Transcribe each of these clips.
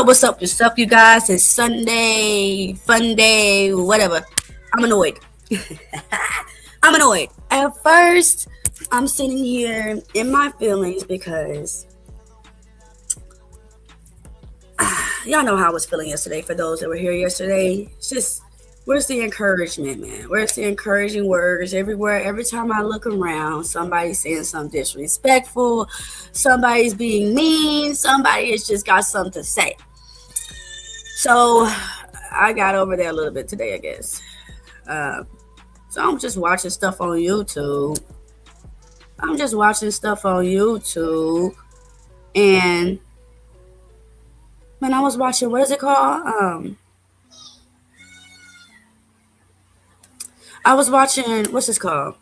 What's up, you guys? It's Sunday, fun day, whatever. I'm annoyed. I'm annoyed. At first, I'm sitting here in my feelings because y'all know how I was feeling yesterday. For those that were here yesterday, it's just where's the encouragement, man? Where's the encouraging words everywhere? Every time I look around, somebody's saying something disrespectful, somebody's being mean, somebody has just got something to say. So I got over there a little bit today, I guess. So I'm just watching stuff on YouTube. And when I was watching, what is it called? I was watching, what's this called?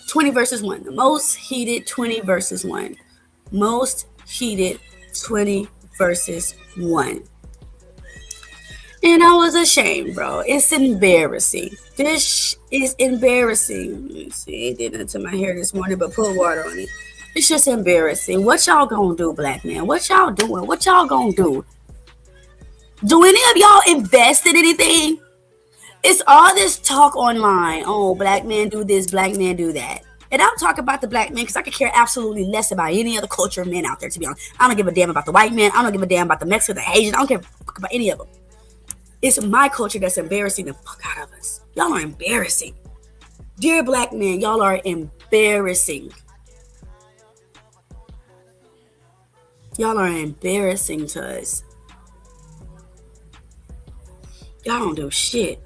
20 versus 1. The most heated 20 versus 1. Most heated 20 versus 1. And I was ashamed, bro. It's embarrassing. This is embarrassing. Let me see. It did nothing to my hair this morning, but put water on it. It's just embarrassing. What y'all gonna do, black man? What y'all doing? What y'all gonna do? Do any of y'all invest in anything? It's all this talk online. Oh, black man do this, black man do that. And I'm talking about the black man because I could care absolutely less about any other culture of men out there, to be honest. I don't give a damn about the white man. I don't give a damn about the Mexican, the Asian. I don't care about any of them. It's my culture that's embarrassing the fuck out of us. Y'all are embarrassing. Dear black men, y'all are embarrassing. Y'all are embarrassing to us. Y'all don't do shit.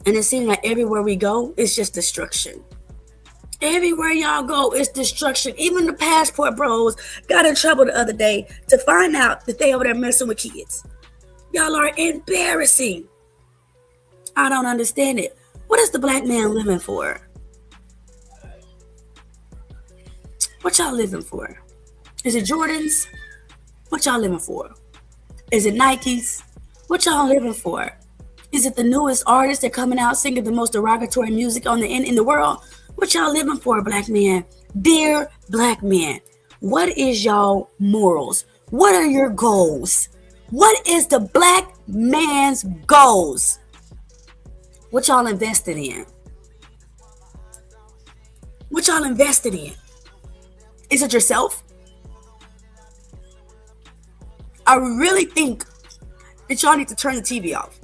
And it seems like everywhere we go, it's just destruction. Everywhere y'all go, it's destruction. Even the passport bros got in trouble the other day to find out that they over there messing with kids. Y'all are embarrassing. I don't understand it. What is the black man living for? What y'all living for? Is it Jordans? What y'all living for? Is it Nikes? What y'all living for? Is it the newest artists that coming out singing the most derogatory music on in the world? What y'all living for, black man? Dear black man, what is y'all morals? What are your goals? What is the black man's goals? What y'all invested in? What y'all invested in? Is it yourself? I really think that y'all need to turn the TV off.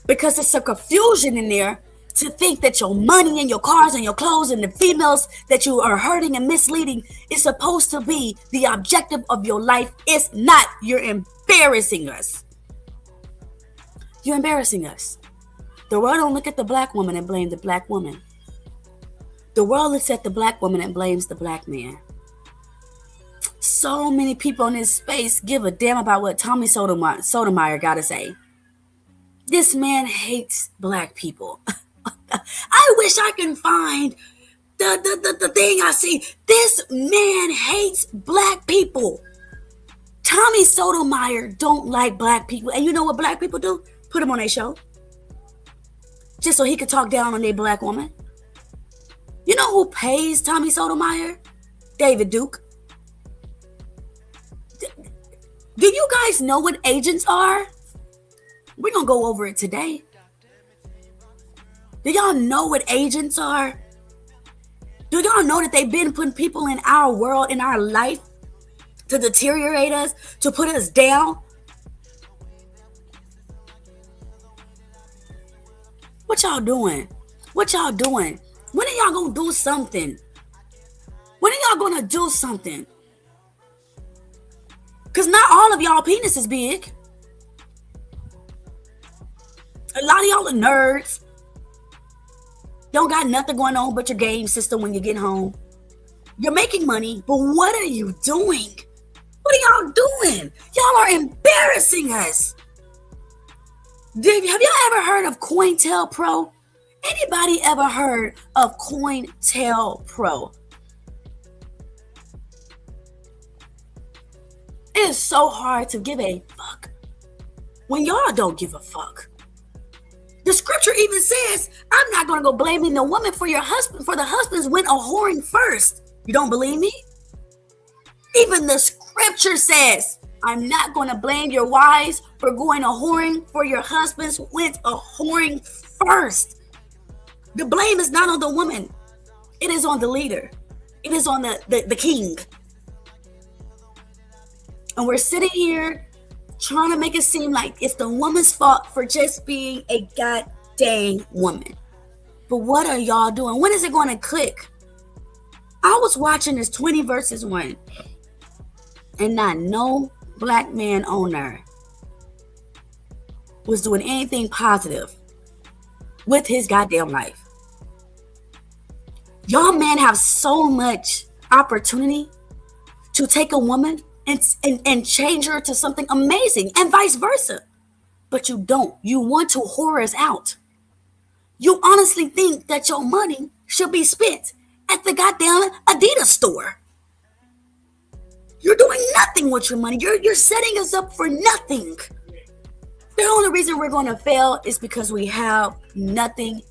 Because there's some confusion in there to think that your money and your cars and your clothes and the females that you are hurting and misleading is supposed to be the objective of your life. It's not. You're embarrassing us. You're embarrassing us. The world don't look at the black woman and blame the black woman. The world looks at the black woman and blames the black man. So many people in this space give a damn about what Tommy Sotomayor got to say. This man hates black people. I wish I can find the thing I see. This man hates black people. Tommy Sotomayor don't like black people. And you know what black people do? Put him on their show. Just so he could talk down on their black woman. You know who pays Tommy Sotomayor? David Duke. Do you guys know what agents are? We're going to go over it today. Do y'all know what agents are? Do y'all know that they've been putting people in our world, in our life, to deteriorate us, to put us down? What y'all doing? What y'all doing? When are y'all going to do something? When are y'all going to do something? Because not all of y'all penis is big. A lot of y'all are nerds. Don't got nothing going on but your game system when you get home. You're making money, but what are you doing? What are y'all doing? Y'all are embarrassing us. Have y'all ever heard of COINTELPRO? Anybody ever heard of COINTELPRO? It is so hard to give a fuck when y'all don't give a fuck. The scripture even says, I'm not going to go blaming the woman for your husband, for the husbands went a whoring first. You don't believe me? Even the scripture says, I'm not going to blame your wives for going a whoring, for your husbands went a whoring first. The blame is not on the woman. It is on the leader. It is on the king. And we're sitting here trying to make it seem like it's the woman's fault for just being a goddamn woman. But what are y'all doing? When is it going to click? I was watching this 20 versus 1, and not no black man on there was doing anything positive with his goddamn life. Y'all men have so much opportunity to take a woman and change her to something amazing, and vice versa. But you don't. You want to whore us out. You honestly think that your money should be spent at the goddamn Adidas store. You're doing nothing with your money. You're setting us up for nothing. The only reason we're going to fail is because we have nothing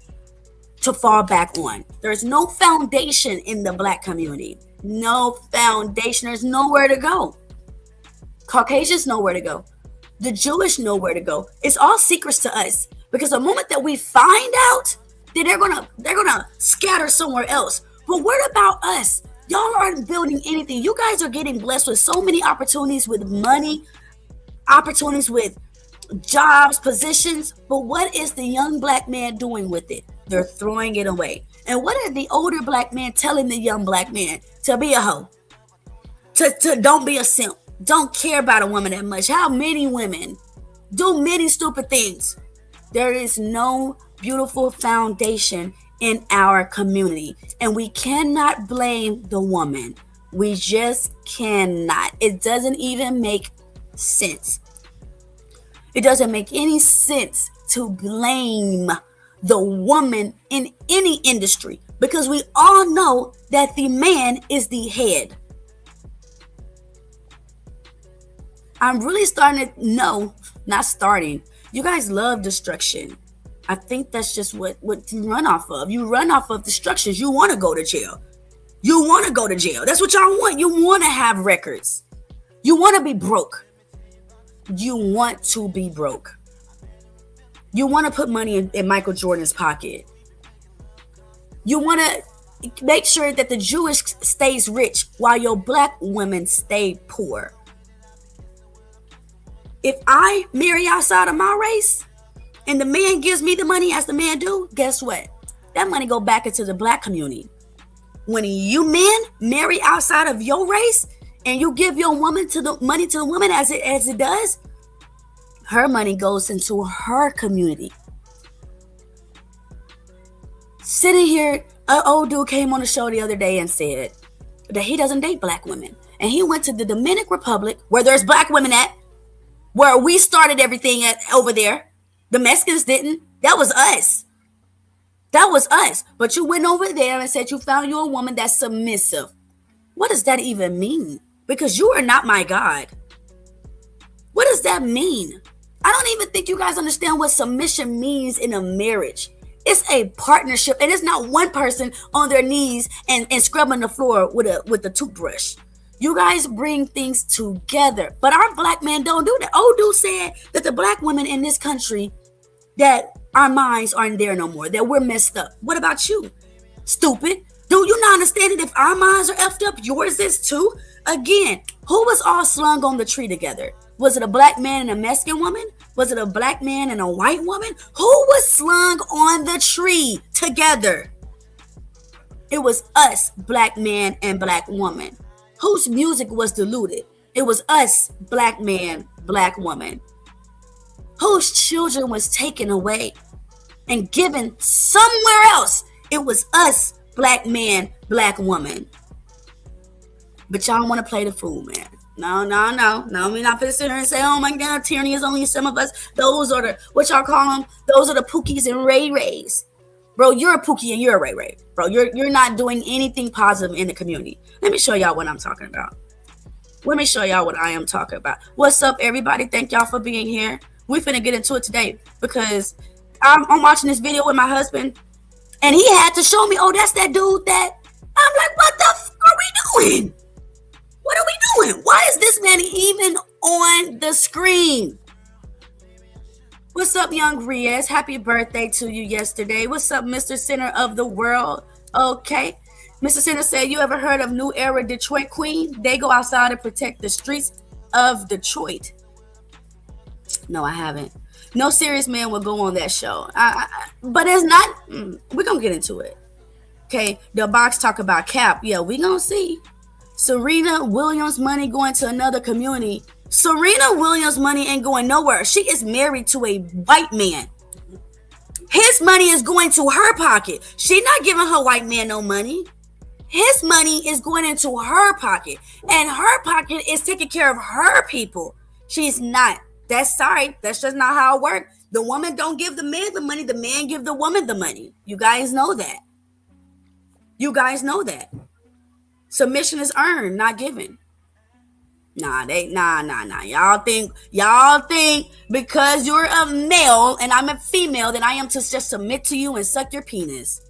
to fall back on. There's no foundation in the black community. No foundation. There's nowhere to go. Caucasians know where to go. The Jewish know where to go. It's all secrets to us, because the moment that we find out, then they're gonna scatter somewhere else. But what about us? Y'all aren't building anything. You guys are getting blessed with so many opportunities, with money, opportunities with jobs, positions. But what is the young black man doing with it? They're throwing it away. And what are the older black men telling the young black man? To be a hoe. To don't be a simp. Don't care about a woman that much. How many women do many stupid things? There is no beautiful foundation in our community, and we cannot blame the woman. We just cannot. It doesn't even make sense. It doesn't make any sense to blame the woman in any industry, because we all know that the man is the head. I'm really starting to know, not starting. You guys love destruction. I think that's just what you run off of. You run off of destructions. You want to go to jail. You want to go to jail. That's what y'all want. You want to have records. You want to be broke. You want to be broke. You want to put money in Michael Jordan's pocket. You want to make sure that the Jewish stays rich while your black women stay poor. If I marry outside of my race and the man gives me the money as the man do, guess what? That money go back into the black community. When you men marry outside of your race and you give your woman to the money to the woman as it does, her money goes into her community. Sitting here, an old dude came on the show the other day and said that he doesn't date black women. And he went to the Dominican Republic, where there's black women at, where we started everything at over there. The Mexicans didn't. That was us. That was us. But you went over there and said you found you a woman that's submissive. What does that even mean? Because you are not my God. What does that mean? I don't even think you guys understand what submission means in a marriage. It's a partnership, and it's not one person on their knees and scrubbing the floor with a toothbrush. You guys bring things together, but our black men don't do that. Old dude said that the black women in this country, that our minds aren't there no more, that we're messed up. What about you? Stupid. Do you not understand that if our minds are effed up, yours is too? Again, who was all slung on the tree together? Was it a black man and a Mexican woman? Was it a black man and a white woman? Who was slung on the tree together? It was us, black man and black woman. Whose music was diluted? It was us, black man, black woman. Whose children was taken away and given somewhere else? It was us, black man, black woman. But y'all want to play the fool, man. No. We're not finna sit here and say, oh my God, tyranny is only some of us. Those are the, what y'all call them? Those are the Pookies and Ray Rays. Bro, you're a Pookie and you're a Ray Ray. Bro, you're not doing anything positive in the community. Let me show y'all what I'm talking about. Let me show y'all what I am talking about. What's up, everybody? Thank y'all for being here. We finna get into it today because I'm watching this video with my husband and he had to show me, oh, that's that dude that. I'm like, what the fuck are we doing? What are we doing? Why is this man even on the screen? What's up, young Riaz? Happy birthday to you yesterday. What's up, Mr. Center of the World? Okay. Mr. Center said, you ever heard of New Era Detroit Queen? They go outside to protect the streets of Detroit. No, I haven't. No serious man will go on that show. But it's not. We're going to get into it. Okay. The box talk about Cap. Yeah, we going to see. Serena Williams' money going to another community. Serena Williams' money ain't going nowhere. She is married to a white man. His money is going to her pocket. She's not giving her white man no money. His money is going into her pocket. And her pocket is taking care of her people. She's not. That's sorry. That's just not how it works. The woman don't give the man the money. The man give the woman the money. You guys know that. You guys know that. Submission is earned, not given. Nah. Y'all think because you're a male and I'm a female, then I am to just submit to you and suck your penis.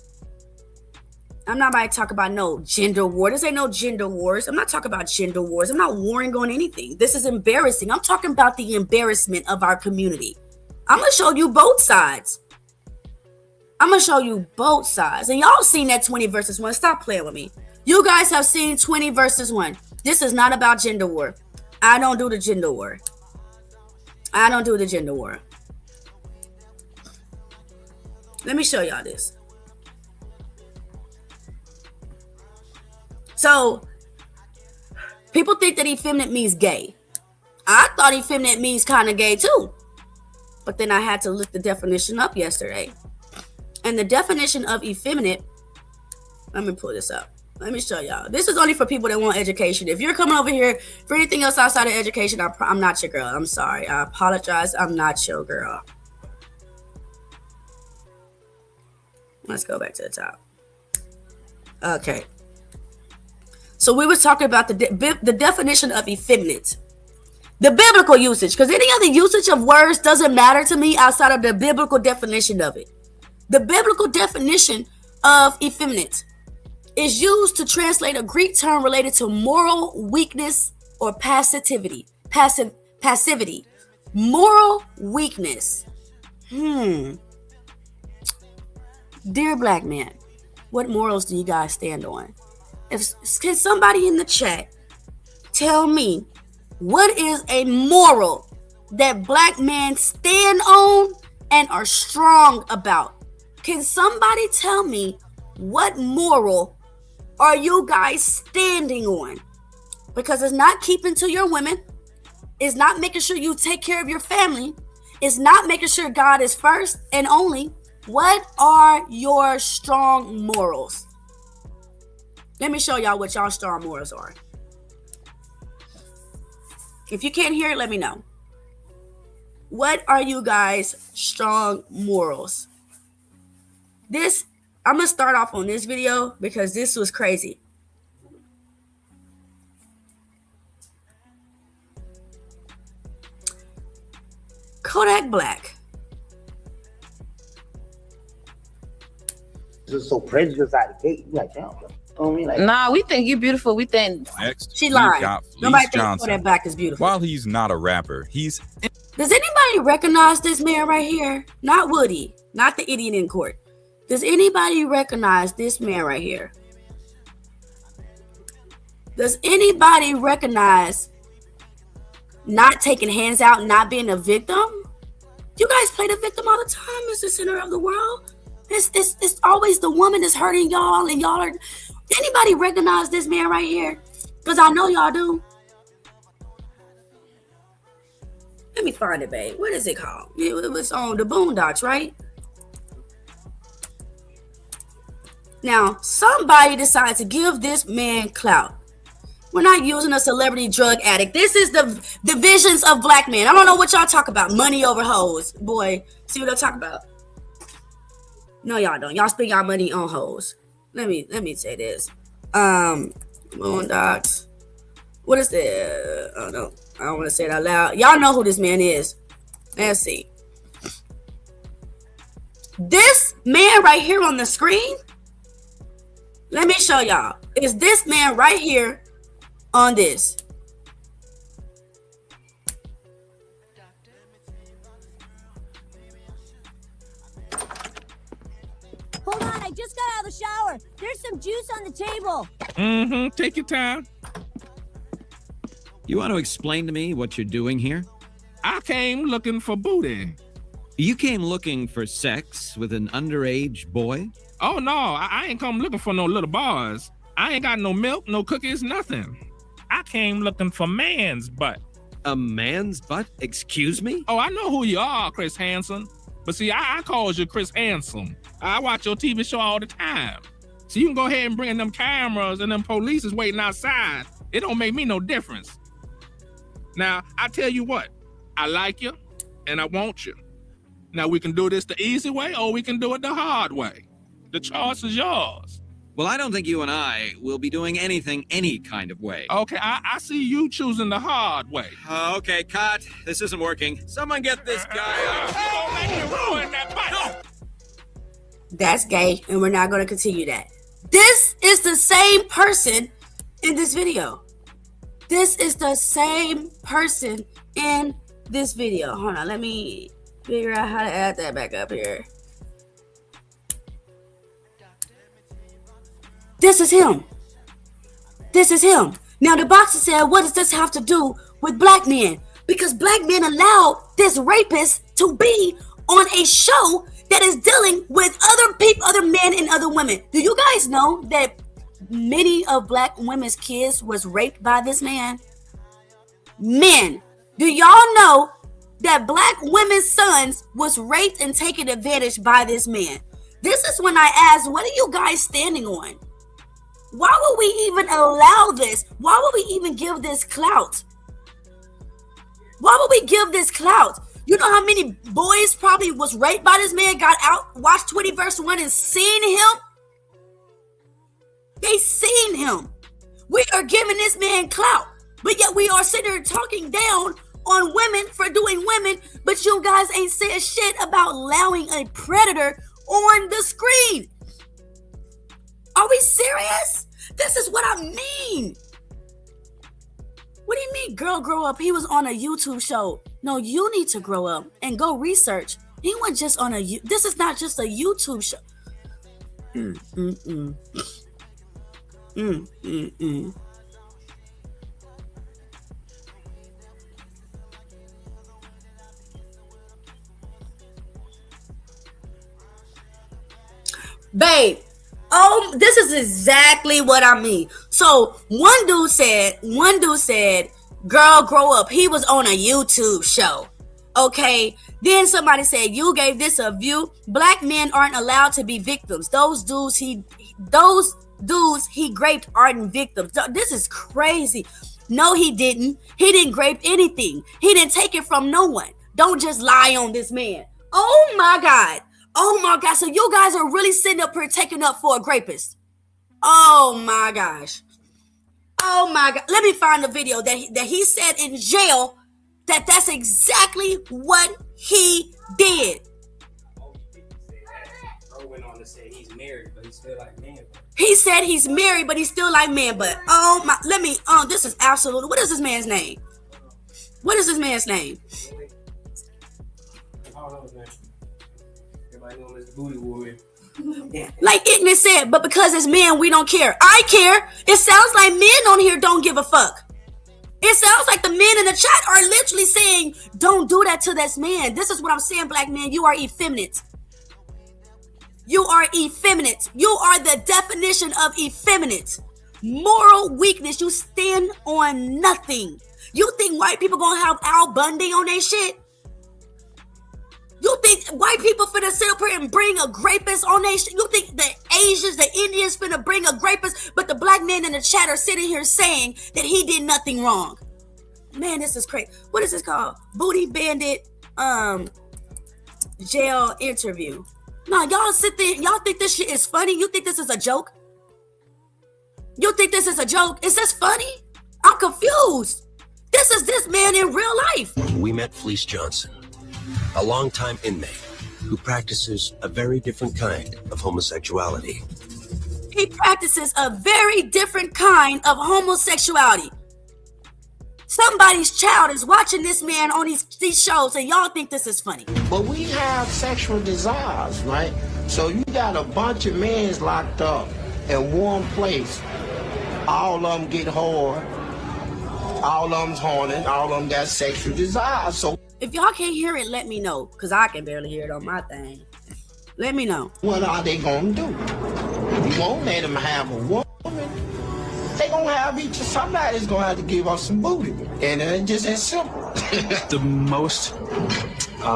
I'm not about to talk about no gender war. This ain't no gender wars. I'm not talking about gender wars. I'm not warring on anything. This is embarrassing. I'm talking about the embarrassment of our community. I'm going to show you both sides. And y'all seen that 20 versus 1. Stop playing with me. You guys have seen 20 versus 1. This is not about gender war. I don't do the gender war. Let me show y'all this. So, people think that effeminate means gay. I thought effeminate means kind of gay too. But then I had to look the definition up yesterday. And the definition of effeminate, let me pull this up. Let me show y'all. This is only for people that want education. If you're coming over here for anything else outside of education, I'm not your girl. I'm sorry. I apologize. I'm not your girl. Let's go back to the top. Okay. So we were talking about the definition of effeminate. The biblical usage. Because any other usage of words doesn't matter to me outside of the biblical definition of it. The biblical definition of effeminate is used to translate a Greek term related to moral weakness or passivity. Passivity. Moral weakness. Dear black man, what morals do you guys stand on? Can somebody in the chat tell me what is a moral that black men stand on and are strong about? Can somebody tell me what moral are you guys standing on? Because it's not keeping to your women. It's not making sure you take care of your family. It's not making sure God is first and only. What are your strong morals? Let me show y'all what y'all strong morals are. If you can't hear it, let me know. What are you guys' strong morals? I'm going to start off on this video because this was crazy. Kodak Black. Just so prejudiced out the gate. You like, damn, bro. You know what I mean? Like, nah, we think you're beautiful. We think Next, she lied. Nobody thinks Johnson. Kodak Black is beautiful. While he's not a rapper, he's... Does anybody recognize this man right here? Not Woody, not the idiot in court. Does anybody recognize this man right here? Does anybody recognize not taking hands out, not being a victim? You guys play the victim all the time, Mr. Center of the World. It's always the woman that's hurting y'all, and y'all are... Anybody recognize this man right here? Because I know y'all do. Let me find it, babe. What is it called? It was on the Boondocks, right? Now, somebody decided to give this man clout. We're not using a celebrity drug addict. This is the visions of black men. I don't know what y'all talk about. Money over hoes. Boy, see what I talk about? No, y'all don't. Y'all spend y'all money on hoes. Let me say this. Boondocks. What is the... Oh, no. I don't want to say it out loud. Y'all know who this man is. Let's see. This man right here on the screen... Let me show y'all. It's this man right here on this. Hold on, I just got out of the shower. There's some juice on the table. Take your time. You want to explain to me what you're doing here? I came looking for booty. You came looking for sex with an underage boy? Oh, no, I ain't come looking for no little boys. I ain't got no milk, no cookies, nothing. I came looking for man's butt. A man's butt? Excuse me? Oh, I know who you are, Chris Hansen. But see, I calls you Chris Handsome. I watch your TV show all the time. So you can go ahead and bring in them cameras and them police is waiting outside. It don't make me no difference. Now, I tell you what, I like you and I want you. Now, we can do this the easy way or we can do it the hard way. The choice is yours. Well, I don't think you and I will be doing anything any kind of way. Okay, I see you choosing the hard way. Okay, cut. This isn't working. Someone get this guy out. Don't make me ruin that bite. That's gay, and we're not going to continue that. This is the same person in this video. This is the same person in this video. Hold on, let me figure out how to add that back up here. This is him. This is him. Now the boxer said, what does this have to do with black men? Because black men allowed this rapist to be on a show that is dealing with other people, other men and other women. Do you guys know that many of black women's kids was raped by this man? Men, do y'all know that black women's sons was raped and taken advantage by this man? This is when I asked, what are you guys standing on? Why would we even allow this? Why would we even give this clout? Why would we give this clout? You know how many boys probably was raped by this man, got out, watched 20 verse 1 and seen him? They seen him. We are giving this man clout, but yet we are sitting here talking down on women for doing women, but you guys ain't said shit about allowing a predator on the screen. Are we serious? This is what I mean. What do you mean, girl, grow up? He was on a YouTube show. No, you need to grow up and go research. He wasn't just on a, this is not just a YouTube show. Babe, oh, this is exactly what I mean. So one dude said, girl, grow up. He was on a YouTube show. Okay. Then somebody said, you gave this a view. Black men aren't allowed to be victims. Those dudes he raped aren't victims. This is crazy. No, he didn't. He didn't rape anything. He didn't take it from no one. Don't just lie on this man. Oh my God. Oh my God. So you guys are really sitting up here taking up for a rapist. Oh my gosh. Oh my God. Let me find the video that he said in jail that's exactly what he did. Went on to say he's married, but he's still like man. He said he's married, but he's still like man. But oh my, this is absolutely, what is this man's name? What is this man's name? I don't know his name. Everybody know him as the Booty Warrior. Like Ignis said, but because it's men, we don't care. I care. It sounds like men on here don't give a fuck. It sounds like the men in the chat are literally saying, don't do that to this man. This is what I'm saying, black men. You are effeminate. You are effeminate. You are the definition of effeminate. Moral weakness. You stand on nothing. You think white people gonna have Al Bundy on their shit? You think white people finna sit up here and bring a rapist on their shit? You think the Asians, the Indians finna bring a rapist, but the black men in the chat are sitting here saying that he did nothing wrong? Man, this is crazy. What is this called? Booty Bandit jail interview. No, y'all sit there. Y'all think this shit is funny? You think this is a joke? You think this is a joke? Is this funny? I'm confused. This is this man in real life. We met Fleece Johnson, a longtime inmate who practices a very different kind of homosexuality. He practices a very different kind of homosexuality. Somebody's child is watching this man on these shows, and y'all think this is funny. But we have sexual desires, right? So you got a bunch of men locked up in one place. All of them get hard. All of them's horny. All of them got sexual desires. So if y'all can't hear it, let me know, because I can barely hear it on my thing. Let me know. What are they going to do? You won't let them have a woman. They going to have each, somebody's going to have to give us some booty. And it's just that simple. The most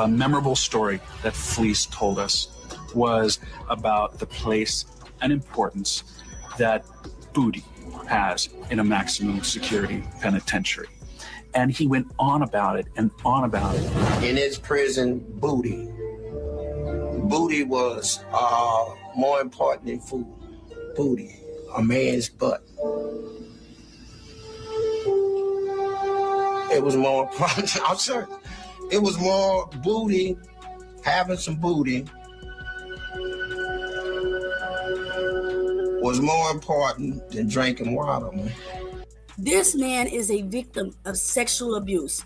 memorable story that Fleece told us was about the place and importance that booty has in a maximum security penitentiary. And he went on about it and on about it. In his prison, booty was more important than food. Booty, a man's butt. It was more important. I'm sorry. It was more booty, having some booty was more important than drinking water, man. This man is a victim of sexual abuse.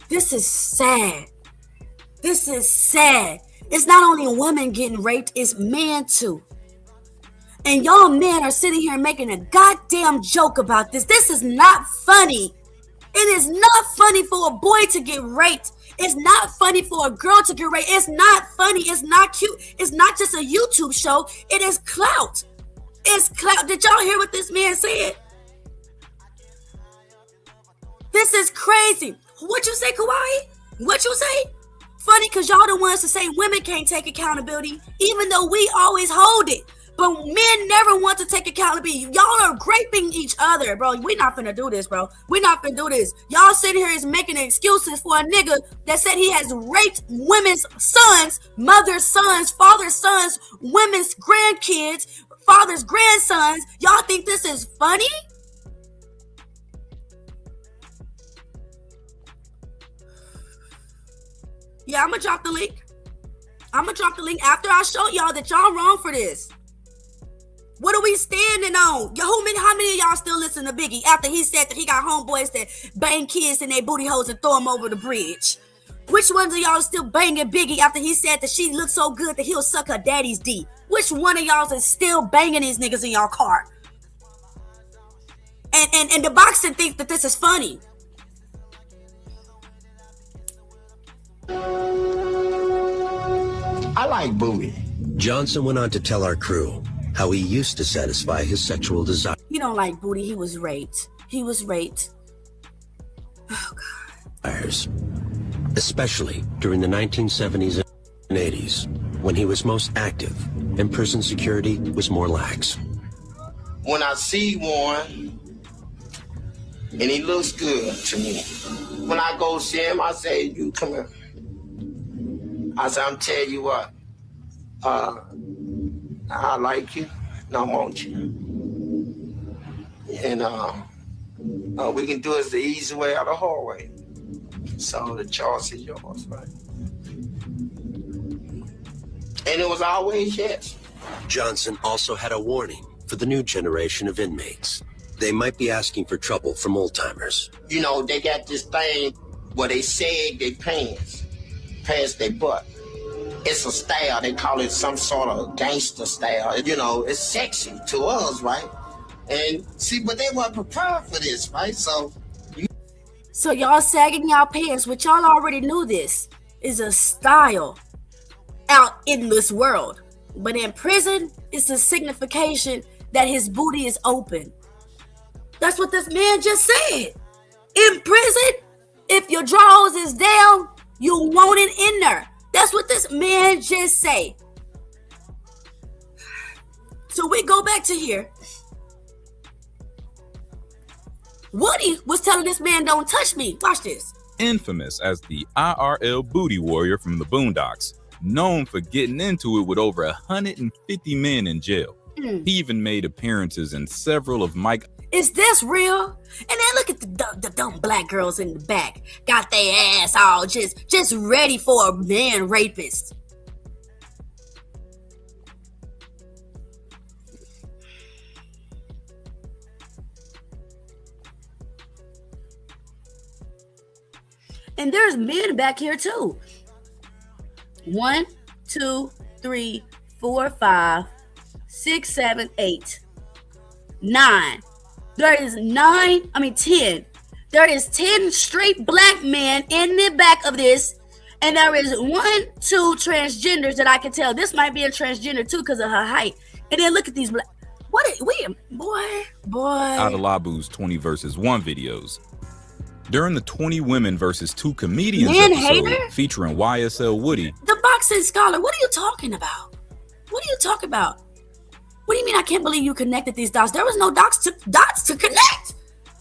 This is sad. This is sad. It's not only women getting raped, it's men too. And y'all men are sitting here making a goddamn joke about this. This is not funny. It is not funny for a boy to get raped. It's not funny for a girl to get raped. It's not funny. It's not cute. It's not just a YouTube show. It is clout. It's clout. Did y'all hear what this man said? This is crazy. What you say, Kawhi? What you say? Funny because y'all the ones to say women can't take accountability, even though we always hold it. But men never want to take accountability. Y'all are raping each other, bro. We're not finna do this, bro. We're not finna do this. Y'all sitting here is making excuses for a nigga that said he has raped women's sons, mother's sons, father's sons, women's grandkids, father's grandsons. Y'all think this is funny? Yeah, I'm gonna drop the link. I'm gonna drop the link after I show y'all that y'all wrong for this. What are we standing on? How many of y'all still listen to Biggie after he said that he got homeboys that bang kids in their booty holes and throw them over the bridge? Which ones of y'all still banging Biggie after he said that she looks so good that he'll suck her daddy's D? Which one of y'all is still banging these niggas in y'all car? And the boxing thinks that this is funny. I like booty. Johnson went on to tell our crew how he used to satisfy his sexual desire. He don't like booty. He was raped. He was raped. Oh, God. Especially during the 1970s and 80s, when he was most active and prison security was more lax. When I see one, and he looks good to me, when I go see him, I say, you come here. I say, I'm telling you what, I like you, and I want you. And we can do it the easy way or the hard way. So the choice is yours, right? And it was always yes. Johnson also had a warning for the new generation of inmates. They might be asking for trouble from old-timers. You know, they got this thing where they sag their pants past their butt. It's a style. They call it some sort of gangster style. You know, it's sexy to us, right? And see, but they weren't prepared for this, right? So y'all sagging y'all pants, which y'all already knew this, is a style out in this world. But in prison, it's a signification that his booty is open. That's what this man just said. In prison, if your drawers is down, you want it in there. That's what this man just said. So we go back to here. Woody was telling this man, don't touch me. Watch this. Infamous as the IRL booty warrior from the Boondocks, known for getting into it with over 150 men in jail. He even made appearances in several of Mike. Is this real? And then look at the dumb black girls in the back. Got their ass all just ready for a man rapist. And there's men back here too. 1, 2, 3, 4, 5, 6, 7, 8, 9. There is 10. There is 10 straight black men in the back of this. And there is 1, 2 transgenders that I can tell. This might be a transgender too because of her height. And then look at these black. Boy. Adelabu's 20 versus 1 videos. During the 20 women versus 2 comedians Man episode hater? featuring YSL Woody, The boxing scholar, what are you talking about? What do you mean I can't believe you connected these dots? There was no dots to connect.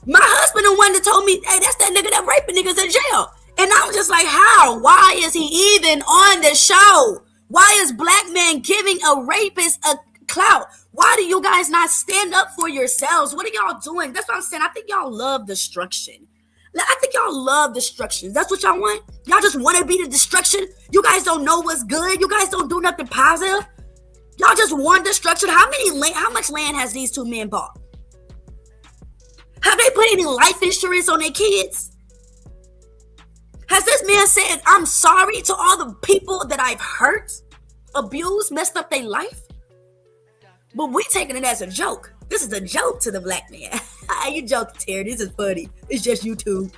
My husband the one that told me, hey, that's that nigga that raping niggas in jail. And I'm just like, how? Why is he even on the show? Why is black man giving a rapist a clout? Why do you guys not stand up for yourselves? What are y'all doing? That's what I'm saying. I think y'all love destruction. That's what y'all want? Y'all just want to be the destruction? You guys don't know what's good? You guys don't do nothing positive? Y'all just want destruction? How much land has these 2 men bought? Have they put any life insurance on their kids? Has this man said, I'm sorry to all the people that I've hurt, abused, messed up their life? But we taking it as a joke. This is a joke to the black man. You joking, Terry. This is funny. It's just YouTube.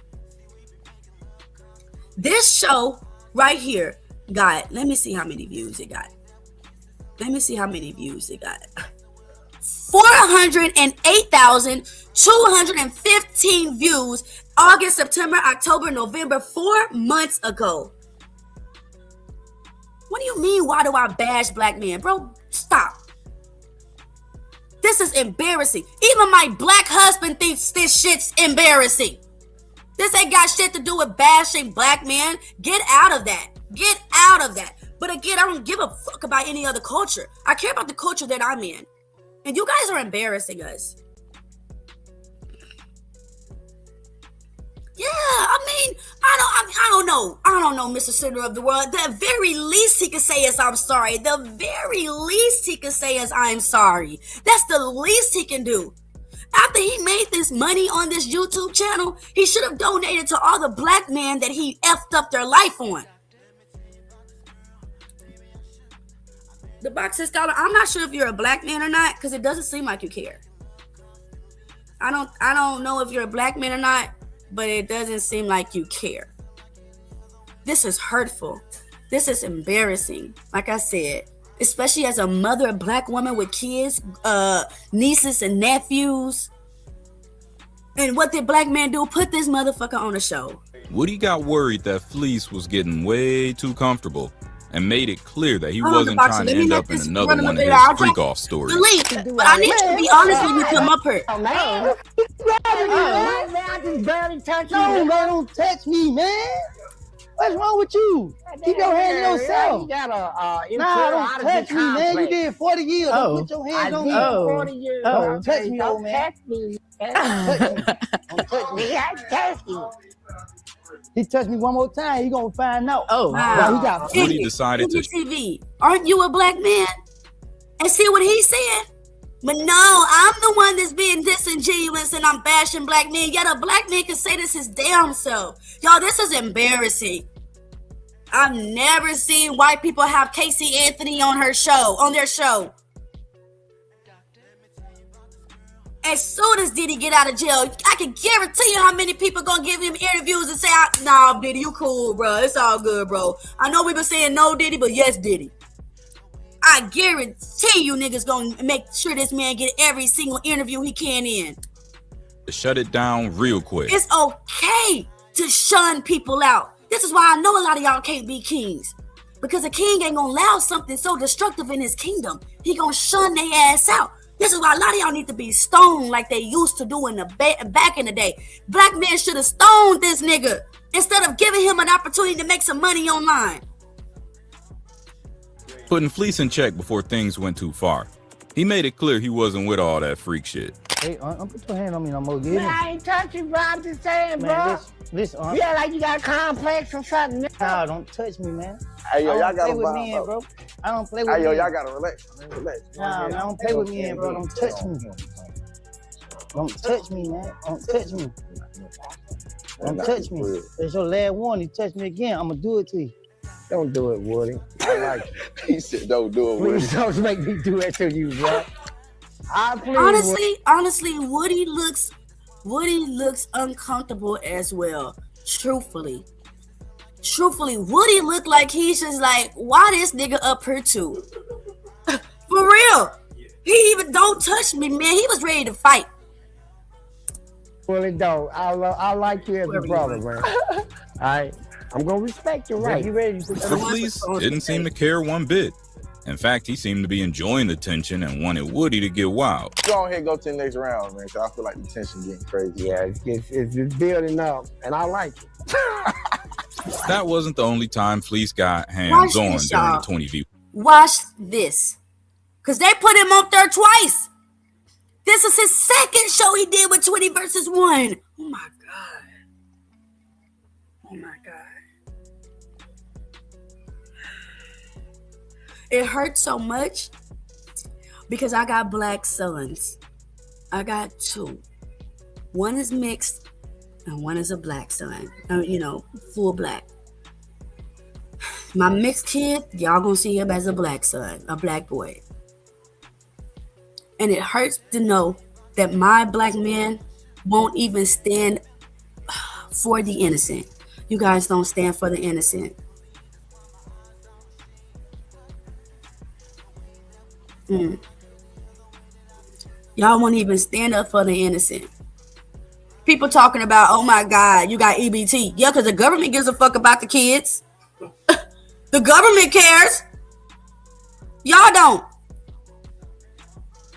This show right here got, let me see how many views it got. 408,215 views August, September, October, November, 4 months ago. What do you mean, why do I bash black men? Bro, stop. This is embarrassing. Even my black husband thinks this shit's embarrassing. This ain't got shit to do with bashing black men. Get out of that. But again, I don't give a fuck about any other culture. I care about the culture that I'm in. And you guys are embarrassing us. Yeah, I don't know. I don't know, Mr. Center of the World. The very least he could say is I'm sorry. The very least he could say is I'm sorry. That's the least he can do. After he made this money on this YouTube channel, he should have donated to all the black men that he effed up their life on. The boxing scholar, I'm not sure if you're a black man or not, because it doesn't seem like you care. I don't know if you're a black man or not, but it doesn't seem like you care. This is hurtful. This is embarrassing. Like I said, especially as a mother, a black woman with kids, nieces and nephews. And what did black man do? Put this motherfucker on a show. Woody got worried that Fleece was getting way too comfortable and made it clear that he wasn't trying to end up in another one of his freak-off stories. But I need you to be honest when you come up here. Oh, man. I just barely touched you. No, man, don't touch me, man. What's wrong with you? Keep your hand on yourself. You got don't touch me, man. You did 40 years. Don't put your hands on me. 40 years. Don't touch me, old man. Don't touch me. I touched you. He touched me one more time, he gonna find out. Oh, wow. He got Woody decided to TV. Aren't you a black man? And see what he said? But no, I'm the one that's being disingenuous and I'm bashing black men. Yet a black man can say this his damn self. Y'all, this is embarrassing. I've never seen white people have Casey Anthony on their show. As soon as Diddy get out of jail, I can guarantee you how many people gonna give him interviews and say, nah, Diddy, you cool, bro. It's all good, bro. I know we been saying no, Diddy, but yes, Diddy. I guarantee you niggas gonna make sure this man get every single interview he can in. shut it down real quick. It's okay to shun people out. This is why I know a lot of y'all can't be kings. Because a king ain't gonna allow something so destructive in his kingdom. He gonna shun their ass out. This is why a lot of y'all need to be stoned like they used to do in the back in the day. Black men should have stoned this nigga instead of giving him an opportunity to make some money online. Putting Fleece in check before things went too far. He made it clear he wasn't with all that freak shit. Hey, don't put your hand on me no more. Man, I ain't touching, bro. I'm just saying, bro. Listen, yeah, like you got a complex or something. No, don't touch me, man. Hey, yo, y'all gotta play with men, bro. I don't play with men. Hey, yo, y'all gotta relax. Relax. Nah, man, don't play with men, bro. Don't touch me. Don't touch me, man. Don't touch me. Don't touch me. It's your last warning. You touch me again, I'm gonna do it to you. Don't do it, Woody. I like it. He said, "Don't do it, Woody." Please don't make me do that to you, bro. Honestly, Woody looks uncomfortable as well. Truthfully, Woody looked like he's just like, why this nigga up here too? For real. He even don't touch me, man. He was ready to fight. Well, it don't. I like you as a brother, man. All right. I'm gonna respect your right. You ready? The police didn't seem to care one bit. In fact, he seemed to be enjoying the tension and wanted Woody to get wild. Go ahead and go to the next round, man, because I feel like the tension getting crazy. Yeah, it's building up, and I like it. That wasn't the only time Fleece got hands-on during the 20v. Watch this. Because they put him up there twice. This is his second show he did with 20 versus 1. Oh my God. Oh my God. It hurts so much because I got black sons. I got 2. One is mixed and one is a black son. Full black. My mixed kid, y'all gonna see him as a black son, a black boy. And it hurts to know that my black man won't even stand for the innocent. You guys don't stand for the innocent. Y'all won't even stand up for the innocent. People talking about, oh my God, you got EBT. Yeah, because the government gives a fuck about the kids. The government cares. Y'all don't.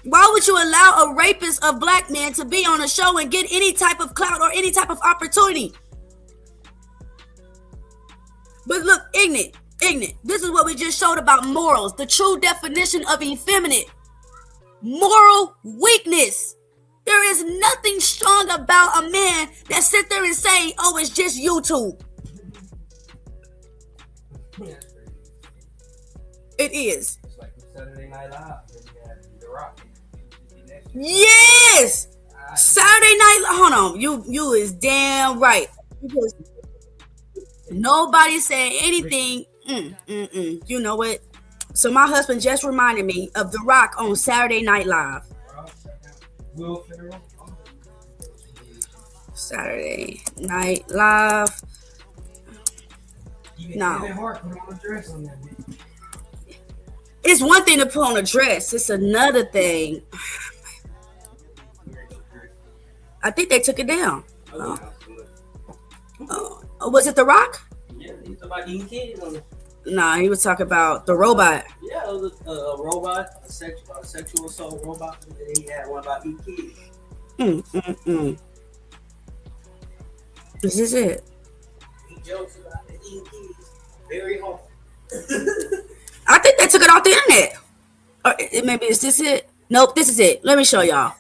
Why would you allow a rapist of black men to be on a show and get any type of clout or any type of opportunity? But look, ignorant. This is what we just showed about morals. The true definition of effeminate. Moral weakness. There is nothing strong about a man that sit there and say, oh, it's just YouTube. It is. It's like Saturday Night Live. The Rock. Yes. Saturday Night. Hold on. You is damn right. Because nobody said anything. You know what? So my husband just reminded me of The Rock on Saturday Night Live. Saturday Night Live. No. It's one thing to put on a dress. It's another thing. I think they took it down. Was it The Rock? Yeah, he was talking about eating kids on it. Nah, he was talking about the robot. Yeah, it was a robot, a sexual assault robot, and then he had one about eating kids. This is it. He jokes about eating kids very hard. I think they took it off the internet. Or maybe is this it? Nope, this is it. Let me show y'all.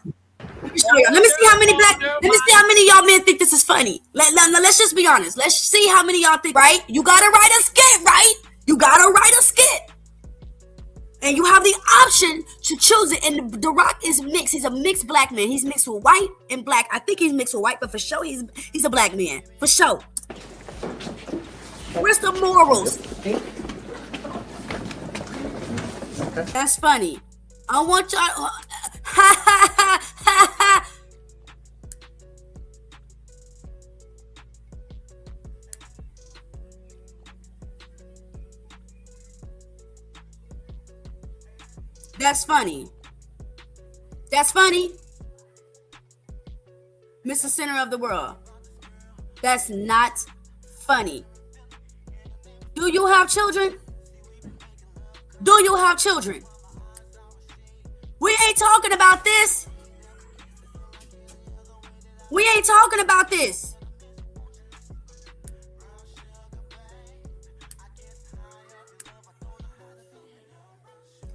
Let me see how many y'all men think this is funny. Let's just be honest. Let's see how many y'all think, right? You gotta write a skit, right? You gotta write a skit. And you have the option to choose it. And The Rock is mixed. He's a mixed black man. He's mixed with white and black. I think he's mixed with white, but for sure, he's a black man. For sure. Where's the morals? That's funny. I want y'all. That's funny. That's funny. Mr. Center of the World. That's not funny. Do you have children? Do you have children? We ain't talking about this. We ain't talking about this.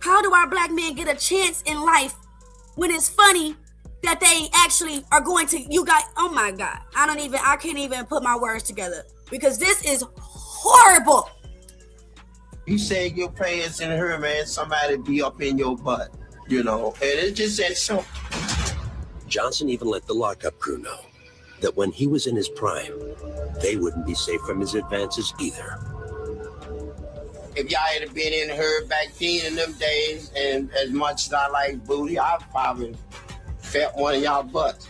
How do our black men get a chance in life when it's funny that they actually are going to, oh my God. I can't even put my words together because this is horrible. You say your prayers in her, man, somebody be up in your butt, and it's just that simple. Johnson even let the lockup crew know that when he was in his prime, they wouldn't be safe from his advances either. If y'all had been in her back then in them days, and as much as I like booty, I probably felt one of y'all butts.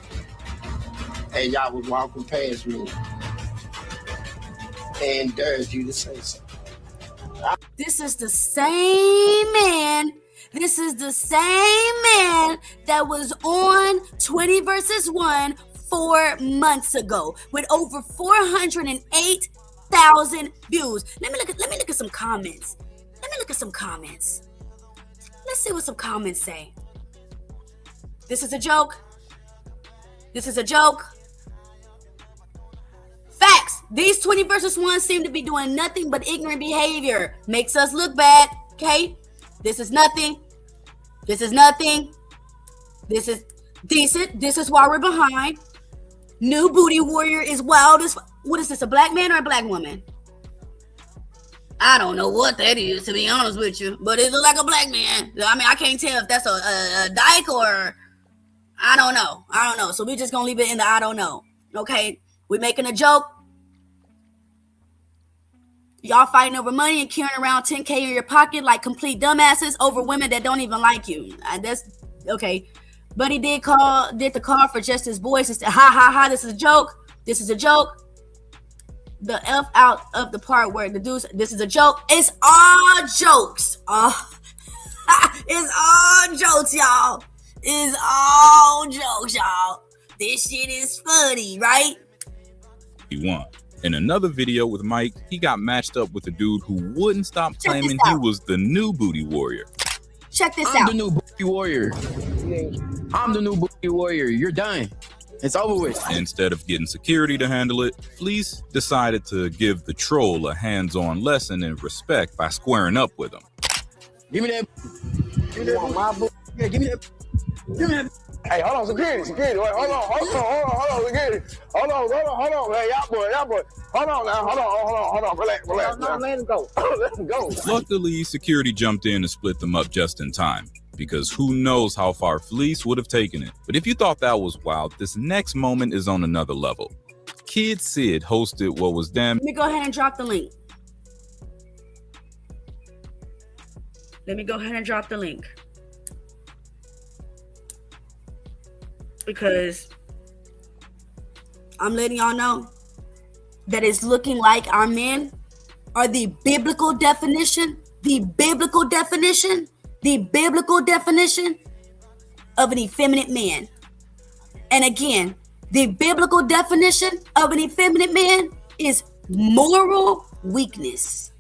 And y'all was walking past me. And dares you to say so. This is the same man. This is the same man that was on 20 versus 1 4 months ago with over 408,000 views. Let me look at some comments. Let's see what some comments say. This is a joke. Facts. These 20 versus 1 seem to be doing nothing but ignorant behavior. Makes us look bad. Okay? This is nothing. This is decent. This is why we're behind. New booty warrior is wild as... What is this, a black man or a black woman? I don't know what that is, to be honest with you. But it looks like a black man. I mean, I can't tell if that's a dyke or... I don't know. So we're just going to leave it in the I don't know. Okay? We're making a joke. Y'all fighting over money and carrying around 10K in your pocket like complete dumbasses over women that don't even like you. That's okay. But he did the call for just his voice. It's this is a joke. The F out of the part where the dudes, this is a joke. It's all jokes. It's all jokes, y'all. This shit is funny, right? He won. In another video with Mike, he got matched up with a dude who wouldn't stop claiming he was the new booty warrior. Check this out. I'm the new booty warrior. You're done. It's over with. Instead of getting security to handle it, Fleece decided to give the troll a hands-on lesson in respect by squaring up with him. Give me that. Give me that. Yeah, give me that. Give me that. Hey, hold on, security. Wait, hold on, security. Hold on. Hey, y'all boy. Hold on, relax. No, let him go. Let him go. Luckily, security jumped in and split them up just in time, because who knows how far Fleece would have taken it. But if you thought that was wild, this next moment is on another level. Kid Sid hosted what was damn... Let me go ahead and drop the link. Because I'm letting y'all know that it's looking like our men are the biblical definition of an effeminate man. And again, the biblical definition of an effeminate man is moral weakness.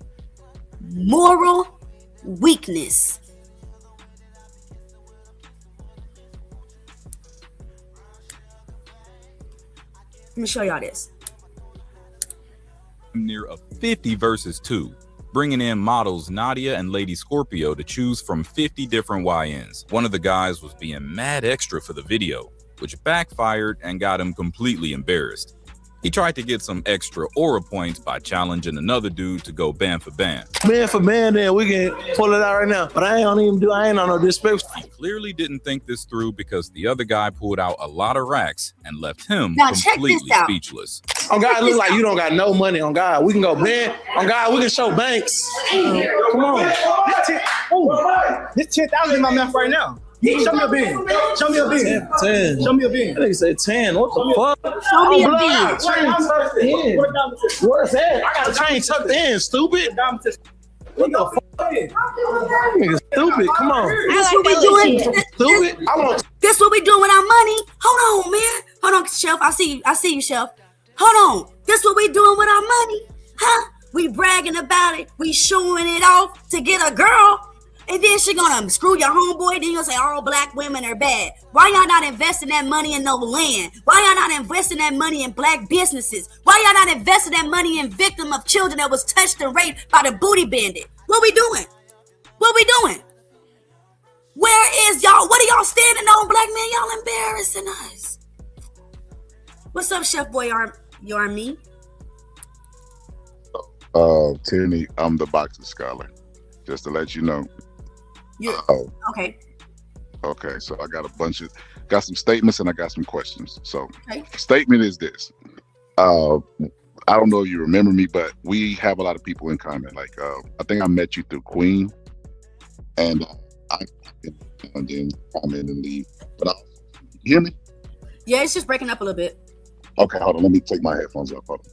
Let me show y'all this. Near a 50 versus 2, bringing in models Nadia and Lady Scorpio to choose from 50 different YNs. One of the guys was being mad extra for the video, which backfired and got him completely embarrassed. He tried to get some extra aura points by challenging another dude to go band for band. Man for band, then we can pull it out right now. But I ain't on no disrespect. He clearly didn't think this through because the other guy pulled out a lot of racks and left him completely speechless. On God, it looks like you don't got no money. On God, we can go band. On God, we can show banks. Come on. This 10,000 in my mouth right now. Show me a bin. 10. Show me a bin. They say 10. What the fuck? Show me a bin. Where's that? I got a chain tucked in, stupid. What the fuck? Nigga, stupid. Come on. That's what we doing. Stupid. This what we doing with our money. Hold on, man. Hold on, Chef. I see you, Chef. Hold on. This what we doing with our money, huh? We bragging about it. We showing it off to get a girl. And then she gonna screw your homeboy. Then you'll say all black women are bad. Why y'all not investing that money in no land? Why y'all not investing that money in black businesses? Why y'all not investing that money in victim of children that was touched and raped by the booty bandit? What we doing? Where is y'all? What are y'all standing on, black men? Y'all embarrassing us. What's up, Chef Boy Army? Tierney, I'm the boxing scholar. Just to let you know. Okay. Okay, so I got a bunch of got some statements and I got some questions. So, Okay. statement is this. Uh, I don't know if you remember me, but we have a lot of people in common. Like, I think I met you through Queen, and I and then comment and leave. But you hear me? Yeah, it's just breaking up a little bit. Okay, hold on. Let me take my headphones off. Hold on.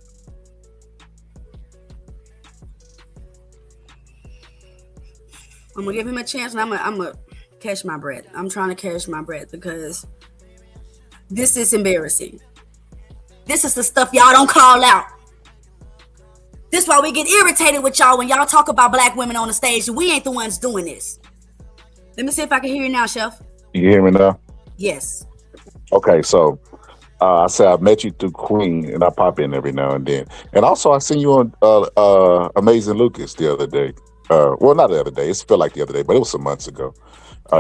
I'm gonna give him a chance, and I'm gonna catch my breath. I'm trying to catch my breath because this is embarrassing. This is the stuff y'all don't call out. This is why we get irritated with y'all when y'all talk about black women on the stage. We ain't the ones doing this. Let me see if I can hear you now, Chef. You hear me now? Yes. Okay, so I said I met you through Queen, and I pop in every now and then. And also, I seen you on Amazing Lucas the other day. Well, not the other day. It felt like the other day, but it was some months ago.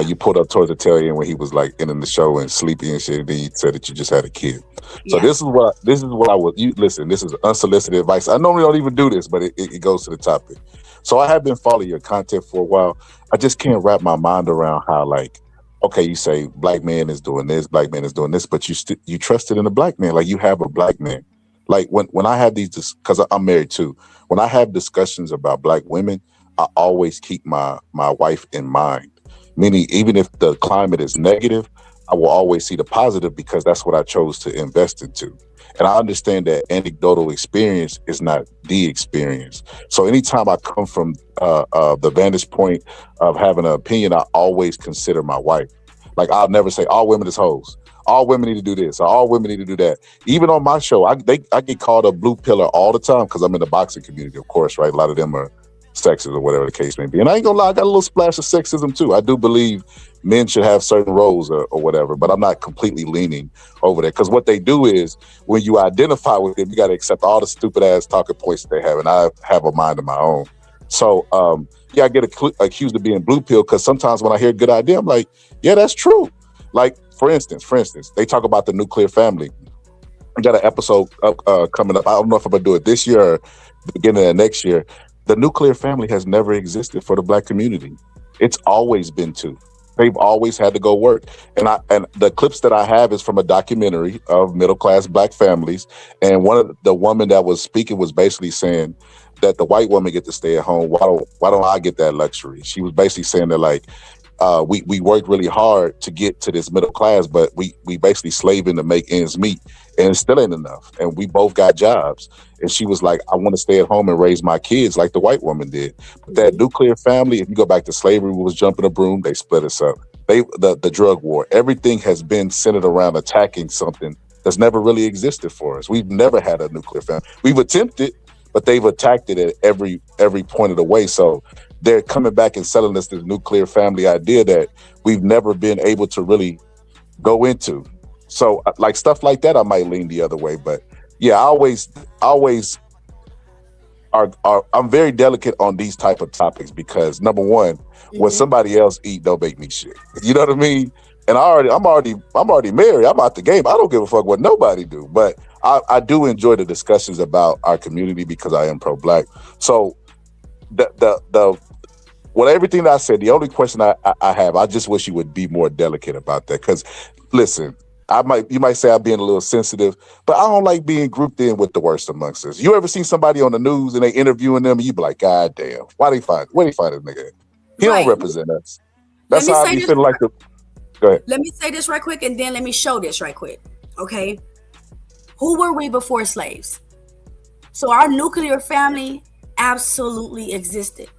You pulled up towards the tail end when he was like ending the show and sleepy and shit. And then you said that you just had a kid. So this is what I was. You listen. This is unsolicited advice. I normally don't even do this, but it goes to the topic. So I have been following your content for a while. I just can't wrap my mind around how, like, okay, you say black man is doing this, black man is doing this, but you trusted in a black man. Like, you have a black man. Like when I have these, because I'm married too. When I have discussions about black women, I always keep my wife in mind. Meaning, even if the climate is negative, I will always see the positive because that's what I chose to invest into. And I understand that anecdotal experience is not the experience. So anytime I come from the vantage point of having an opinion, I always consider my wife. Like, I'll never say all women is hoes. All women need to do this. Or all women need to do that. Even on my show, I get called a blue pillar all the time because I'm in the boxing community, of course, right? A lot of them are sexist or whatever the case may be. And I ain't gonna lie, I got a little splash of sexism too. I do believe men should have certain roles or whatever, but I'm not completely leaning over there. Because what they do is, when you identify with them, you got to accept all the stupid ass talking points that they have. And I have a mind of my own. So, yeah, I get accused of being blue pill because sometimes when I hear a good idea, I'm like, yeah, that's true. Like, for instance, they talk about the nuclear family. I got an episode coming up. I don't know if I'm gonna do it this year or the beginning of next year. The nuclear family has never existed for the black community. It's always been two. They've always had to go work. And the clips that I have is from a documentary of middle-class black families. And the woman that was speaking was basically saying that the white woman get to stay at home. Why don't I get that luxury? She was basically saying that, like, we worked really hard to get to this middle class, but we basically slaving to make ends meet, and it still ain't enough. And we both got jobs. And she was like, I want to stay at home and raise my kids like the white woman did. But that nuclear family, if you go back to slavery, was jumping a broom, they split us up. The drug war, everything has been centered around attacking something that's never really existed for us. We've never had a nuclear family. We've attempted, but they've attacked it at every point of the way. So they're coming back and selling us this nuclear family idea that we've never been able to really go into. So, like, stuff like that, I might lean the other way. But yeah, I always I'm very delicate on these type of topics because, number one, when somebody else eat, don't make me shit. You know what I mean? And I'm already married. I'm out the game. I don't give a fuck what nobody do. But I do enjoy the discussions about our community because I am pro-black. So everything that I said, the only question I have, I just wish you would be more delicate about that. Because listen, you might say I'm being a little sensitive, but I don't like being grouped in with the worst amongst us. You ever seen somebody on the news and they interviewing them and you be like, God damn, where they find this nigga? He don't represent us. That's how I be feeling like the. Go ahead. Let me say this right quick, and then let me show this right quick. Okay, who were we before slaves? So our nuclear family absolutely existed.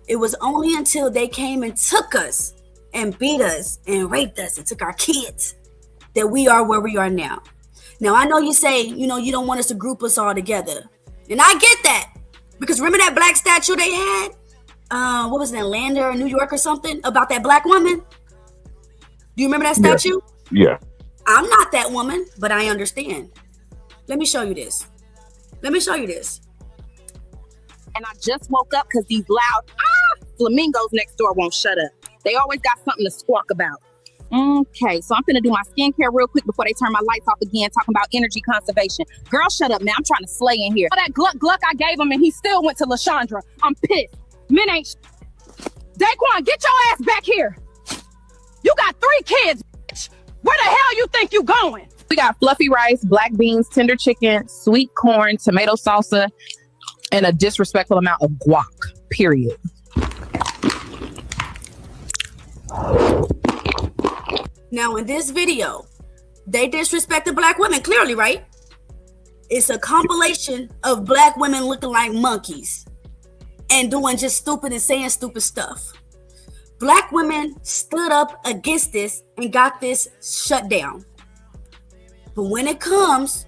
It was only until they came and took us and beat us and raped us and took our kids that we are where we are now. Now, I know you say, you don't want us to group us all together. And I get that. Because remember that black statue they had? What was it, Atlanta or New York or something? About that black woman? Do you remember that statue? Yeah. I'm not that woman, but I understand. Let me show you this. And I just woke up because these loud flamingos next door won't shut up. They always got something to squawk about. Okay, so I'm finna do my skincare real quick before they turn my lights off again, talking about energy conservation. Girl, shut up, man. I'm trying to slay in here. All that gluck I gave him, and he still went to LaShondra. I'm pissed. Men ain't Daquan, get your ass back here. You got 3 kids, bitch. Where the hell you think you going? We got fluffy rice, black beans, tender chicken, sweet corn, tomato salsa, and a disrespectful amount of guac, period. Now, in this video, they disrespected black women, clearly, right? It's a compilation of black women looking like monkeys and doing just stupid and saying stupid stuff. Black women stood up against this and got this shut down. But when it comes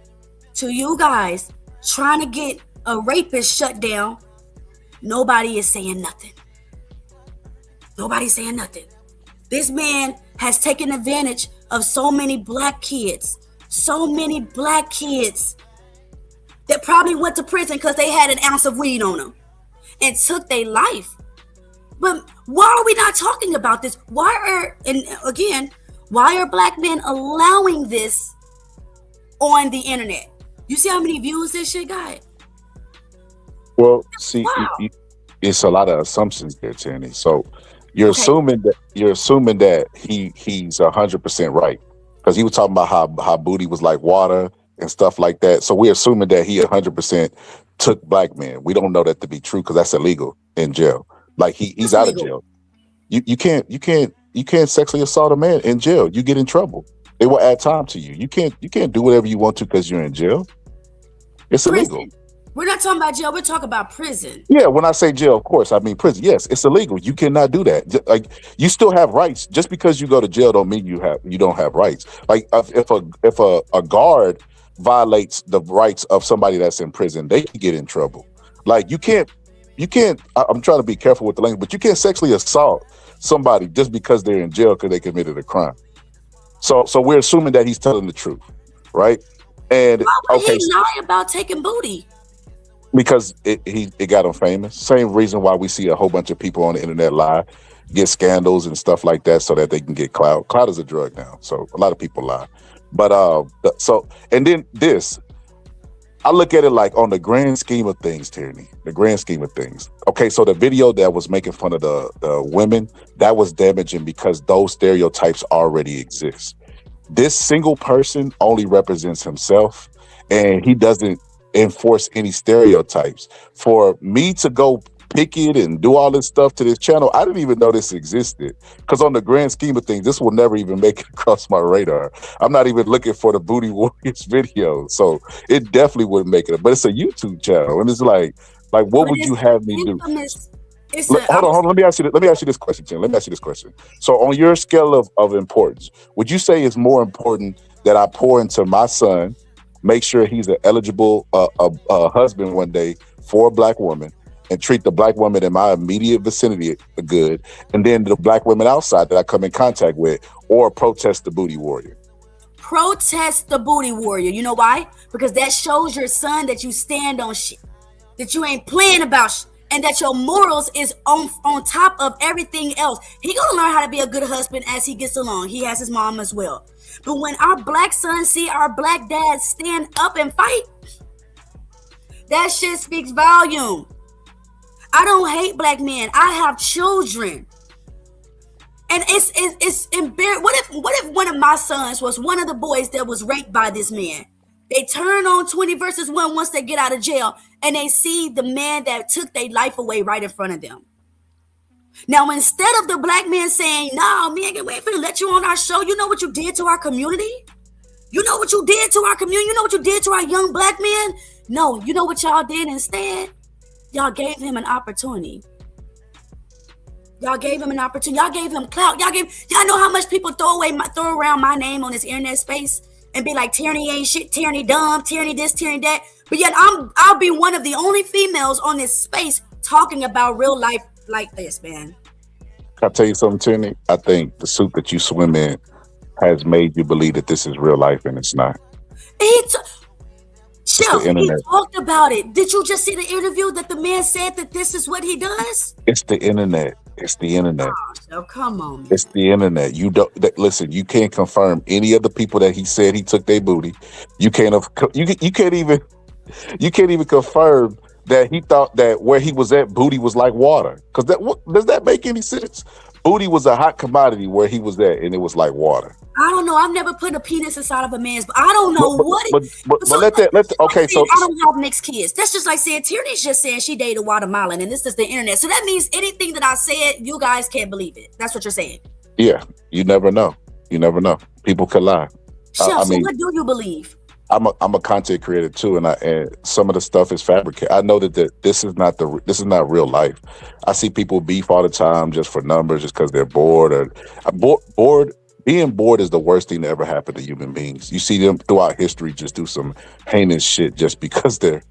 to you guys trying to get a rapist shut down, nobody is saying nothing. Nobody's saying nothing. This man has taken advantage of so many black kids that probably went to prison because they had an ounce of weed on them and took their life. But why are we not talking about this? Why are black men allowing this on the internet? You see how many views this shit got? Well, see, it's a lot of assumptions there, Tierney. So you're assuming that he's 100% right, because he was talking about how booty was like water and stuff like that. So we're assuming that he 100% took black men. We don't know that to be true because that's illegal in jail. Like he's out of jail. You can't sexually assault a man in jail. You get in trouble. They will add time to you. You can't do whatever you want to because you're in jail. It's illegal. We're not talking about jail. We're talking about prison. Yeah, when I say jail, of course, I mean prison. Yes, it's illegal. You cannot do that. Like, you still have rights. Just because you go to jail don't mean you don't have rights. Like if a guard violates the rights of somebody that's in prison, they can get in trouble. Like you can't. I'm trying to be careful with the language, but you can't sexually assault somebody just because they're in jail because they committed a crime. So we're assuming that he's telling the truth, right? And why would he lie about taking booty? Because it got him famous. Same reason why we see a whole bunch of people on the internet lie, get scandals and stuff like that so that they can get clout. Clout is a drug now, so a lot of people lie. But and then this, I look at it like on the grand scheme of things, Tierney, the grand scheme of things. Okay, so the video that was making fun of the women, that was damaging because those stereotypes already exist. This single person only represents himself, and he doesn't enforce any stereotypes. For me to go pick it and do all this stuff to this channel, I didn't even know this existed, because on the grand scheme of things, this will never even make it across my radar. I'm not even looking for the Booty Warriors video, so it definitely wouldn't make it. But it's a YouTube channel, and it's like what would you have me do? Hold on. Let me ask you this question, Tim. Let me ask you this question. So on your scale of importance, would you say it's more important that I pour into my son, make sure he's an eligible husband one day for a black woman, and treat the black woman in my immediate vicinity good, and then the black women outside that I come in contact with, or protest the booty warrior? Protest the booty warrior. You know why? Because that shows your son that you stand on shit, that you ain't playing about shit, and that your morals is on top of everything else. He gonna learn how to be a good husband as he gets along. He has his mom as well. But when our black sons see our black dads stand up and fight, that shit speaks volume. I don't hate black men. I have children. And it's embarrassing. What if one of my sons was one of the boys that was raped by this man? They turn on 20 versus 1 once they get out of jail, and they see the man that took their life away right in front of them. Now, instead of the black man saying, "No, man, we ain't finna let you on our show. You know what you did to our community? You know what you did to our community? You know what you did to our young black men?" No, you know what y'all did instead? Y'all gave him an opportunity. Y'all gave him an opportunity. Y'all gave him clout. Y'all know how much people throw around my name on this internet space and be like, Tierney ain't shit, Tierney dumb, Tierney this, Tierney that. But yet I'll be one of the only females on this space talking about real life like this, man. Can I tell you something, Tierney? I think the suit that you swim in has made you believe that this is real life, and it's not. Chef, he talked about it. Did you just see the interview that the man said that this is what he does? It's the internet. It's the internet. Oh, so come on, man. It's the internet. You don't listen. You can't confirm any of the people that he said he took their booty. You can't even confirm that he thought that where he was at, booty was like water. Because does that make any sense? Booty was a hot commodity where he was at, and it was like water. I don't know. I've never put a penis inside of a man's, but I don't know Okay, so I don't have mixed kids. That's just like saying Tierney's just saying she dated a Guatemalan, and this is the internet. So that means anything that I said, you guys can't believe it. That's what you're saying. Yeah, you never know. You never know. People could lie. Chef, so what do you believe? I'm a content creator too, and some of the stuff is fabricated. I know that this is not real life. I see people beef all the time just for numbers, just because they're bored or bored. Being bored is the worst thing that ever happened to human beings. You see them throughout history just do some heinous shit just because they're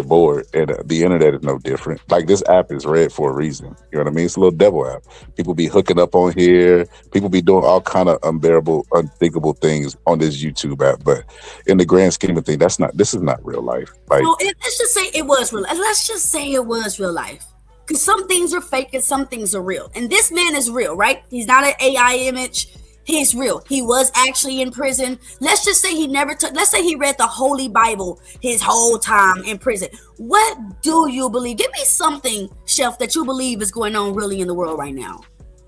bored, and the internet is no different. Like, this app is red for a reason. You know what I mean? It's a little devil app. People be hooking up on here. People be doing all kind of unbearable, unthinkable things on this YouTube app. But in the grand scheme of things, this is not real life. Like, well, let's just say it was real. Let's just say it was real life. Because some things are fake and some things are real. And this man is real, right? He's not an AI image. He's real. He was actually in prison. Let's just say let's say he read the Holy Bible his whole time in prison. What do you believe? Give me something, Chef, that you believe is going on really in the world right now.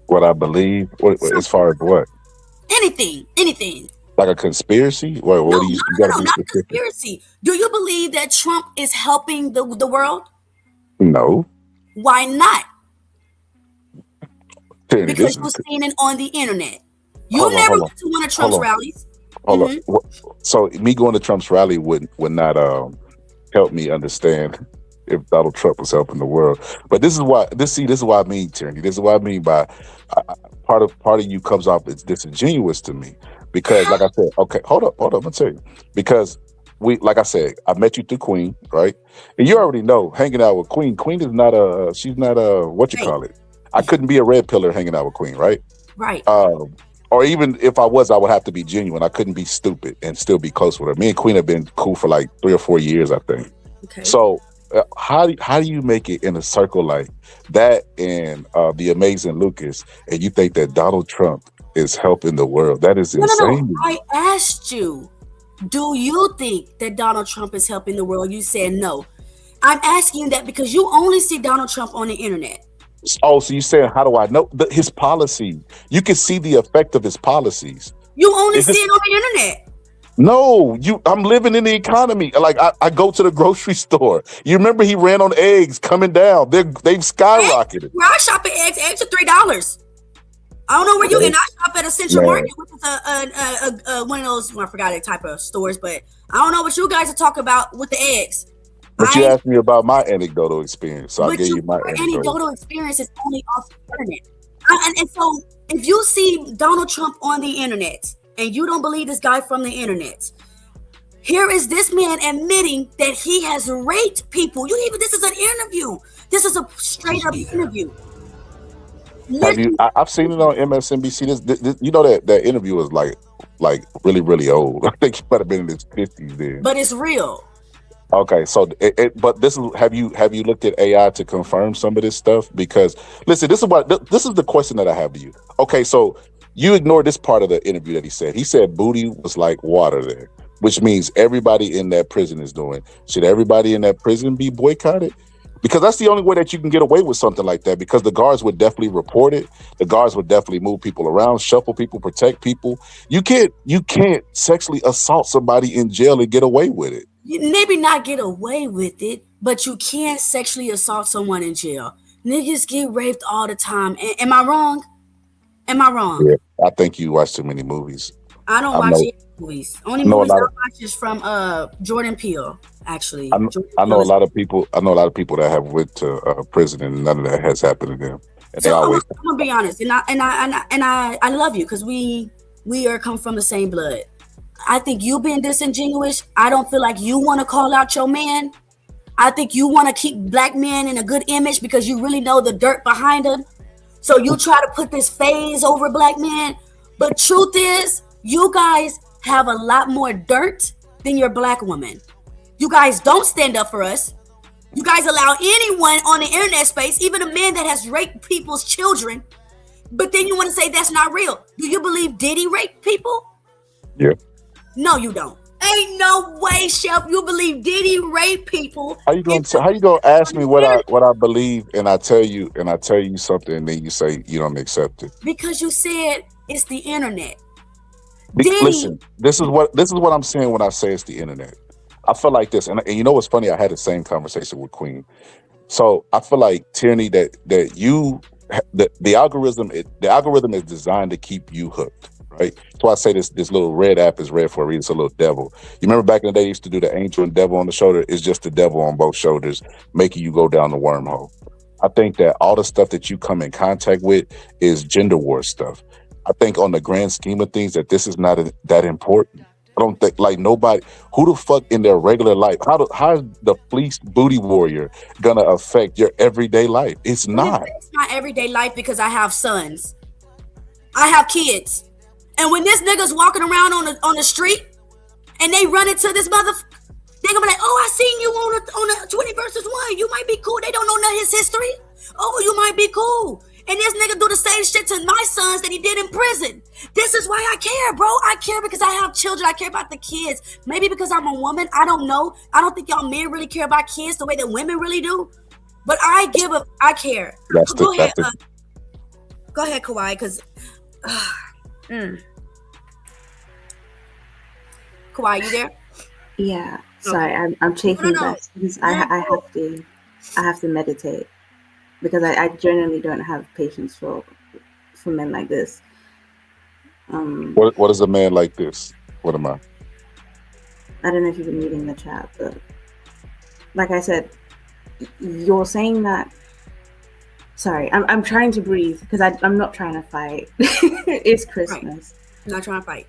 What I believe? As far as what? Anything. Like a conspiracy? What No, do you not a conspiracy. Do you believe that Trump is helping the world? No. Why not? Because you've seen it on the internet. You never went to one of Trump's rallies. Hold on. So me going to Trump's rally would not help me understand if Donald Trump was helping the world. But this is why I mean, Tierney. This is what I mean by part of you comes off as disingenuous to me. Because like I said, okay, hold up, I'm gonna tell you. Because like I said, I met you through Queen, right? And you already know, hanging out with Queen is not she's not what you call it. I couldn't be a red pillar hanging out with Queen, right? Right. Or even if I was, I would have to be genuine. I couldn't be stupid and still be close with her. Me and Queen have been cool for like 3 or 4 years, I think. Okay. So how do you make it in a circle like that and the amazing Lucas, and you think that Donald Trump is helping the world? That is insane. No. I asked you, do you think that Donald Trump is helping the world? You said no. I'm asking you that because you only see Donald Trump on the internet. Oh, so you're saying, how do I know? His policy. You can see the effect of his policies. You only see it on the internet. No, I'm living in the economy. Like, I go to the grocery store. You remember he ran on eggs coming down. They've skyrocketed. Where I shop at eggs are $3. I don't know where you, and I shop at a Central Market, which is a one of those, I forgot the type of stores, but I don't know what you guys are talking about with the eggs. But you asked me about my anecdotal experience, so I gave you my anecdotal experience is only off the internet. And so if you see Donald Trump on the internet and you don't believe this guy from the internet, here is this man admitting that he has raped people. This is an interview. This is a straight up interview. Have you? I've seen it on MSNBC. This you know that interview is like really, really old. I think he might have been in his 50s then. But it's real. Okay, so but this is have you looked at AI to confirm some of this stuff? Because listen, this is the question that I have to you. Okay, so you ignore this part of the interview that he said. He said booty was like water there, which means everybody in that prison is doing. Should everybody in that prison be boycotted? Because that's the only way that you can get away with something like that, because the guards would definitely report it. The guards would definitely move people around, shuffle people, protect people. You can't sexually assault somebody in jail and get away with it. You maybe not get away with it, but you can't sexually assault someone in jail. Niggas get raped all the time. Am I wrong? Yeah, I think you watch too many movies. I don't watch any movies. Only movies I watch is from Jordan Peele, actually. I know a lot of people that have went to prison and none of that has happened to them. And so I'm gonna be honest, and I love you because we are come from the same blood. I think you being disingenuous. I don't feel like you want to call out your man. I think you want to keep black men in a good image because you really know the dirt behind them. So you try to put this phase over black men. But truth is, you guys have a lot more dirt than your black woman. You guys don't stand up for us. You guys allow anyone on the internet space, even a man that has raped people's children. But then you want to say that's not real. Do you believe Diddy raped people? Yeah. No, you don't. Ain't no way, Chef, you believe Diddy raped people. How you gonna ask me what I believe and I tell you something and then you say you don't accept it? Because you said it's the internet. Diddy. Listen, this is what I'm saying when I say it's the internet. I feel like this, and you know what's funny? I had the same conversation with Queen. So I feel like Tyranny that you the algorithm is designed to keep you hooked, right? That's why I say this little red app is red for a reason. It's a little devil. You remember back in the day, they used to do the angel and devil on the shoulder. It's just the devil on both shoulders, making you go down the wormhole. I think that all the stuff that you come in contact with is gender war stuff. I think on the grand scheme of things that this is not that important. I don't think like nobody who the fuck in their regular life, how is the fleeced booty warrior gonna affect your everyday life? It's not. It's my everyday life because I have sons. I have kids. And when this nigga's walking around on the street and they run into this motherfucker, they gonna be like, oh, I seen you on a 20 versus 1. You might be cool. They don't know none of his history. Oh, you might be cool. And this nigga do the same shit to my sons that he did in prison. This is why I care, bro. I care because I have children. I care about the kids. Maybe because I'm a woman. I don't know. I don't think y'all men really care about kids the way that women really do. But I care. Go ahead, Kawhi, because Kawhi, you there? Yeah. Sorry, I'm chafing best because I have to meditate because I generally don't have patience for men like this. What is a man like this? What am I? I don't know if you've been reading the chat, but like I said, you're saying that. Sorry, I'm trying to breathe because I'm not trying to fight. It's Christmas. Right. I'm not trying to fight.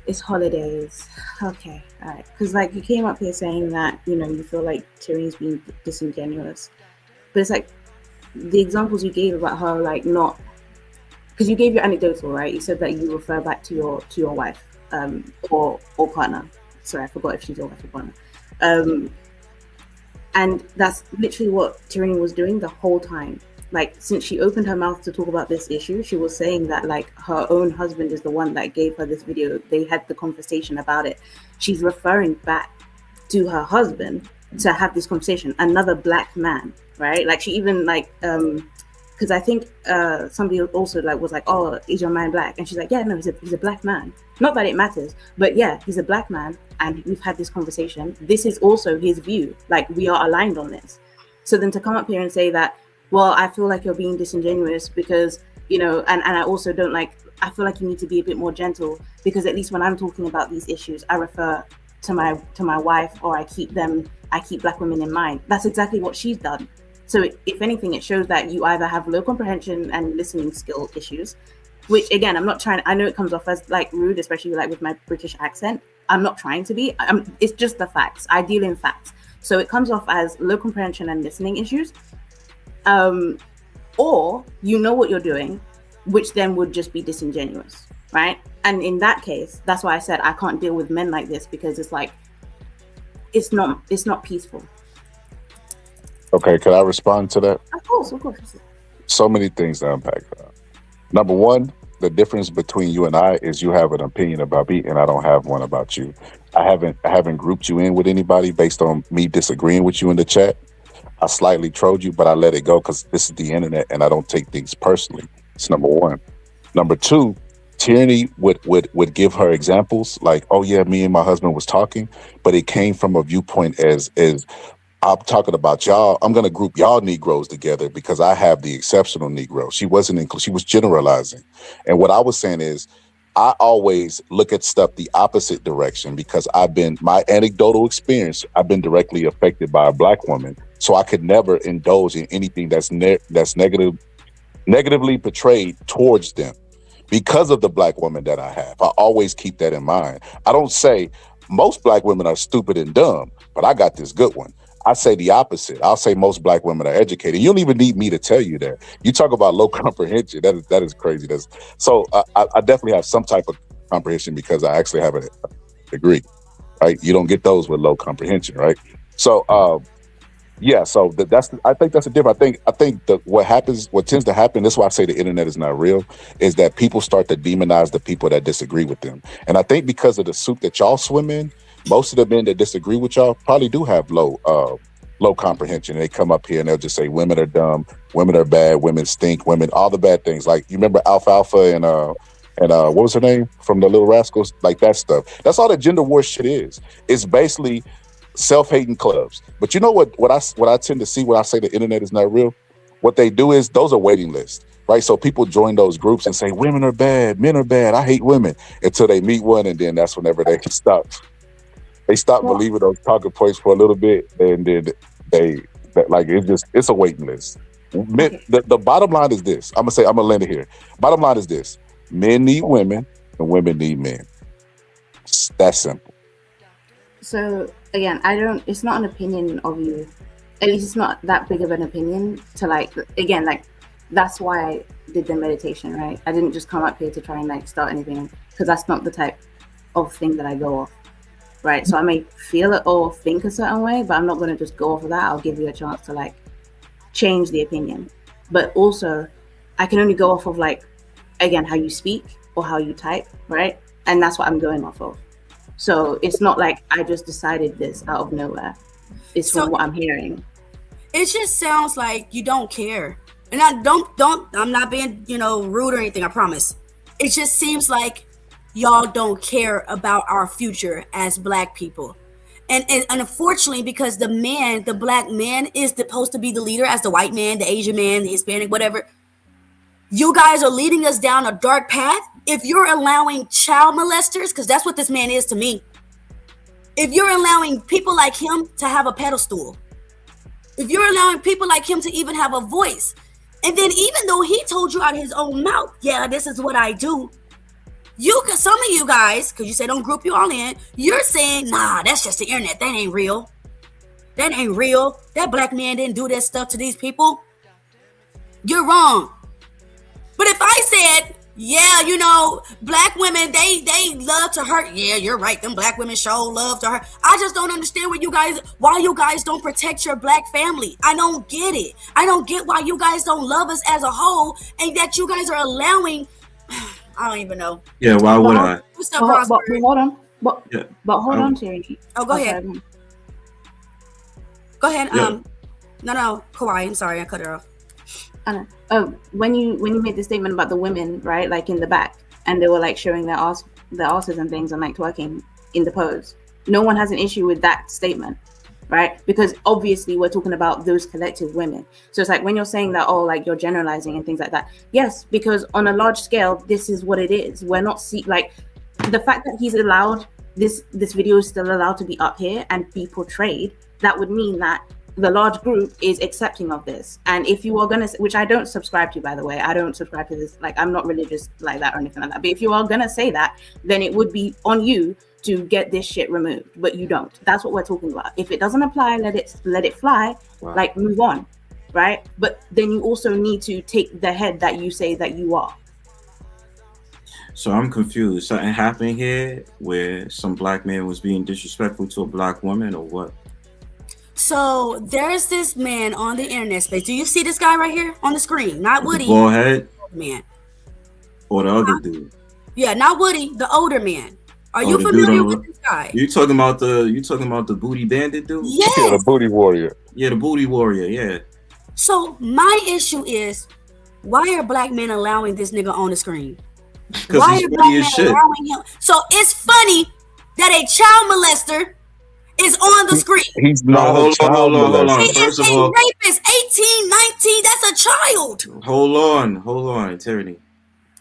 It's holidays. Okay, all right. Because like you came up here saying that you feel like Tyranny's being disingenuous, but it's like the examples you gave about her like not because you gave your anecdotal, right? You said that you refer back to your wife or partner. Sorry, I forgot if she's your wife or partner. And that's literally what Tyranny was doing the whole time. Like since she opened her mouth to talk about this issue, she was saying that like her own husband is the one that gave her this video. They had the conversation about it. She's referring back to her husband to have this conversation, another black man, right? Like she even like because I think somebody also like was like, oh, is your man black? And she's like, yeah, no, he's a black man. Not that it matters, but yeah, he's a black man and we've had this conversation. This is also his view. Like we are aligned on this. So then to come up here and say that, well, I feel like you're being disingenuous because, and I also don't like, I feel like you need to be a bit more gentle because at least when I'm talking about these issues, I refer to my wife or I keep black women in mind. That's exactly what she's done. So if anything, it shows that you either have low comprehension and listening skill issues, which again, I know it comes off as like rude, especially like with my British accent. I'm not trying to be, it's just the facts. I deal in facts. So it comes off as low comprehension and listening issues. Or you know what you're doing, which then would just be disingenuous, right? And in that case, that's why I said I can't deal with men like this because it's like it's not peaceful. Okay, can I respond to that? Of course. So many things to unpack. Number one, the difference between you and I is you have an opinion about me and I don't have one about you. I haven't grouped you in with anybody based on me disagreeing with you in the chat. I slightly trolled you, but I let it go because this is the internet and I don't take things personally. It's number one. Number two, Tyranny would give her examples like, oh yeah, me and my husband was talking, but it came from a viewpoint as I'm talking about y'all. I'm going to group y'all Negroes together because I have the exceptional Negro. She was generalizing. And what I was saying is I always look at stuff the opposite direction because my anecdotal experience, I've been directly affected by a black woman. So I could never indulge in anything that's negatively portrayed towards them because of the black woman that I have. I always keep that in mind. I don't say most black women are stupid and dumb, but I got this good one. I say the opposite. I'll say most black women are educated. You don't even need me to tell you that. You talk about low comprehension. That is crazy. So I definitely have some type of comprehension because I actually have a degree, right? You don't get those with low comprehension, right? So yeah, so I think that's a difference. I think what tends to happen, that's why I say the internet is not real, is that people start to demonize the people that disagree with them. And I think because of the soup that y'all swim in, most of the men that disagree with y'all probably do have low comprehension. They come up here and they'll just say women are dumb, women are bad, women stink, women, all the bad things. Like, you remember Alfalfa and what was her name from the Little Rascals? Like that stuff. That's all that gender war shit is. It's basically self-hating clubs. But you know what I tend to see when I say the internet is not real? What they do is those are waiting lists, right? So people join those groups and say women are bad, men are bad, I hate women, until they meet one, and then that's whenever they can stop. They stop believing those talking points for a little bit, and then it's a waiting list. The bottom line is this. I'm gonna land it here. Bottom line is this: men need women, and women need men. It's that simple. So again, it's not an opinion of you. At least it's not that big of an opinion to that's why I did the meditation, right? I didn't just come up here to try and start anything, because that's not the type of thing that I go off. Right, so I may feel it or think a certain way, but I'm not going to just go off of that. I'll give you a chance to change the opinion. But also, I can only go off of again, how you speak or how you type, right? And that's what I'm going off of. So it's not like I just decided this out of nowhere. It's from what I'm hearing. It just sounds like you don't care. And I'm not being, rude or anything, I promise. It just seems like y'all don't care about our future as Black people. And unfortunately, because the Black man is supposed to be the leader as the white man, the Asian man, the Hispanic, whatever. You guys are leading us down a dark path. If you're allowing child molesters, because that's what this man is to me. If you're allowing people like him to have a pedestal, if you're allowing people like him to even have a voice, and then even though he told you out of his own mouth, yeah, this is what I do, some of you guys, because you said don't group you all in, you're saying, nah, that's just the internet. That ain't real. That ain't real. That Black man didn't do that stuff to these people. You're wrong. But if I said, yeah, Black women, they love to hurt. Yeah, you're right. Them Black women show love to hurt. I just don't understand why you guys don't protect your Black family. I don't get it. I don't get why you guys don't love us as a whole, and that you guys are allowing, I don't even know. Yeah, why would I? But hold on. But hold on, Terry. Oh, go ahead. Go ahead. Yeah. No, Kawhi, I'm sorry, I cut her off. When you made the statement about the women, right, in the back, and they were showing their asses and things and twerking in the pose, no one has an issue with that statement, right? Because obviously we're talking about those collective women. So it's when you're saying that, you're generalizing and things like that. Yes, because on a large scale, this is what it is. We're not the fact that he's allowed this video is still allowed to be up here and be portrayed. That would mean that the large group is accepting of this. And if you are going to, which I don't subscribe to, by the way, I don't subscribe to this, I'm not religious like that or anything like that. But if you are going to say that, then it would be on you to get this shit removed. But you don't. That's what we're talking about. If it doesn't apply, let it fly. Wow. Move on, right? But then you also need to take the head that you say that you are. So I'm confused. Something happened here where some Black man was being disrespectful to a Black woman, or what? So there's this man on the internet space. Do you see this guy right here on the screen? Not Woody. Go ahead. Man. Or the other dude. Yeah, not Woody, the older man. Are you familiar with this guy? You talking about the booty bandit dude? Yes. Yeah, the booty warrior. Yeah, the booty warrior, yeah. So my issue is, why are Black men allowing this nigga on the screen? Why are Black men allowing him? So it's funny that a child molester is on the screen. He's not a child molester. He is a rapist, 18, 19, that's a child. Hold on, Tyranny.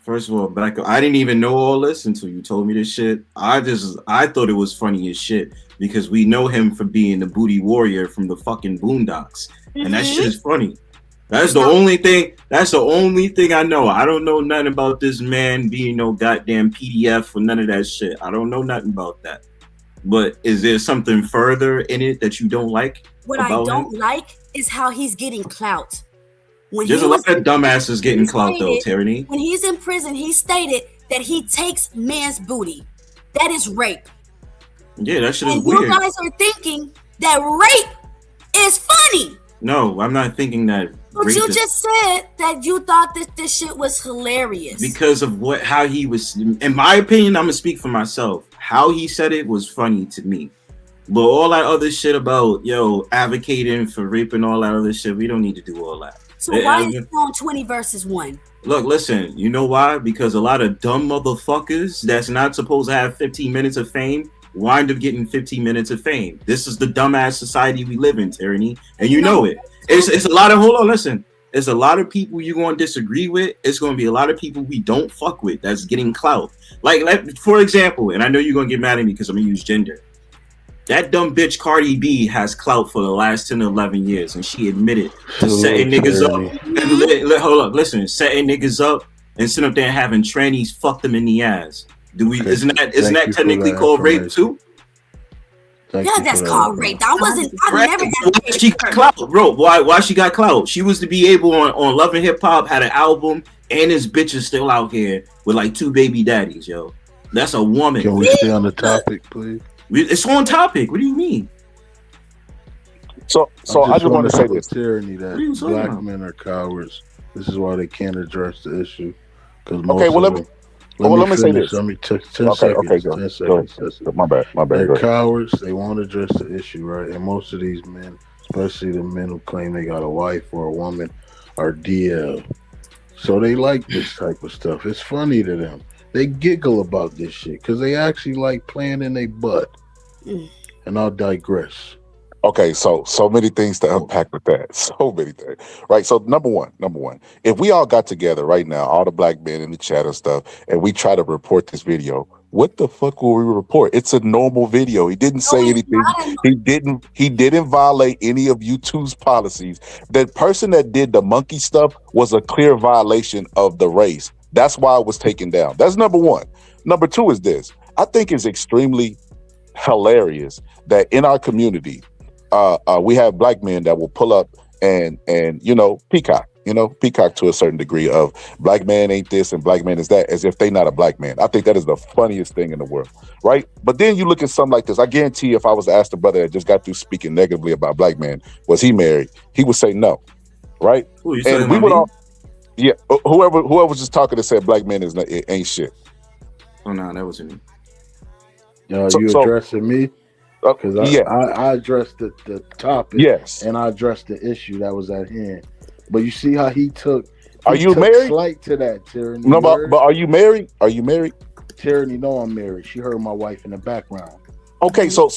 First of all, I didn't even know all this until you told me this shit. I thought it was funny as shit because we know him for being the booty warrior from the fucking Boondocks. And that shit is funny. That's the only thing I know. I don't know nothing about this man being no goddamn PDF or none of that shit. I don't know nothing about that. But is there something further in it that you don't like? What I don't like is how he's getting clout. There's a lot of dumbasses getting clout though, Tyranny. When he's in prison, he stated that he takes men's booty. That is rape. Yeah, that shit is and weird. You guys are thinking that rape is funny. No, I'm not thinking that. But you just said that you thought that this shit was hilarious. Because of how he was, in my opinion, I'm gonna speak for myself. how he said it was funny to me. But all that other shit about advocating for rape and all that other shit, we don't need to do all that. So why is it on 20 versus 1? Look, listen, you know why? Because a lot of dumb motherfuckers that's not supposed to have 15 minutes of fame wind up getting 15 minutes of fame. This is the dumbass society we live in, Tyranny, and you know it. It's a lot of listen. It's a lot of people you're going to disagree with. It's going to be a lot of people we don't fuck with that's getting clout. Like for example, and I know you're going to get mad at me because I'm going to use gender. That dumb bitch Cardi B has clout for the last 10 or 11 years, and she admitted to setting niggas up. Hold up, listen, setting niggas up and sitting up there and having trannies fuck them in the ass. Isn't that technically called rape too? That's called rape. I've never. Why she got clout, bro? Why she got clout? She was to be able on Love and Hip Hop, had an album, and his bitch is still out here with like 2 baby daddies, yo. That's a woman. Can we stay on the topic, please? It's on topic. What do you mean? So I just want to say this: tyranny that black men are cowards. This is why they can't address the issue. Okay, well let me say this. Let me 10 seconds. 10 seconds. My bad. They're cowards. They won't address the issue, right? And most of these men, especially the men who claim they got a wife or a woman, are DL. So they like this type of stuff. It's funny to them. They giggle about this shit because they actually like playing in their butt. And I'll digress. Okay, so many things to unpack with that. So many things, right? So number one, if we all got together right now, all the black men in the chat and stuff, and we try to report this video, what the fuck will we report? It's a normal video. He didn't say anything. He didn't violate any of YouTube's policies. The person that did the monkey stuff was a clear violation of the race. That's why it was taken down. That's number one. Number two is this. I think it's extremely hilarious that in our community, we have black men that will pull up and peacock to a certain degree of black man ain't this and black man is that, as if they not a black man. I think that is the funniest thing in the world, right? But then you look at something like this. I guarantee if I was to ask the brother that just got through speaking negatively about black man, was he married? He would say no, right? Ooh, and we would all, whoever was just talking that said black man ain't shit. Oh no, that wasn't me. Yo, you addressing me? Because I addressed the topic, yes, and I addressed the issue that was at hand. But you see how he took. Are you married? Slight to that, Tyranny. No, but are you married? Are you married? Tyranny, no, I'm married. She heard my wife in the background. Okay, so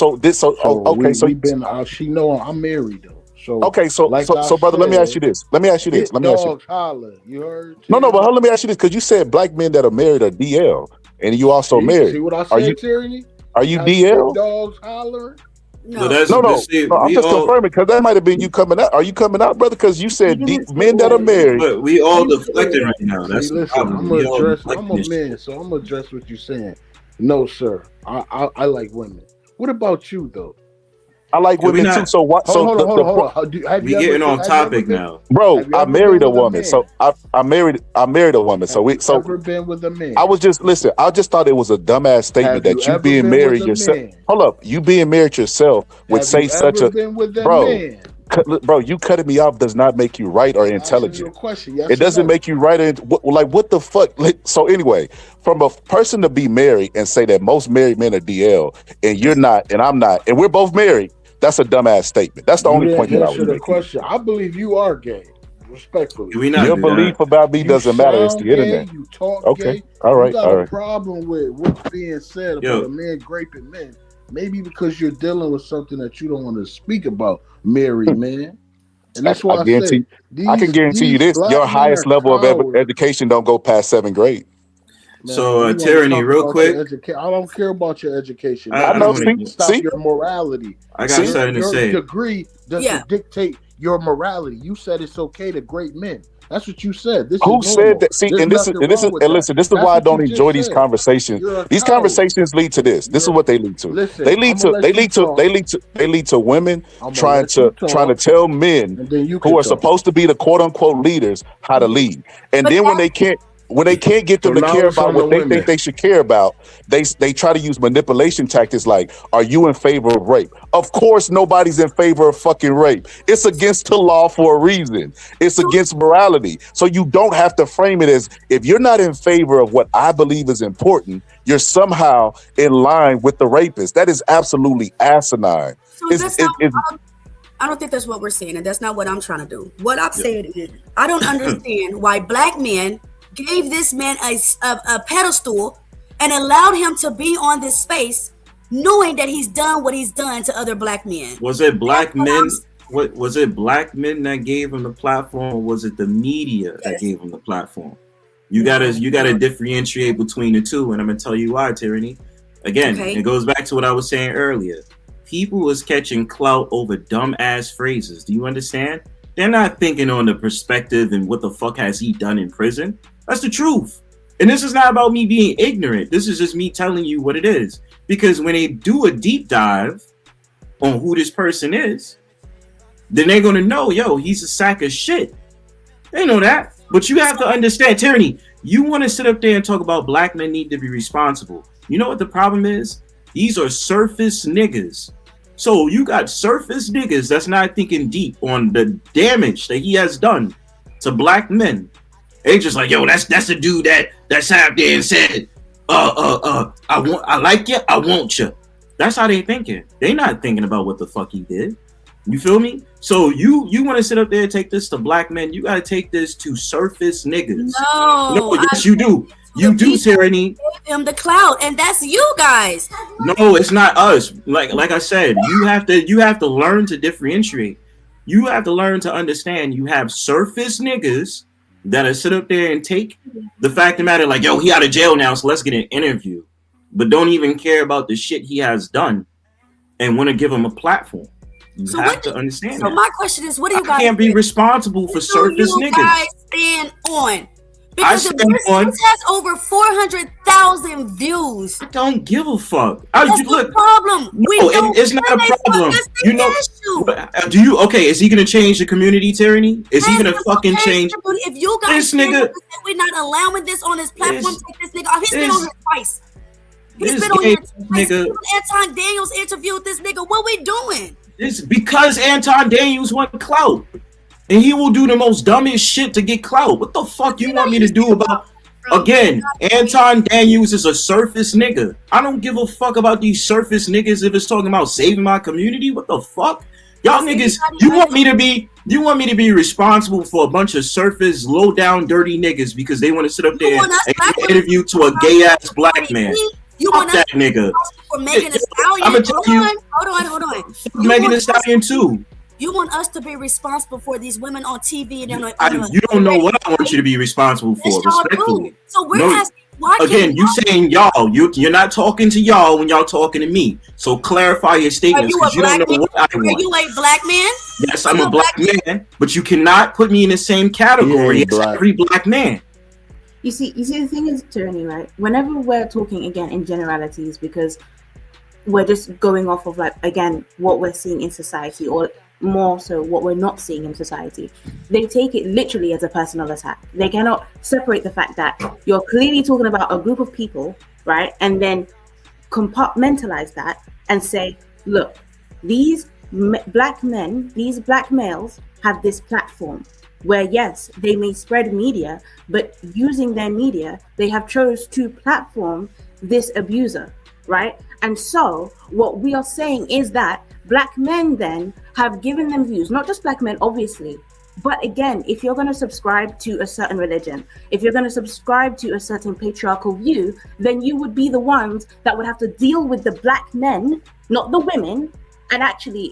she know I'm married though. So okay, so brother, let me ask you this. Dogs holler. You heard? No, but let me ask you this, because you said black men that are married are DL, and you also married. See what I said, Tyranny? Are you DL? Dogs hollering? No, I'm just confirming, because that might have been you coming out. Are you coming out, brother? Because you said men that are married. But we all deflecting right now. That's the problem. I'm a man, so I'm gonna address what you're saying. No, sir. I like women. What about you, though? I like women too. So what? Hold on. We getting off topic now, bro. I married a woman, so I married a woman. So ever been with a man? I was just I just thought it was a dumbass statement that you being married yourself. Hold up, you being married yourself would say such a bro. Bro, you cutting me off does not make you right or intelligent. It doesn't make you right. What the fuck? So anyway, from a person to be married and say that most married men are DL and you're not and I'm not and we're both married, that's a dumbass statement. That's the only point that I was making. Question. I believe you are gay. Respectfully, your belief about me doesn't matter. It's the internet. You talk okay. Gay. All right. You got a problem with what's being said about a man raping men. Maybe because you're dealing with something that you don't want to speak about, married man. And that's why I can guarantee you this: your highest level of education don't go past 7th grade. Man, so, Tyranny, real quick. I don't care about your education. I know. Stop your morality. I got something to say. Your degree doesn't dictate your morality. You said it's okay to great men. That's what you said. Who said that? See, and listen, this is why I don't enjoy these conversations. These conversations lead to this. This is what they lead to. They lead to women trying to tell men who are supposed to be the quote unquote leaders how to lead. And then when they can't, when they can't get them So to now care it's about on what the they think women. they should care about, they try to use manipulation tactics like, are you in favor of rape? Of course nobody's in favor of fucking rape. It's against the law for a reason. It's against morality. So you don't have to frame it as, if you're not in favor of what I believe is important, you're somehow in line with the rapist. That is absolutely asinine. So that's not, I don't think that's what we're saying, and that's not what I'm trying to do. What I'm saying is, I don't understand why black men gave this man a pedestal and allowed him to be on this space, knowing that he's done what he's done to other black men. Was it black men? What was it? Black men that gave him the platform, or was it the media that gave him the platform? You gotta differentiate between the two, and I'm gonna tell you why, Tyranny. Again, it goes back to what I was saying earlier. People was catching clout over dumb ass phrases. Do you understand? They're not thinking on the perspective and what the fuck has he done in prison. That's the truth. And this is not about me being ignorant. This is just me telling you what it is. Because when they do a deep dive on who this person is, then they're gonna know, yo, he's a sack of shit. They know that. But you have to understand, Tyranny, you want to sit up there and talk about black men need to be responsible. You know what the problem is? These are surface niggas. So you got surface niggas that's not thinking deep on the damage that he has done to black men. They just like, yo, that's the dude that sat up there and said, I like you, I want you. That's how they thinking. They not thinking about what the fuck he did. You feel me? So you want to sit up there and take this to black men? You gotta take this to surface niggas. No, yes, you do. You do, Tyranny. Give him the clout, and that's you guys. No, it's not us. Like I said, you have to learn to differentiate. You have to learn to understand. You have surface niggas that'll sit up there and take the fact of the matter, like, yo, he out of jail now, so let's get an interview, but don't even care about the shit he has done and want to give him a platform. You have to understand. So my question is, what do you guys? I can't be responsible for surface niggas. Guys stand on. Because this has over 400,000 views. I don't give a fuck. That's the problem. No, it's not a problem. You know, do you? Okay, is he gonna change the community, Tyranny? Is he gonna fucking change? If you guys this nigga, we're not allowing this on his platform, take this nigga off. He's been on here twice. He's been on here twice. Anton Daniels interviewed this nigga. What we doing? It's because Anton Daniels want clout. And he will do the most dumbest shit to get clout. What the fuck you want me to do about? Again, Anton Daniels is a surface nigga. I don't give a fuck about these surface niggas if it's talking about saving my community. What the fuck? Y'all niggas, you want me to be responsible for a bunch of surface, low down, dirty niggas because they want to sit up there and give an interview to a gay ass black man. You fuck that nigga. For Megan Thee Stallion. I'm gonna tell you. Hold on. Megan Thee Stallion too. You want us to be responsible for these women on TV and you don't know what I want you to be responsible for, respectfully. So we're asking, why again, you saying y'all, you're not talking to y'all when y'all talking to me. So clarify your statements because you don't know what I want. Are you a black man? Yes, I'm a black man, but you cannot put me in the same category as every black man. You see, the thing is, Tyranny, right? Whenever we're talking again in generalities, because we're just going off of, like, again, what we're seeing in society, or more so what we're not seeing in society, they take it literally as a personal attack. They cannot separate the fact that you're clearly talking about a group of people, right? And then compartmentalize that and say, look, these black men, these black males have this platform where, yes, they may spread media, but using their media, they have chose to platform this abuser, right? And so what we are saying is that black men then have given them views, not just black men, obviously, but again, if you're going to subscribe to a certain religion, if you're going to subscribe to a certain patriarchal view, then you would be the ones that would have to deal with the black men, not the women. And actually,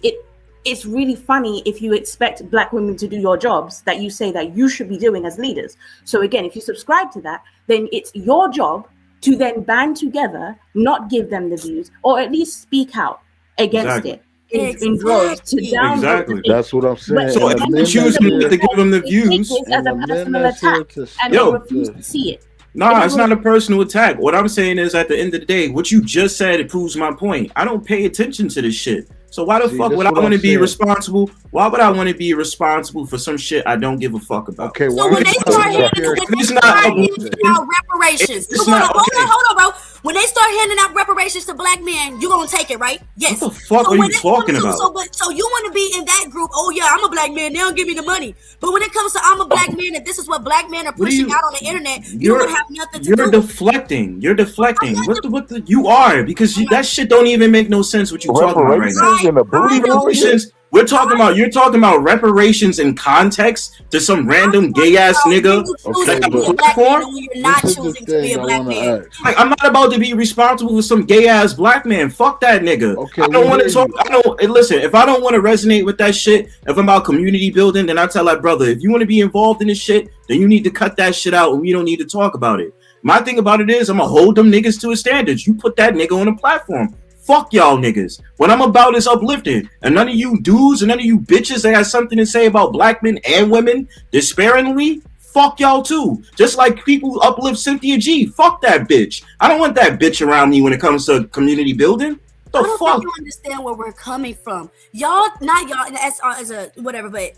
it's really funny if you expect black women to do your jobs that you say that you should be doing as leaders. So again, if you subscribe to that, then it's your job to then band together, not give them the views, or at least speak out against it. In droves to download. Exactly. That's what I'm saying. So if you choose to give them the views, as a personal attack, and they refuse to see it. Nah, it's not a personal attack. What I'm saying is, at the end of the day, what you just said, it proves my point. I don't pay attention to this shit. So why the See, fuck this would I what I'm want to be saying. responsible? Why would I want to be responsible for some shit I don't give a fuck about? Okay, So why when you they If start coming up handing, here? when if they it's start not handing uplifting, out reparations, it's hold on, not okay. hold on, bro. When they start handing out reparations to black men, you gonna take it, right? Yes. What the fuck are when you it talking comes to, about? so you want to be in that group? Oh yeah, I'm a black man. They don't give me the money. But when it comes to I'm a black man, and this is what black men are What do pushing you? out on the internet, you don't want to have nothing to do You're with it. deflecting. You're deflecting. What the you are because that shit don't even make no sense. What you talking about right now? Reparations and a booty warrior? Reparations. We're talking about. You're talking about reparations in context to some random gay ass nigga. Okay, that but platform. When you're not this is the choosing to be thing a I black want to man. ask. Like, I'm not about to be responsible for some gay ass black man. Fuck that nigga. Okay, I don't we want hear to talk. you. I don't. And listen, if I don't want to resonate with that shit, if I'm about community building, then I tell that brother, if you want to be involved in this shit, then you need to cut that shit out, and we don't need to talk about it. My thing about it is, I'm gonna hold them niggas to a standard. You put that nigga on a platform. Fuck y'all niggas. What I'm about is uplifting, and none of you dudes and none of you bitches that have something to say about black men and women disparagingly. Fuck y'all too. Just like people uplift Cynthia G. Fuck that bitch. I don't want that bitch around me when it comes to community building. The I don't fuck? think you understand where we're coming from. Y'all, not y'all as a whatever, but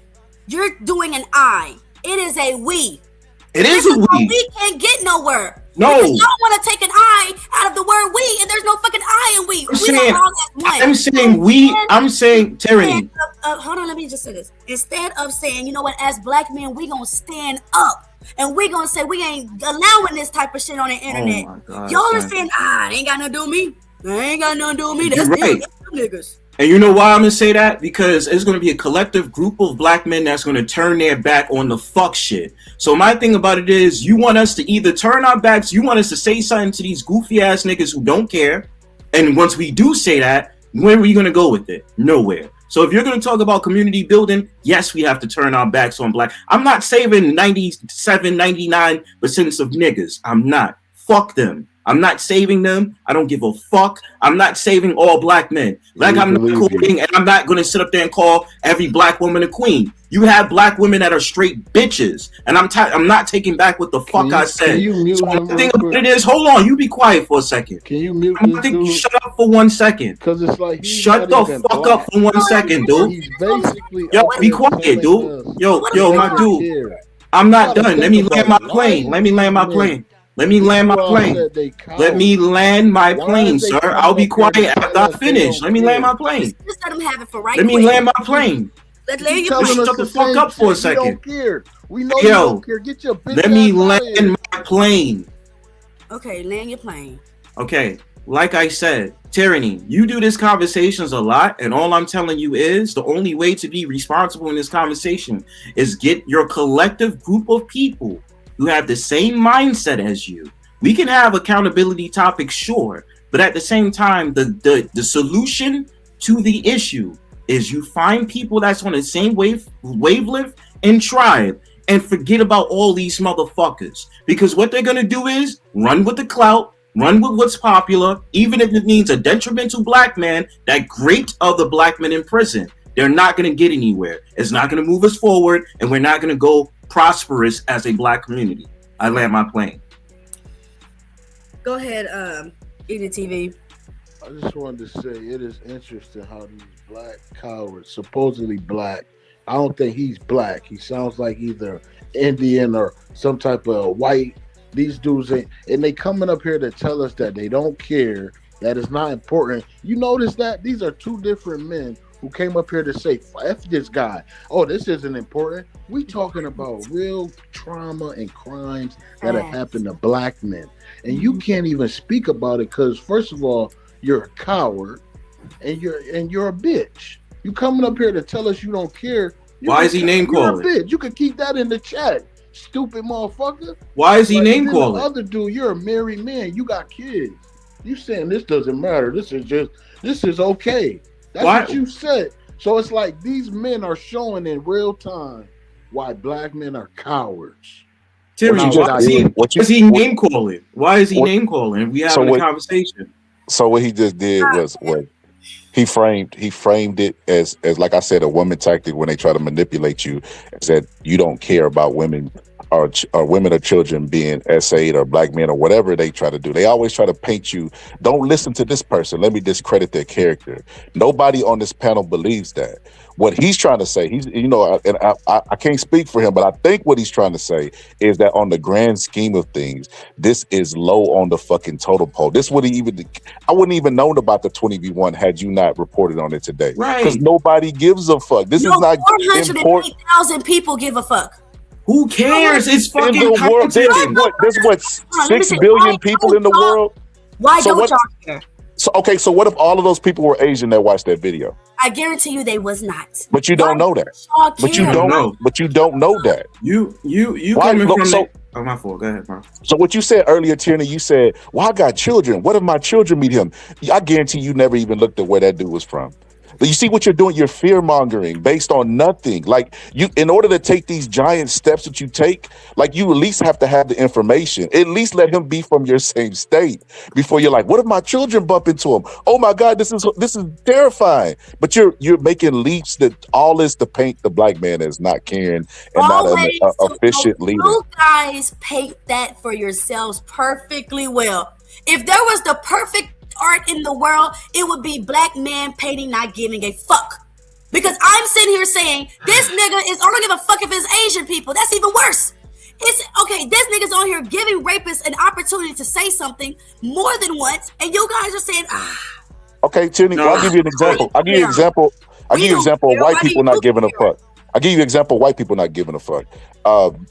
you're doing an I. It is a we. It is a we. We can't get nowhere. No. Because y'all want to take an I out of the word we, and there's no fucking I in we. I'm saying we. I'm saying tyranny. Hold on, let me just say this. Instead of saying, you know what, as black men, we gonna stand up. And we gonna say we ain't allowing this type of shit on the internet. my God, Y'all are son. saying, it ain't got nothing to do with me. It ain't got nothing to do with me. You're That's right. them niggas. And you know why I'm gonna say that? Because it's gonna be a collective group of black men that's gonna turn their back on the fuck shit. So my thing about it is, you want us to either turn our backs, you want us to say something to these goofy ass niggas who don't care, and once we do say that, where are you gonna go with it? Nowhere. So if you're gonna talk about community building, yes, we have to turn our backs on black. I'm not saving 97, 99% of niggas. I'm not. Fuck them. I'm not saving them. I don't give a fuck. I'm not saving all black men. Like, I'm not quoting, and I'm not going to sit up there and call every black woman a queen. You have black women that are straight bitches, and I'm not taking back what the fuck I said. Can you mute So him the thing real about quick? it is, hold on, you be quiet for a second. Can you mute I this think dude? shut up for 1 second. Because it's like he's Shut not the even fuck black. up for 1 second, dude. He's basically Yo, up be here quiet, telling dude. us Yo, that my they dude. care. I'm not You gotta done. Let me think land about my it. plane. Let me land my plane. Let me This land is my why I plane. said they Let me cowards. land my Why plane, is they sir. coming I'll be up here quiet to after tell I us they finish. don't Let me land care? my plane. Just let them have it for right Let me quick. land my plane. Let You land your telling plane. us Shut the the fuck same up for a shit. You second. don't care. We know you Yo, don't care. Get your bitch let me ass out of land here. my plane. Okay, land your plane. Okay, like I said, tyranny, you do these conversations a lot, and all I'm telling you is the only way to be responsible in this conversation is get your collective group of people who have the same mindset as you. We can have accountability topics, sure, but at the same time, the solution to the issue is you find people that's on the same wavelength and tribe, and forget about all these motherfuckers. Because what they're gonna do is run with the clout, run with what's popular, even if it means a detrimental black man that great other black men in prison. They're not gonna get anywhere. It's not gonna move us forward, and we're not gonna go prosperous as a black community. I land my plane. Go ahead, Edith TV. I just wanted to say it is interesting how these black cowards, supposedly black, I don't think he's black. He sounds like either Indian or some type of white. These dudes ain't, and they coming up here to tell us that they don't care, that it's not important. You notice that these are two different men who came up here to say, F this guy. Oh, this isn't important. We talking about real trauma and crimes that have happened to black men. And you can't even speak about it because, first of all, you're a coward and you're a bitch. You coming up here to tell us you don't care. Why is he name calling? You're a bitch. You can keep that in the chat, stupid motherfucker. Why is he Like, name then calling? The other dude, you're a married man. You got kids. You saying this doesn't matter. This is okay. That's Why? what you said. So it's like these men are showing in real time why black men are cowards. Tyranny, why is he name calling? Why is he name calling? If we having a conversation. So what he just did was he framed it as like I said, a woman tactic when they try to manipulate you, as that you don't care about women or women or children being essayed, or black men, or whatever they try to do. They always try to paint you. Don't listen to this person. Let me discredit their character. Nobody on this panel believes that. What he's trying to say, and I can't speak for him, but I think what he's trying to say is that on the grand scheme of things, this is low on the fucking total pole. I wouldn't even known about the 20v1 had you not reported on it today. Right. Because nobody gives a fuck. This is not important. 408,000 people give a fuck. Who cares? It's fucking in the world. There's what 6 billion people in the world. Why don't y'all care? So what if all of those people were Asian that watched that video? I guarantee you they was not. But you don't know that. But you don't know. But you don't know that. You coming from Oh, my fault. Go ahead, bro. So what you said earlier, Tierney, you said, well, I got children. What if my children meet him? I guarantee you never even looked at where that dude was from. But you see what you're doing? You're fear-mongering based on nothing. Like, in order to take these giant steps that you take, like, you at least have to have the information. At least let him be from your same state before you're like, what if my children bump into him? Oh my God, this is terrifying. But you're making leaps that all is to paint the black man as not caring and not an efficient leader. You guys paint that for yourselves perfectly well. If there was the perfect art in the world, it would be black men painting not giving a fuck. Because I'm sitting here saying this nigga is, I don't give a fuck if it's Asian people. That's even worse. It's okay, this nigga's on here giving rapists an opportunity to say something more than once, and you guys are saying, Okay, Tierney, I'll give you an example. I'll give you an example of white people not giving a fuck. I'll give you an example of white people not giving a fuck.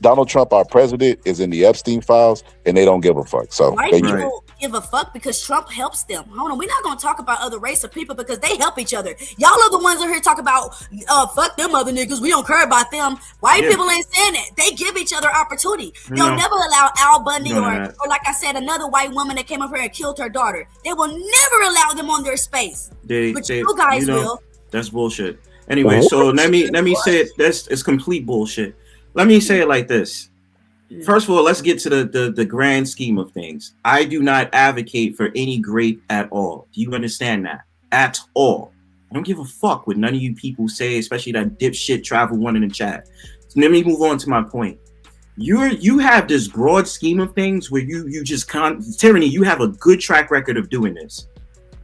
Donald Trump, our president, is in the Epstein files, and they don't give a fuck. So white people give a fuck because Trump helps them. Hold on, we're not going to talk about other race of people because they help each other. Y'all are the ones that are here talking about, fuck them other niggas. We don't care about them. White people ain't saying that. They give each other opportunity. They'll never allow Al Bundy or like I said, another white woman that came up here and killed her daughter. They will never allow them on their space. But you guys will. That's bullshit. Anyway, so let me say it. It's complete bullshit. Let me say it like this. First of all, let's get to the grand scheme of things. I do not advocate for any grape at all. Do you understand that? At all. I don't give a fuck what none of you people say, especially that dipshit travel one in the chat. So let me move on to my point. You have this broad scheme of things where you just can't. Tyranny, you have a good track record of doing this.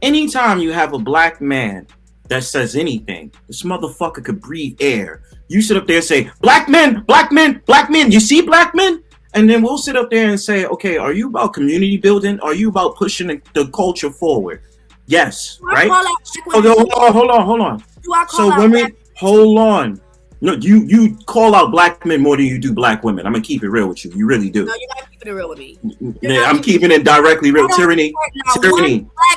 Anytime you have a black man that says anything, this motherfucker could breathe air. You sit up there and say, black men, black men, black men. You see black men? And then we'll sit up there and say, okay, are you about community building? Are you about pushing the culture forward? Yes, right? Hold on. Hold on. No, you call out black men more than you do black women. I'm gonna keep it real with you. You really do. No, you're not keeping it real with me. I'm keeping it directly real. Tyranny.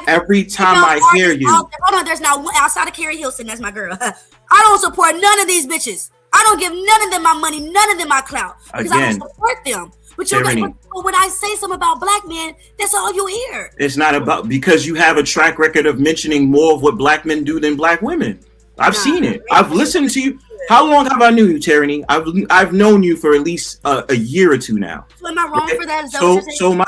Every time I hear you. Hold on, there's not one outside of Carrie Hilson. That's my girl. I don't support none of these bitches. I don't give none of them my money, none of them my clout. Because I don't support them. But when I say something about black men, that's all you hear. It's not about, because you have a track record of mentioning more of what black men do than black women. I've seen it. I've listened to you. How long have I known you, Tyranny? I've known you for at least a year or two now. So am I wrong for that? So my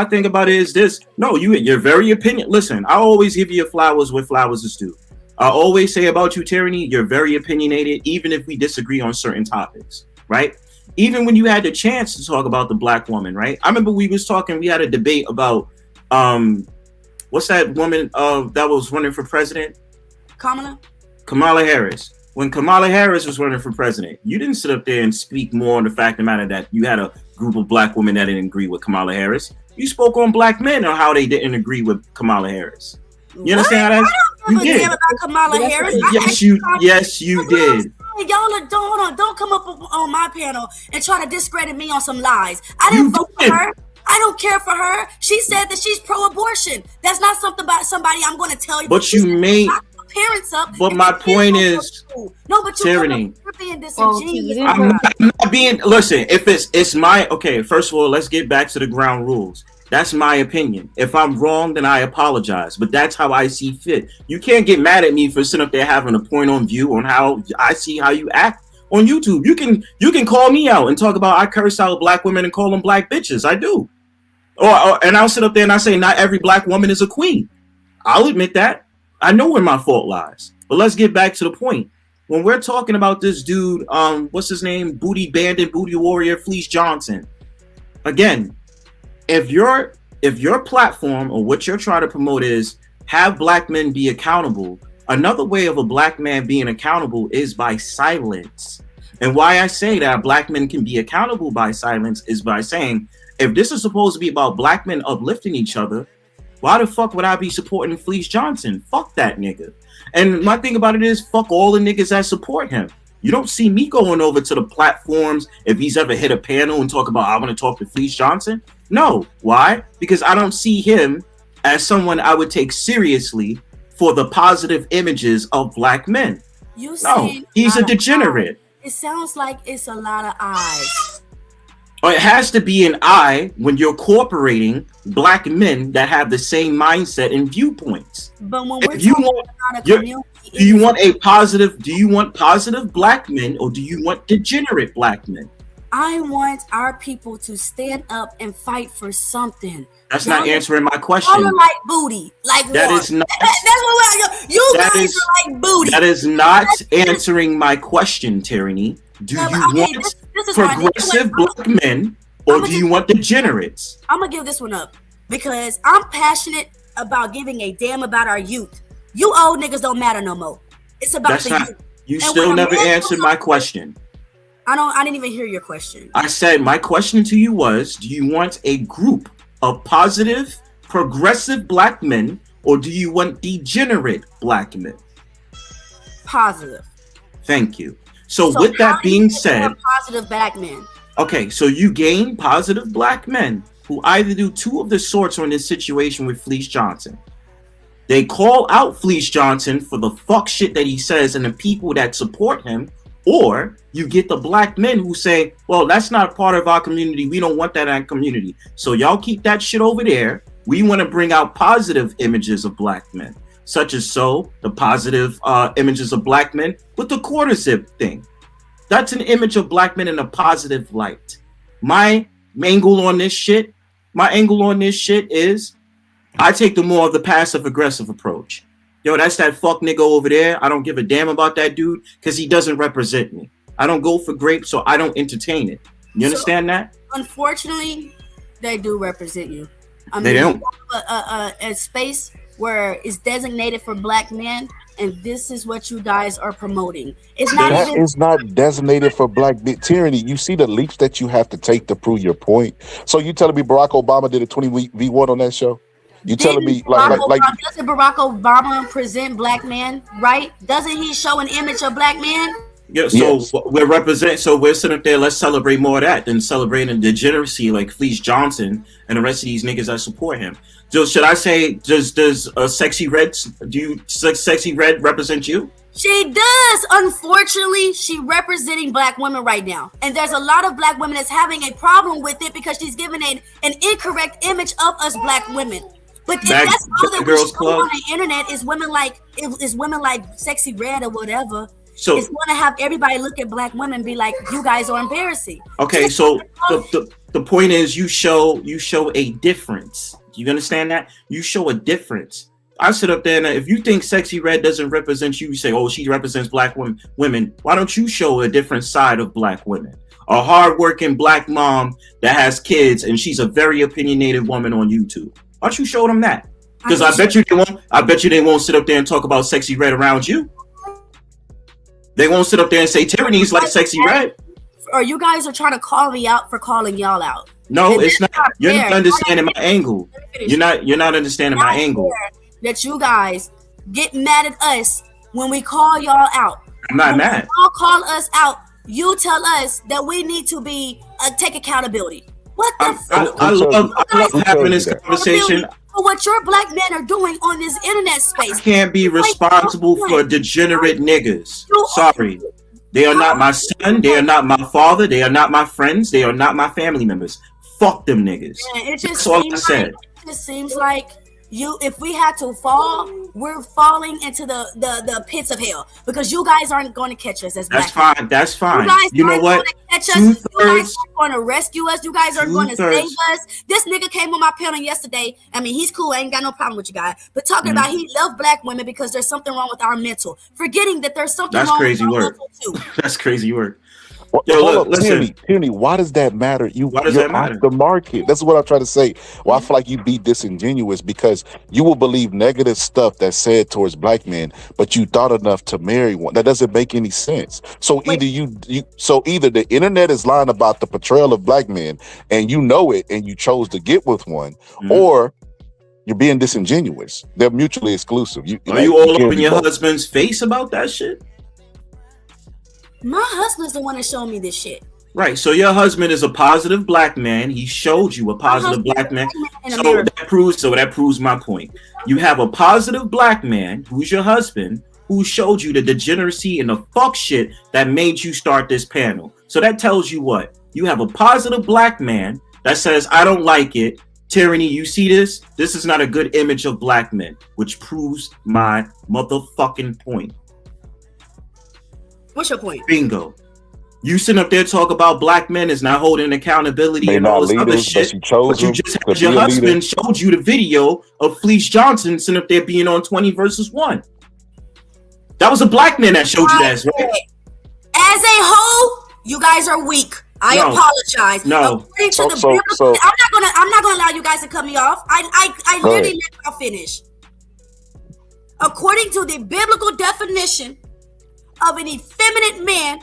thing about it is this. No, you're very opinion. Listen, I always give you flowers where flowers is due. I always say about you, Tyranny, you're very opinionated, even if we disagree on certain topics, right? Even when you had the chance to talk about the black woman, right? I remember we had a debate about what's that woman that was running for president? Kamala Harris. When Kamala Harris was running for president, you didn't sit up there and speak more on the fact of the matter that you had a group of black women that didn't agree with Kamala Harris. You spoke on black men on how they didn't agree with Kamala Harris. You understand how that? You did. About Kamala Harris. Yes, you did. Y'all don't come up on my panel and try to discredit me on some lies. I didn't vote for her. I don't care for her. She said that she's pro-abortion. That's not something about somebody I'm going to tell you. But you made parents up. But my point is, Tyranny. You're being disingenuous. I'm not being. Listen, if it's my okay. First of all, let's get back to the ground rules. That's my opinion. If I'm wrong, then I apologize. But that's how I see fit. You can't get mad at me for sitting up there having a point on view on how I see how you act on YouTube. You can call me out and talk about I curse out black women and call them black bitches. I do. And I'll sit up there and I say not every black woman is a queen. I'll admit that. I know where my fault lies. But let's get back to the point. when we're talking about this dude, what's his name? Booty Bandit, Booty Warrior, Fleece Johnson. Again, if your platform or what you're trying to promote is have black men be accountable, another way of a black man being accountable is by silence. And why I say that black men can be accountable by silence is by saying, if this is supposed to be about black men uplifting each other, why the fuck would I be supporting Fleece Johnson? Fuck that nigga. And my thing about it is, fuck all the niggas that support him. You don't see me going over to the platforms if he's ever hit a panel and talk about, I want to talk to Fleece Johnson. No. Why? Because I don't see him as someone I would take seriously for the positive images of black men. No, he's a degenerate. It sounds like it's a lot of eyes. Or it has to be an eye when you're incorporating black men that have the same mindset and viewpoints. But when we're talking about a community, do you want positive black men, or do you want degenerate black men? I want our people to stand up and fight for something. That's not answering my question. Y'all are like booty, like that what? is not. That's what you guys are like booty. That is not answering my question, Tyranny. Do you want progressive black men, or do you want degenerates? I'm gonna give this one up because I'm passionate about giving a damn about our youth. You old niggas don't matter no more. It's about the youth. You still never answered my question. I didn't even hear your question. I said my question to you was, do you want a group of positive, progressive black men, or do you want degenerate black men? Positive. Thank you. So with that being said, positive black men. Okay, so you gain positive black men who either do two of the sorts on this situation with Fleece Johnson. They call out Fleece Johnson for the fuck shit that he says and the people that support him, or you get the black men who say, well, that's not part of our community. We don't want that in our community. So y'all keep that shit over there. We want to bring out positive images of black men, such as the positive images of black men with the quarter zip thing. That's an image of black men in a positive light. My angle on this shit is I take the more of the passive aggressive approach. Yo, that's that fuck nigga over there. I don't give a damn about that dude because he doesn't represent me. I don't go for grape, so I don't entertain it. You understand that? Unfortunately, they do represent you. I mean, they don't. A space where it's designated for black men, and this is what you guys are promoting. It's not that is not designated for black tyranny. You see the leaps that you have to take to prove your point. So you telling me Barack Obama did a 20v1 on that show? You telling me like doesn't Barack Obama present black men, right? Doesn't he show an image of black men? Yeah, so we're sitting up there, let's celebrate more of that than celebrating degeneracy like Fleece Johnson and the rest of these niggas that support him. So should I say, does Sexy Red represent you? She does. Unfortunately, she representing black women right now. And there's a lot of black women that's having a problem with it because she's giving an incorrect image of us black women. But if that's all that we show on the internet is women like Sexy Red or whatever. So it's going to have everybody look at black women and be like, you guys are embarrassing. Okay, so the point is you show a difference. You understand that? You show a difference. I sit up there and if you think Sexy Red doesn't represent you, you say, oh, she represents black women. Why don't you show a different side of black women? A hardworking black mom that has kids and she's a very opinionated woman on YouTube. Why don't you show them that? Because I bet you they won't sit up there and talk about Sexy Red around you. They won't sit up there and say tyranny's like Sexy Red. Or you guys are trying to call me out for calling y'all out. No, it's not. You're not understanding my angle. You're not understanding my angle. That you guys get mad at us when we call y'all out. I'm not mad. Y'all call us out. You tell us that we need to be take accountability. What the fuck? I love having this conversation. For what your black men are doing on this internet space. I can't be responsible for degenerate niggas. Sorry. They are not my son. They are not my father. They are not my friends. They are not my family members. Fuck them niggas. Yeah, That's all I said. It just seems like if we had to fall, we're falling into the pits of hell because you guys aren't going to catch us as That's black. fine. That's fine. You guys You know aren't what? going to catch us. You guys aren't going to rescue us. You guys aren't going to save Two-thirds. us. This nigga came on my panel yesterday. I mean, he's cool. I ain't got no problem with you guys. But talking about he loved black women because there's something wrong with our mental. Forgetting that there's something That's wrong crazy with our work. mental too. That's crazy work. Well, Yo, hold look, up, listen. Tierney, why does that matter? Why does You're that matter? off the market. That's what I'm trying to say. Well, I feel like you be disingenuous because you will believe negative stuff that's said towards black men, but you thought enough to marry one. That doesn't make any sense. So either either the internet is lying about the portrayal of black men, and you know it, and you chose to get with one, or you're being disingenuous. They're mutually exclusive. Are you all up in your husband's face about that shit? My husband's the one that showed me this shit. Right. So your husband is a positive black man. He showed you a positive black man. So that proves my point. You have a positive black man who's your husband who showed you the degeneracy and the fuck shit that made you start this panel. So that tells you what? You have a positive black man that says, I don't like it. Tyranny, you see this? This is not a good image of black men, which proves my motherfucking point. What's your point? Bingo. You sitting up there talk about black men is not holding accountability and all this other shit, but you just had your husband showed you the video of Fleece Johnson sitting up there being on 20 versus 1. That was a black man that showed you that, right? As a whole, you guys are weak. I apologize. No. According to the biblical, I'm not gonna allow you guys to cut me off. I literally let y'all finish. According to the biblical definition of an effeminate man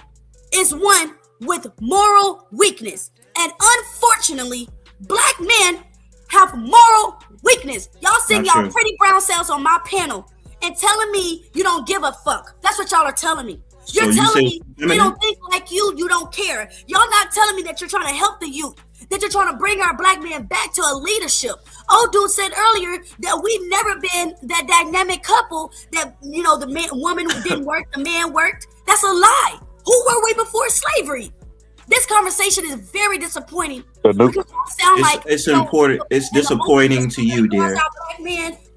is one with moral weakness. And unfortunately, black men have moral weakness. Y'all sing y'all pretty brown selves on my panel and telling me you don't give a fuck. That's what y'all are telling me. You're telling me you don't think like you don't care. Y'all not telling me that you're trying to help the youth, that you're trying to bring our black men back to a leadership. Old dude said earlier that we've never been that dynamic couple that, you know, the woman didn't work, the man worked. That's a lie. Who were we before slavery? This conversation is very disappointing. It's important. It's disappointing to you, dear.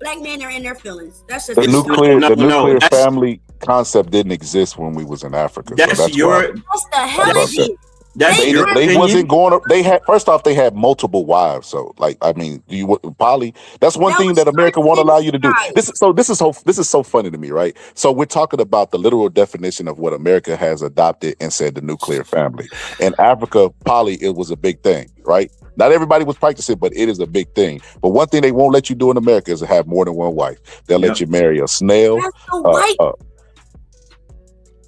Black men are in their feelings. That's just the nuclear family concept didn't exist when we was in Africa. That's so that's your. What the hell is he? They wasn't going. They had multiple wives. So, like, I mean, poly? That's one thing that America won't allow you to do. This is so funny to me, right? So we're talking about the literal definition of what America has adopted and said the nuclear family. In Africa, poly, it was a big thing, right? Not everybody was practicing, but it is a big thing. But one thing they won't let you do in America is to have more than one wife. They'll let you marry a snail.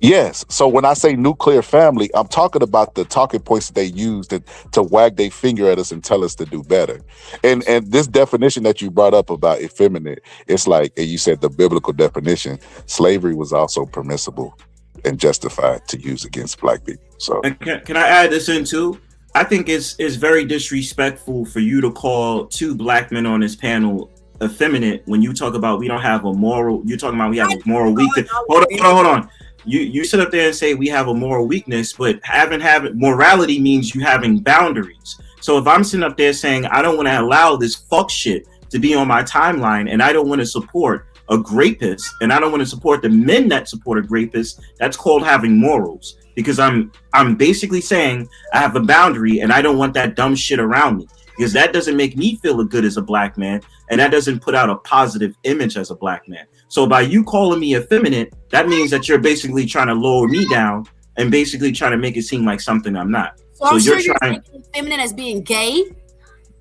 Yes. So when I say nuclear family, I'm talking about the talking points that they use to wag their finger at us and tell us to do better. And this definition that you brought up about effeminate, it's like, and you said the biblical definition, slavery was also permissible and justified to use against black people. So Can I add this in too? I think it's very disrespectful for you to call two black men on this panel effeminate when you talk about we don't have a moral. You're talking about we have a moral weakness. Hold on. You sit up there and say we have a moral weakness, but having morality means you having boundaries. So if I'm sitting up there saying I don't want to allow this fuck shit to be on my timeline, and I don't want to support a rapist, and I don't want to support the men that support a rapist, that's called having morals. Because I'm basically saying I have a boundary, and I don't want that dumb shit around me. Because that doesn't make me feel good as a black man, and that doesn't put out a positive image as a black man. So by you calling me effeminate, that means that you're basically trying to lower me down and basically trying to make it seem like something I'm not. So I'm sure you're thinking feminine as being gay.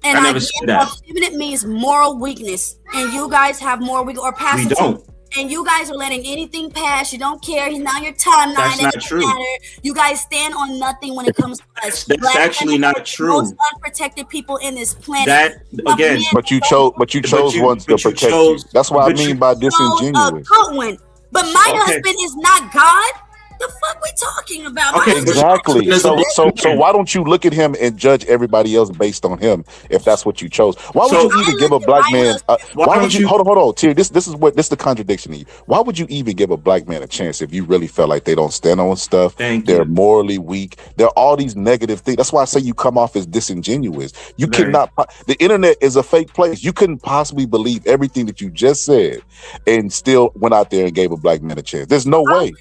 And I never said that. Feminine means moral weakness. And you guys have moral weakness or passive. We don't. And you guys are letting anything pass. You don't care. He's not your timeline. That's not true. Matter. You guys stand on nothing when it comes to us. That's actually not true. Most unprotected people in this planet. That again, but you chose ones to protect you. That's what I mean by disingenuous. But my husband is not God. The fuck we talking about? Okay, Exactly. So why don't you look at him and judge everybody else based on him if that's what you chose? Why would you even give a black man? Why would you hold on, Terry? This is the contradiction in you. Why would you even give a black man a chance if you really felt like they don't stand on stuff? They're morally weak. There are all these negative things. That's why I say you come off as disingenuous. You cannot. The internet is a fake place. You couldn't possibly believe everything that you just said and still went out there and gave a black man a chance. There's no way.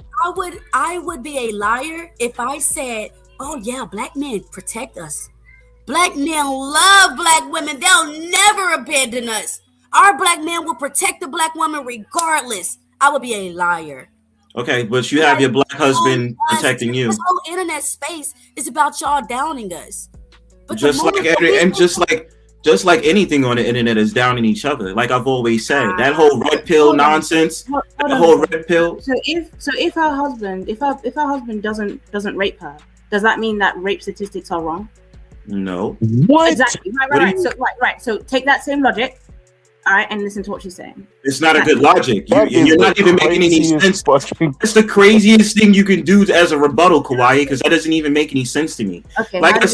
I would be a liar if I said, oh yeah, black men protect us. Black men love black women. They'll never abandon us. Our black men will protect the black woman regardless. I would be a liar. Okay, but you have your black husband protecting you. This whole internet space is about y'all downing us. But Just like anything on the internet is downing each other. Like I've always said, that whole red pill nonsense, that whole red pill. So if her husband doesn't rape her, does that mean that rape statistics are wrong? No. What? Exactly. Right. So take that same logic, all right, and listen to what she's saying. It's not a good logic. You're not even making any sense. It's the craziest thing you can do as a rebuttal, Kawaii, because that doesn't even make any sense to me. Okay. Like I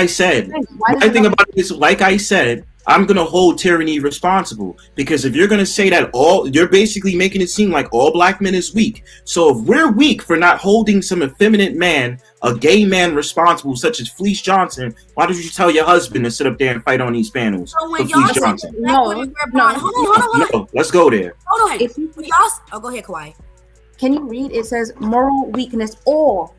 said, my thing about it is, like I said, I'm gonna hold tyranny responsible, because if you're gonna say that you're basically making it seem like all black men is weak. So if we're weak for not holding some effeminate man, a gay man responsible, such as Fleece Johnson, why don't you tell your husband to sit up there and fight on these panels So when for y'all Fleece Johnson? hold on. No, let's go there. Hold on. When y'all, go ahead, Kawaii. Can you read? It says moral weakness or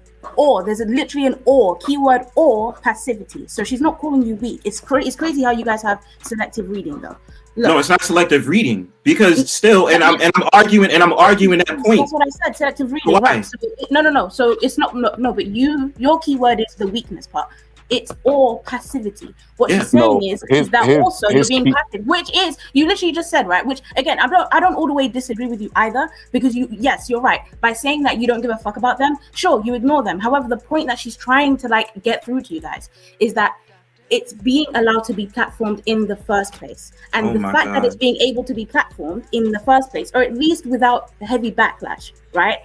there's literally an or keyword or passivity. So she's not calling you weak. It's crazy how you guys have selective reading though. Look, No, it's not selective reading, because still, and I'm arguing that point. That's what I said. Selective reading. Why? Right. So no. So it's not no. But your keyword is the weakness part. It's all passivity. What she's saying is that also you're being passive, which is you literally just said, right? Which again, I don't all the way disagree with you either, because you're right. By saying that you don't give a fuck about them, sure, you ignore them. However, the point that she's trying to like get through to you guys is that it's being allowed to be platformed in the first place, and the fact that it's being able to be platformed in the first place, or at least without heavy backlash, right,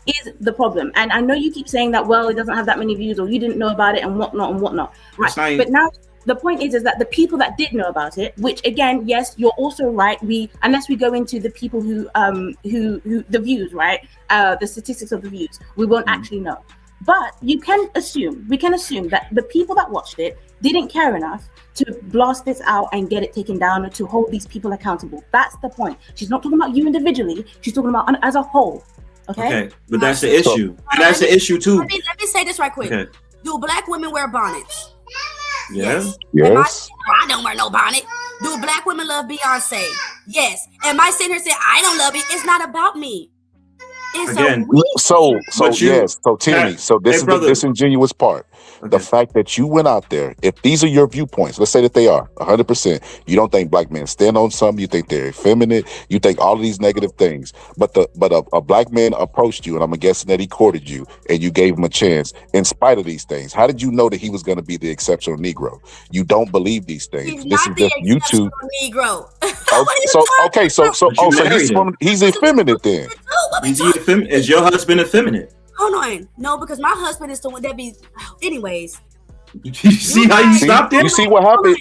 is the problem. And I know you keep saying that, well, it doesn't have that many views, or you didn't know about it, and whatnot. Right. But now the point is that the people that did know about it, which again, yes, you're also right. Unless we go into the people who the views, right, the statistics of the views, we won't actually know. But we can assume that the people that watched it didn't care enough to blast this out and get it taken down, or to hold these people accountable. That's the point. She's not talking about you individually. She's talking about as a whole. Okay, but that's the issue. And that's the issue too. Let me say this right quick. Okay. Do black women wear bonnets? Yes. I don't wear no bonnet. Do black women love Beyonce? Yes. Am I sitting here saying I don't love it? It's not about me. It's Again, so Tierney, so this is the disingenuous part. The fact that you went out there, if these are your viewpoints, let's say that they are 100%, you don't think black men stand on something, you think they're effeminate, you think all of these negative things, but a black man approached you, and I'm guessing that he courted you, and you gave him a chance in spite of these things. How did you know that he was going to be the exceptional Negro? You don't believe these things. He's This not is the just YouTube. Negro. He's effeminate then. Is your husband effeminate? Hold on. No, because my husband is the one that be. Anyways. You see how you stopped it? You see what happened?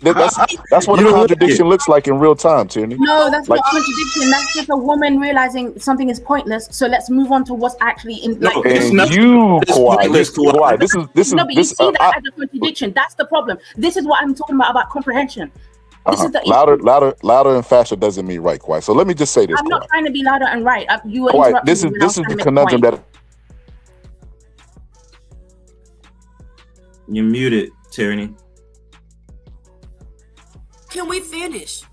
That's what a contradiction looks like in real time, Tierney. No, that's not a contradiction. That's just a woman realizing something is pointless. So let's move on to what's actually in. No, it's not. Kawhi. This is. No, but you see that as a contradiction. That's the problem. This is what I'm talking about comprehension. This is the louder and faster doesn't mean right, Kawhi. So let me just say this. I'm not trying to be louder and right. You were Kawhi, interrupting this me is when I was trying the to make a conundrum point. that. You're muted, Tyranny. Can we finish?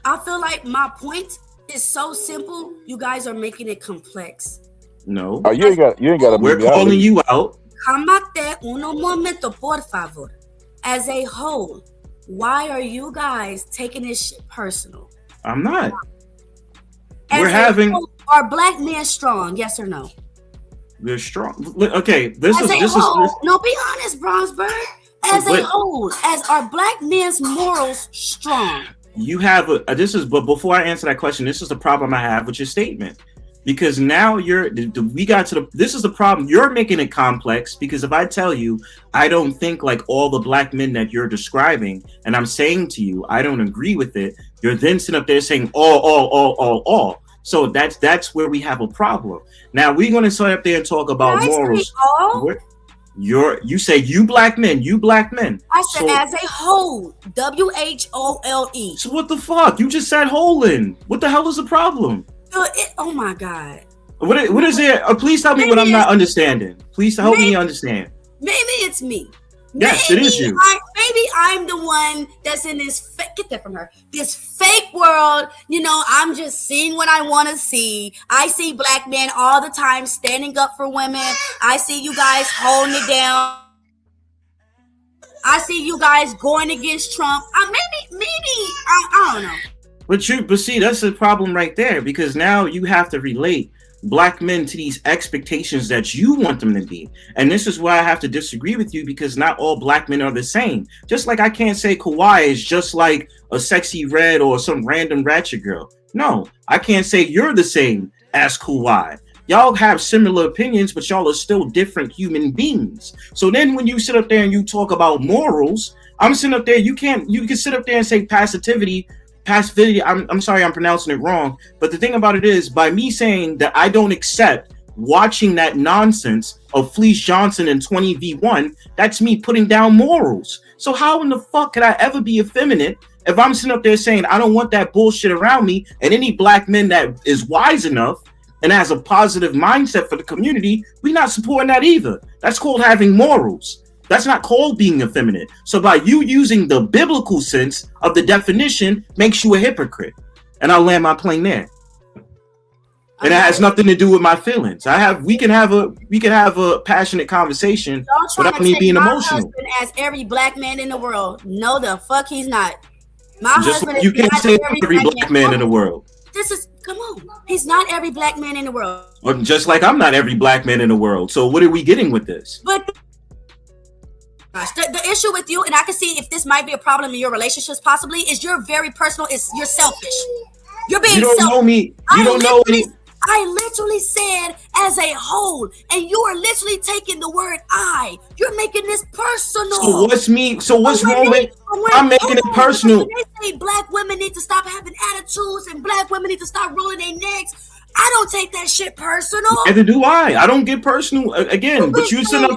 I feel like my point is so simple. You guys are making it complex. No. You ain't got to. We're calling you out. Calmate uno momento, por favor. As a whole, why are you guys taking this shit personal? I'm not. Are black men strong? Yes or no? We're strong. Okay, this is no. Be honest, Bronzeberg. As a whole, are black men's morals strong? You have but before I answer that question, this is the problem I have with your statement. Because now this is the problem. You're making it complex, because if I tell you I don't think like all the black men that you're describing, and I'm saying to you I don't agree with it, you're then sitting up there saying all. So that's where we have a problem. Now we're going to sit up there and talk about morals. You say you black men. I said as a whole. WHOLE. So what the fuck? You just said holen. What the hell is the problem? Oh my God. What is it? Please tell me what I'm not understanding. Please help me understand. Maybe it's me. Yes, it is you. Maybe I'm the one that's in this get that from her. This fake world. You know, I'm just seeing what I want to see. I see black men all the time standing up for women. I see you guys holding it down. I see you guys going against Trump. Maybe I don't know. But see, that's the problem right there, because now you have to relate black men to these expectations that you want them to be. And this is why I have to disagree with you, because not all black men are the same. Just like I can't say Kawhi is just like a sexy red or some random ratchet girl. No, I can't say you're the same as Kawhi. Y'all have similar opinions, but y'all are still different human beings. So then when you sit up there and you talk about morals, I'm sitting up there, you can sit up there and say passivity. I'm sorry, I'm pronouncing it wrong. But the thing about it is, by me saying that I don't accept watching that nonsense of Fleece Johnson in 20v1, that's me putting down morals. So how in the fuck could I ever be effeminate if I'm sitting up there saying I don't want that bullshit around me, and any black man that is wise enough and has a positive mindset for the community, we're not supporting that either. That's called having morals. That's not called being effeminate. So by you using the biblical sense of the definition makes you a hypocrite. And I'll land my plane there. And it has nothing to do with my feelings. We can have a passionate conversation without me being emotional. As every black man in the world. No, the fuck he's not. Just like you can't say every black man in the world. Come on. He's not every black man in the world. Or just like I'm not every black man in the world. So what are we getting with this? But the issue with you, and I can see if this might be a problem in your relationships possibly, is you're very personal. You're selfish. You're being selfish. You don't know me. You don't know any. I literally said as a whole, and you are literally taking the word I. You're making this personal. So what's wrong with? I'm making it personal. When they say black women need to stop having attitudes and black women need to stop rolling their necks, I don't take that shit personal. Neither do I. I don't get personal again. But you said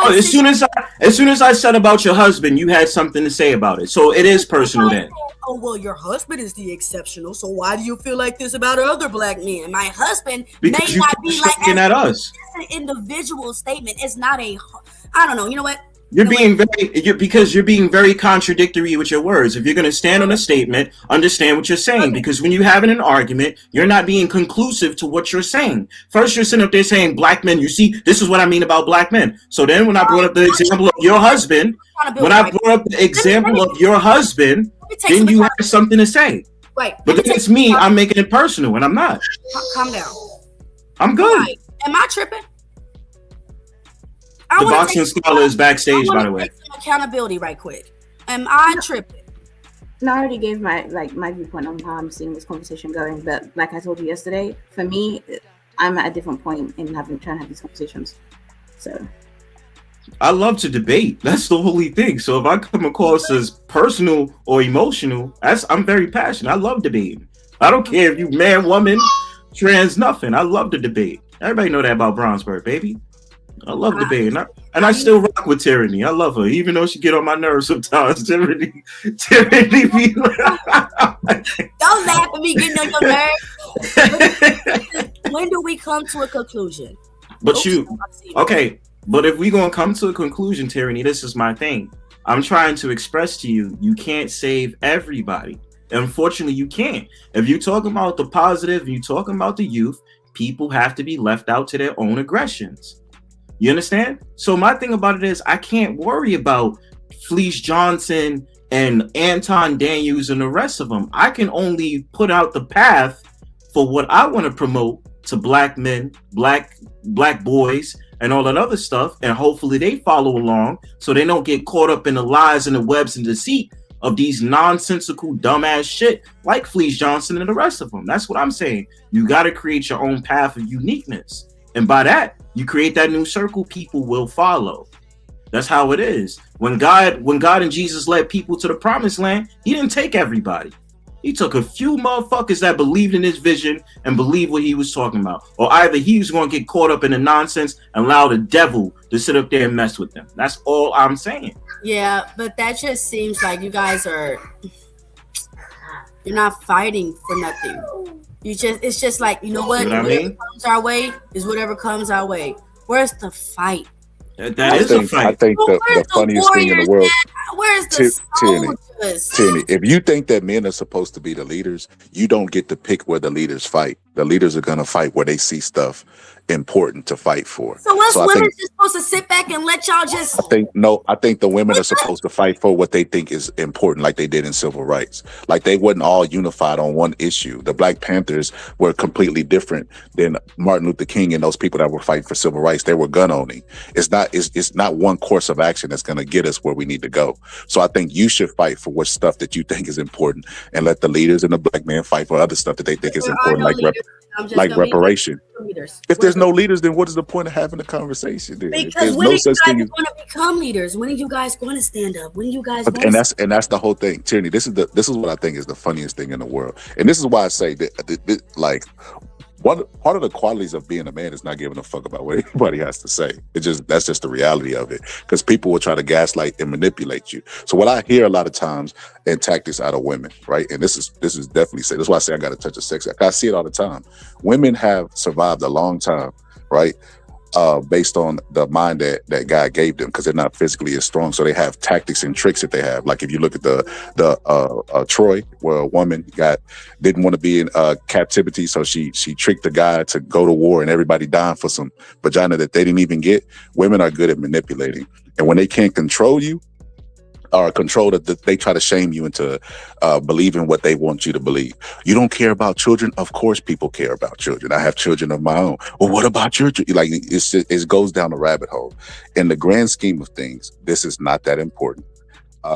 as soon as I said about your husband, you had something to say about it. So it is personal then. Oh, well, your husband is the exceptional. So why do you feel like this about other black men? My husband may not be like at us. It's an individual statement. It's not a. I don't know. You know what? You're being very contradictory with your words. If you're going to stand on a statement, understand what you're saying. Because when you're having an argument, you're not being conclusive to what you're saying. First, you're sitting up there saying black men. You see, this is what I mean about black men. So then when I brought up the example of your husband, then you have something to say. Right. But then it's me. I'm making it personal, and I'm not. Calm down. I'm good. Right. Am I tripping? The boxing scholar is backstage, by the way. Some accountability, right quick. Am I tripping? No, I already gave my viewpoint on how I'm seeing this conversation going. But like I told you yesterday, for me, I'm at a different point in trying to have these conversations. So I love to debate. That's the only thing. So if I come across as personal or emotional, I'm very passionate. I love debating. I don't care if you man, woman, trans, nothing. I love to debate. Everybody know that about Brownsburg, baby. I love debating. And I still rock with Tyranny. I love her, even though she get on my nerves sometimes. Tyranny be Don't laugh at me getting on your nerves. When do we come to a conclusion? But but if we gonna come to a conclusion, Tyranny, this is my thing. I'm trying to express to you, you can't save everybody. Unfortunately, you can't. If you're talking about the positive, you're talking about the youth, people have to be left out to their own aggressions. You understand? So my thing about it is I can't worry about Fleece Johnson and Anton Daniels and the rest of them. I can only put out the path for what I want to promote to black men, black boys, and all that other stuff. And hopefully they follow along so they don't get caught up in the lies and the webs and deceit of these nonsensical, dumbass shit like Fleece Johnson and the rest of them. That's what I'm saying. You got to create your own path of uniqueness. And by that, you create that new circle, people will follow. That's how it is. When God and Jesus led people to the promised land, he didn't take everybody. He took a few motherfuckers that believed in his vision and believed what he was talking about. Or either he was going to get caught up in the nonsense and allow the devil to sit up there and mess with them. That's all I'm saying. Yeah, but that just seems like you guys you're not fighting for nothing. It's just like, you know what? Whatever comes our way is whatever comes our way. Where's the fight? That is a fight. I think the funniest thing in the world, where's the soldiers? Tierney, if you think that men are supposed to be the leaders, you don't get to pick where the leaders fight. The leaders are going to fight where they see stuff important to fight for. So women just supposed to sit back and let y'all just... I think the women are supposed to fight for what they think is important, like they did in civil rights. Like they wasn't all unified on one issue. The Black Panthers were completely different than Martin Luther King and those people that were fighting for civil rights. They were gun owning. It's not one course of action that's going to get us where we need to go. So I think you should fight for what stuff that you think is important and let the leaders and the Black men fight for other stuff that they think is important, like reparation. If there's no leaders, then what is the point of having a conversation? Because when are you guys going to become leaders? When are you guys going to stand up? When are you guys going and that's the whole thing, Tierney. This is what I think is the funniest thing in the world, and this is why I say that like part of the qualities of being a man is not giving a fuck about what anybody has to say. That's just the reality of it, because people will try to gaslight and manipulate you. So what I hear a lot of times in tactics out of women, right? And this is definitely say. That's why I say I got to touch a sex. I see it all the time. Women have survived a long time, right? Based on the mind that God gave them, because they're not physically as strong. So they have tactics and tricks that they have. Like if you look at the Troy, where a woman didn't want to be in captivity, so she tricked the guy to go to war and everybody dying for some vagina that they didn't even get. Women are good at manipulating. And when they can't control you, or control that they try to shame you into believing what they want you to believe. You don't care about children? Of course people care about children. I have children of my own. Well, what about your children? Like it goes down a rabbit hole. In the grand scheme of things, this is not that important.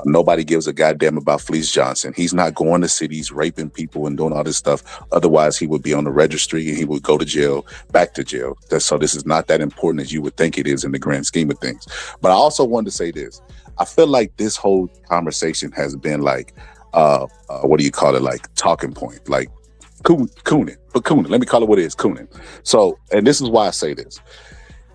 Nobody gives a goddamn about Fleece Johnson. He's not going to cities, raping people and doing all this stuff. Otherwise, he would be on the registry and he would go to jail, back to jail. So this is not that important as you would think it is in the grand scheme of things. But I also wanted to say this. I feel like this whole conversation has been like, what do you call it? Like talking point, like cooning. But cooning, let me call it what it is, cooning. So, and this is why I say this.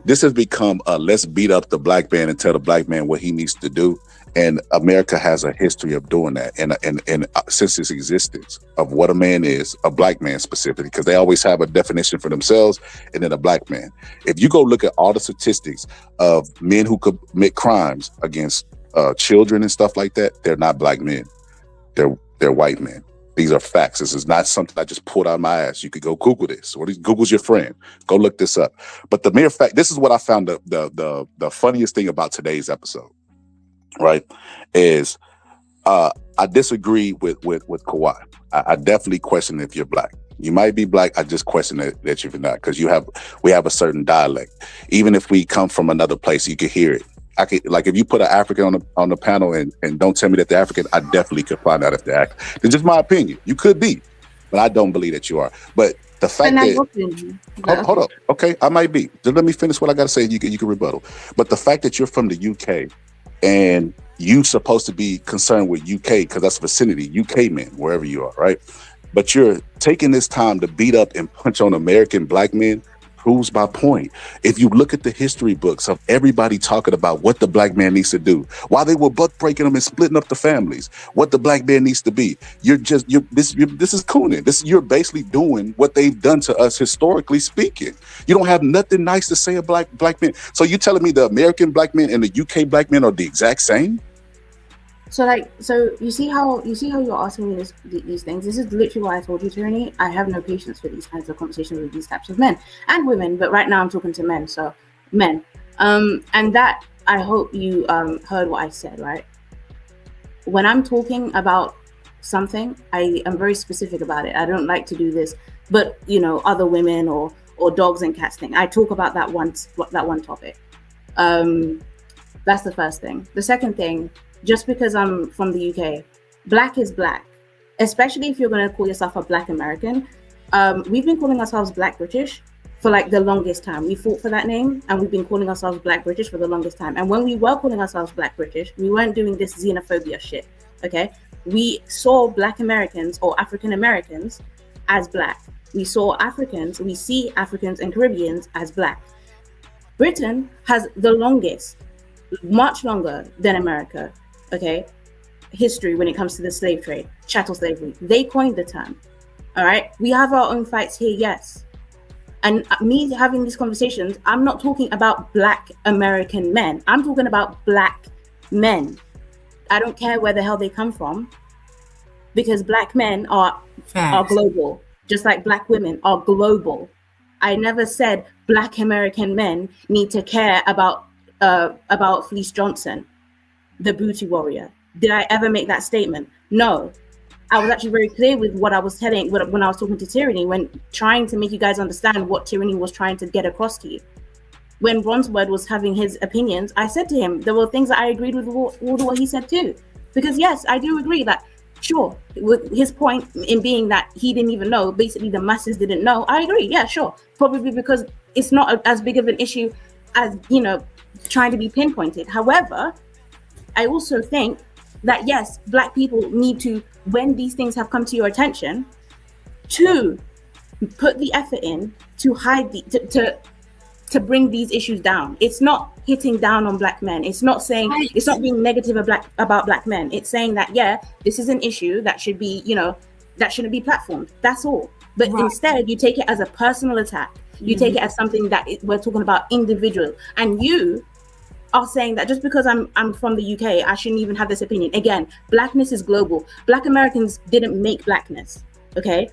This has become a let's beat up the black man and tell the black man what he needs to do. And America has a history of doing that. And since its existence of what a man is, a black man specifically, because they always have a definition for themselves and then a black man. If you go look at all the statistics of men who commit crimes against children and stuff like that, they're not black men. They're white men. These are facts. This is not something I just pulled out of my ass. You could go Google this, or Google's your friend. Go look this up. But the mere fact, this is what I found the funniest thing about today's episode, right? Is I disagree with Kawhi. I definitely question if you're black. You might be black. I just question that you're not, because we have a certain dialect. Even if we come from another place, you can hear it. I could, like, if you put an African on the panel and don't tell me that they're African, I definitely could find out if they're African. It's just my opinion. You could be, but I don't believe that you are. But the fact that hold up, okay, I might be. Just let me finish what I got to say. You can rebuttal. But the fact that you're from the UK and you supposed to be concerned with UK because that's vicinity, UK men, wherever you are, right? But you're taking this time to beat up and punch on American black men proves my point. If you look at the history books of everybody talking about what the black man needs to do, why they were buck breaking them and splitting up the families, what the black man needs to be, this is cooning. You're basically doing what they've done to us historically speaking. You don't have nothing nice to say about black men. So you telling me the American black men and the UK black men are the exact same? So you see how you're asking me these things. This is literally what I told you, Tierney. I have no patience for these kinds of conversations with these types of men and women, but right now I'm talking to men. So men, and that I hope you heard what I said, right? When I'm talking about something, I am very specific about it. I don't like to do this, but other women or dogs and cats thing. I talk about that one topic. That's the first thing. The second thing. Just because I'm from the UK Black is black, especially if you're going to call yourself a Black American. We've been calling ourselves Black British for like the longest time. We fought for that name, and we've been calling ourselves Black British for the longest time. And when we were calling ourselves Black British, we weren't doing this xenophobia shit. Okay, we saw Black Americans or African Americans as black. We saw Africans, we see Africans and Caribbeans as black. Britain has the longest, much longer than America, okay, history when it comes to the slave trade, chattel slavery. They coined the term. All right, we have our own fights here, yes. And me having these conversations, I'm not talking about Black American men. I'm talking about black men. I don't care where the hell they come from, because black men are global, just like black women are global. I never said Black American men need to care about Fleece Johnson, the booty warrior. Did I ever make that statement? No. I was actually very clear with what I was telling when I was talking to Tyranny, when trying to make you guys understand what Tyranny was trying to get across to you. When Bronzeword was having his opinions, I said to him, there were things that I agreed with all what he said too. Because yes, I do agree that, sure, with his point in being that he didn't even know, basically the masses didn't know, I agree, yeah, sure. Probably because it's not as big of an issue as, trying to be pinpointed. However, I also think that yes, black people need to, when these things have come to your attention, to put the effort in to hide to bring these issues down. It's not hitting down on black men. It's not saying, it's not being negative about black men. It's saying that, yeah, this is an issue that should be, that shouldn't be platformed. That's all. But instead, you take it as a personal attack. You take it as something that we're talking about individual. And you are saying that just because I'm from the UK, I shouldn't even have this opinion. Again, blackness is global. Black Americans didn't make blackness, okay?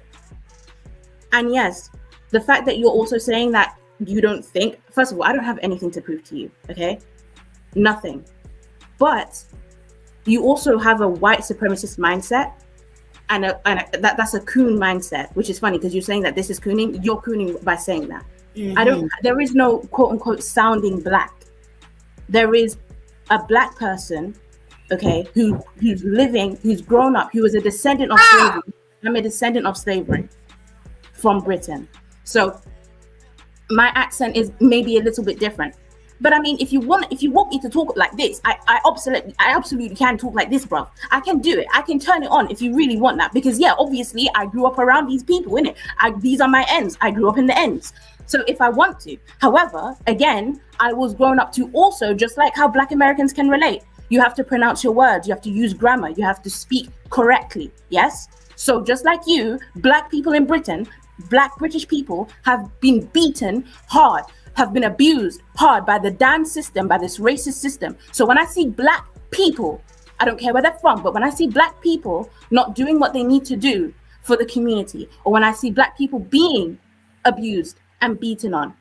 And yes, the fact that you're also saying that you don't think, first of all, I don't have anything to prove to you, okay? Nothing. But you also have a white supremacist mindset, and that's a coon mindset, which is funny because you're saying that this is cooning. You're cooning by saying that. There is no quote unquote sounding black. There is a black person, okay, who's living, who's grown up, who is a descendant of slavery. I'm a descendant of slavery from Britain. So my accent is maybe a little bit different. But I mean, if you want me to talk like this, I absolutely can talk like this, bro. I can do it. I can turn it on if you really want that. Because yeah, obviously I grew up around these people, innit? These are my ends. I grew up in the ends. So if I want to. However, again, I was grown up to also, just like how Black Americans can relate. You have to pronounce your words. You have to use grammar. You have to speak correctly. Yes? So just like you, black people in Britain, black British people have been beaten hard, have been abused hard by the damn system, by this racist system. So when I see black people, I don't care where they're from, but when I see black people not doing what they need to do for the community, or when I see black people being abused and beaten on,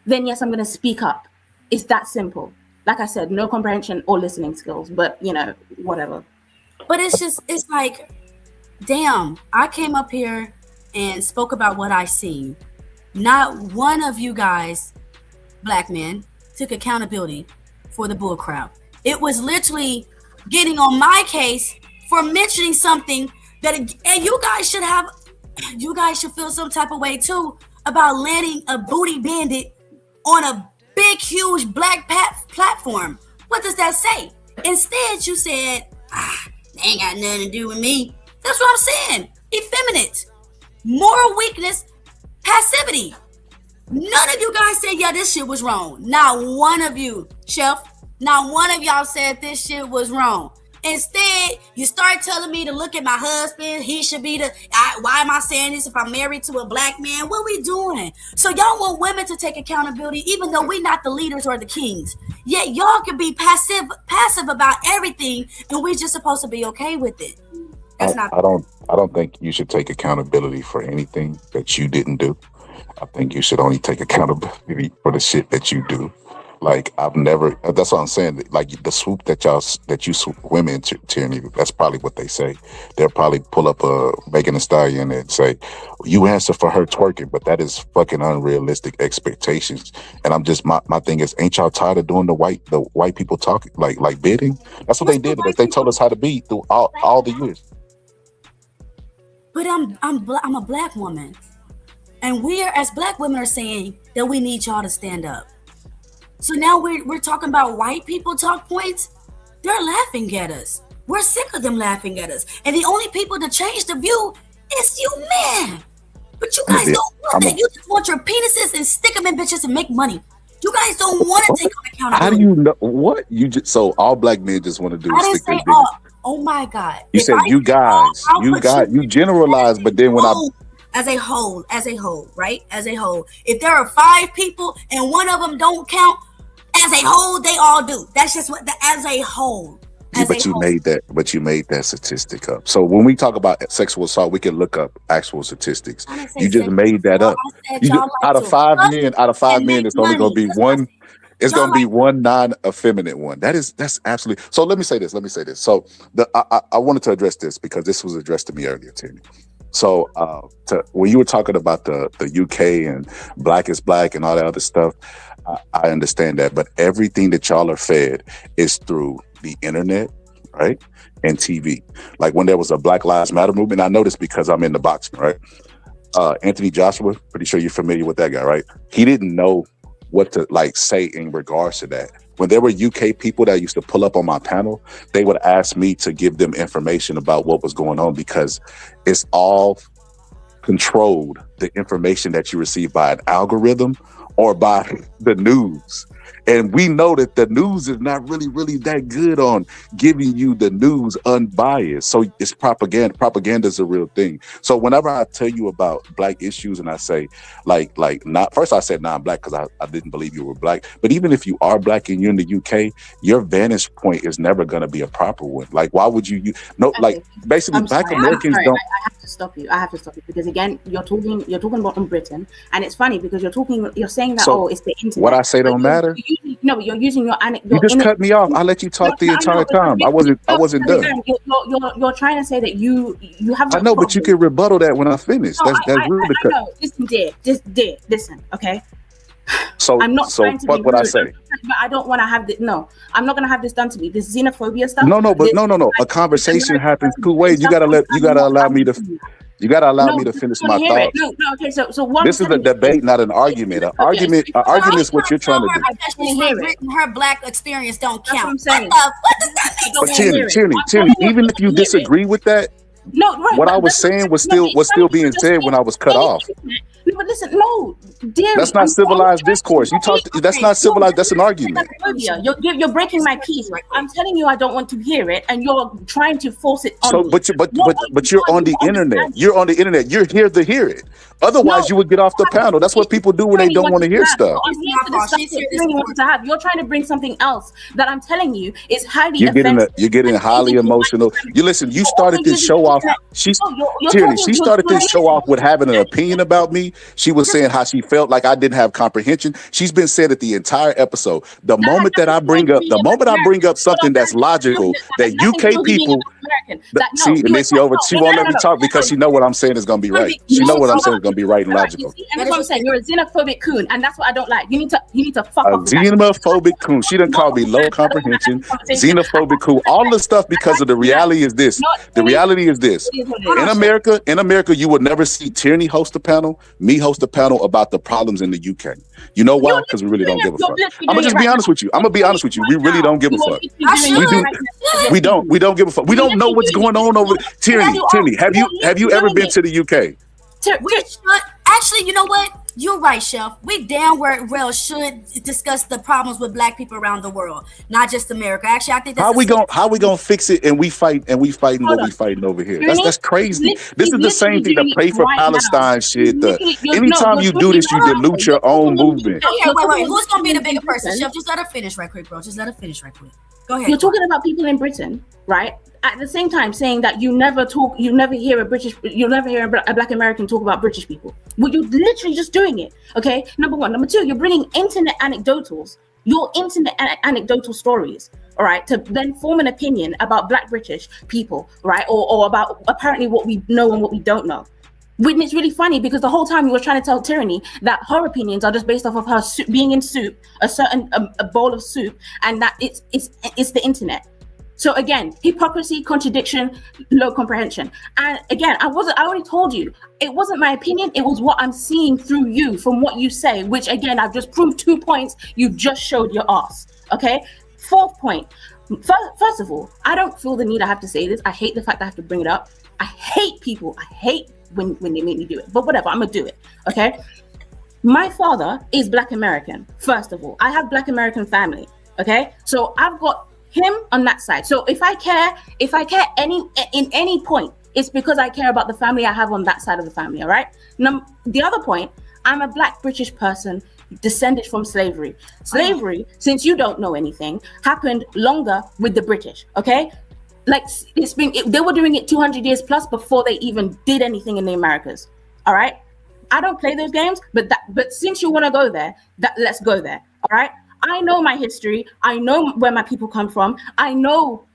then yes, I'm going to speak up. It's that simple. Like I said, no comprehension or listening skills, but whatever. But it's like, damn, I came up here and spoke about what I seen. Not one of you guys, black men, took accountability for the bull crowd. It was literally getting on my case for mentioning something that, and you guys should feel some type of way too about landing a booty bandit on a big, huge black platform. What does that say? Instead, you said, they ain't got nothing to do with me. That's what I'm saying. Effeminate, moral weakness, passivity. None of you guys said, yeah, this shit was wrong. Not one of you, Chef, not one of y'all said this shit was wrong. Instead, you start telling me to look at my husband. He should be why am I saying this if I'm married to a black man? What are we doing? So y'all want women to take accountability, even though we're not the leaders or the kings. Yet y'all can be passive about everything, and we're just supposed to be okay with it. That's not. I don't think you should take accountability for anything that you didn't do. I think you should only take accountability for the shit that you do. Like I've never. That's what I'm saying. Like the swoop that you swoop women into, Tierney. That's probably what they say. They'll probably pull up a Megan Thee Stallion and say, "You answer for her twerking," but that is fucking unrealistic expectations. And I'm just my thing is, ain't y'all tired of doing the white people talking like bidding? That's what they did. They told us how to be through all the years. But I'm a black woman, and we are, as black women are saying that we need y'all to stand up. So now we're talking about white people talk points. They're laughing at us. We're sick of them laughing at us. And the only people to change the view is you men. But you guys don't want that. You just want your penises and stick them in bitches and make money. You guys don't want to take on accountability. How do you know what you just? So all black men just want to do I is didn't stick their say dick. oh my God. You If said I you say guys, I'll you put got you generalize, but then when I as a whole, right? As a whole. If there are 5 people and one of them don't count, as a whole, they all do. That's just what as a whole. But you made that statistic up. So when we talk about sexual assault, we can look up actual statistics. You just made that up. Out of 5 men, it's only going to be one. It's going to be one non-effeminate one. That's absolutely. So let me say this. So I wanted to address this because this was addressed to me earlier, Timmy. So when you were talking about the UK and black is black and all that other stuff, I understand that. But everything that y'all are fed is through the internet, right? And TV. Like when there was a Black Lives Matter movement, I know this because I'm in the boxing, right? Anthony Joshua, pretty sure you're familiar with that guy, right? He didn't know what to say in regards to that. When there were UK people that used to pull up on my panel, they would ask me to give them information about what was going on because it's all controlled, the information that you receive by an algorithm or by the news. And we know that the news is not really that good on giving you the news unbiased. So it's propaganda. Propaganda is a real thing. So whenever I tell you about black issues and I say not first I said non-black because I didn't believe you were black. But even if you are black and you're in the UK, your vantage point is never going to be a proper one. Like why would you basically black Americans don't. I have to stop you because again you're talking about in Britain, and it's funny because you're saying that it's the internet. What I say don't matter. No, but you're using your You just cut me off. I let you talk the entire time. I wasn't done. You're trying to say that you have. I know, but you can rebuttal that when I finish. No, That's rude to cut. I know. Listen, dear. Listen, okay. So I'm not trying to fuck be what rude, I say. but I don't want to have no. I'm not gonna have this done to me. This xenophobia stuff. No. A conversation happens two ways. You gotta allow me to. You gotta allow me to finish my thoughts. No. Okay. So one. This is a debate, not an argument. An argument is what you're trying to do. Her black experience don't count. What I'm saying. What does that make? But Tierney, even if you disagree with that, what I was saying was still being said when I was cut off. No, but listen, dear. That's not civilized discourse. You talk. That's not civilized. That's an argument. You're breaking my peace. I'm telling you, I don't want to hear it, and you're trying to force it on. So, but you're on the internet. You're on the internet. You're here to hear it. Otherwise, you would get off the panel. That's what people do when they don't want to hear stuff. You're trying to bring something else that I'm telling you is highly offensive. You're getting highly emotional. You listen. You started this show off. She started this show off with having an opinion about me. She was saying how she felt like I didn't have comprehension. She's been saying it the entire episode. The moment I bring up something that's logical, that UK people. She won't let me talk because she know what I'm saying is going to be right. She know what I'm saying is going to be right and logical. And that's what I'm saying. You're a xenophobic coon, and that's what I don't like. You need to fuck off. A xenophobic coon. She done called me low comprehension, xenophobic coon. All the stuff because of the reality is this. The reality is this. In America, you would never see Tierney host a panel, me host a panel about the problems in the UK. You know why? Because we really don't give a fuck. I'm gonna just be honest with you. We really don't give a fuck. We don't give a fuck. We don't know what's going on over there. Tierney, have you ever been to the UK? Actually, you know what? You're right, Chef. We damn well should discuss the problems with black people around the world, not just America. Actually, I think that's how we gonna fix it and we fighting what we fighting over here. That's crazy. This is the same thing, the pray for Palestine shit. Anytime you do this, you dilute your own movement. Okay, wait. Who's gonna be the bigger person? Chef, just let her finish right quick, bro. Just let her finish right quick. Go ahead. You're talking about people in Britain, right? At the same time, saying that you never hear a Black American talk about British people. Well, you're literally just doing it. Okay, number one. Number two, you're bringing internet anecdotals your internet anecdotal stories, all right, to then form an opinion about Black British people, right, or about apparently what we know and what we don't know. When it's really funny because the whole time you were trying to tell Tyranny that her opinions are just based off of her being in soup, a certain a bowl of soup, and that it's the internet. So again, hypocrisy, contradiction, low comprehension. And again, I already told you, it wasn't my opinion, it was what I'm seeing through you from what you say, which again, I've just proved 2 points, you just showed your ass, okay? 4th point, first of all, I don't feel the need I have to say this. I hate the fact I have to bring it up. I hate people, I hate when they make me do it, but whatever, I'm gonna do it, okay? My father is Black American, first of all. I have Black American family, okay? So I've got him on that side. So if I care in any point, it's because I care about the family I have on that side of the family, all right? Now, the other point, I'm a Black British person descended from slavery. Slavery, since you don't know anything, happened longer with the British, okay? Like they were doing it 200 years plus before they even did anything in the Americas, all right? I don't play those games, but since you want to go there, let's go there, all right? I know my history. I know where my people come from. I know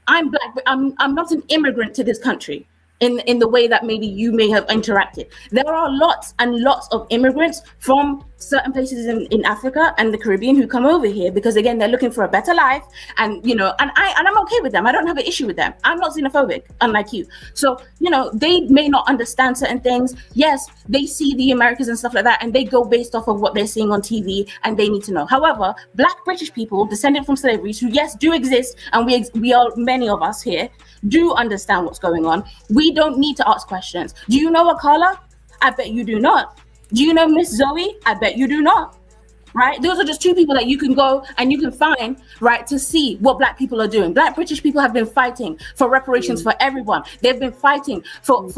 I'm Black, but I'm not an immigrant to this country in the way that maybe you may have interacted. There are lots and lots of immigrants from certain places in Africa and the Caribbean who come over here because again, they're looking for a better life, and you know, and I'm okay with them. I don't have an issue with them. I'm not xenophobic, unlike you. So, you know, they may not understand certain things. Yes, they see the Americans and stuff like that, and they go based off of what they're seeing on TV, and they need to know. However, Black British people descended from slavery, who yes, do exist, and we are, many of us here, do understand what's going on. We don't need to ask questions. Do you know Akala? I bet you do not. Do you know Miss Zoe? I bet you do not. Right? Those are just 2 people that you can go and you can find, right, to see what Black people are doing. Black British people have been fighting for reparations for everyone. They've been fighting for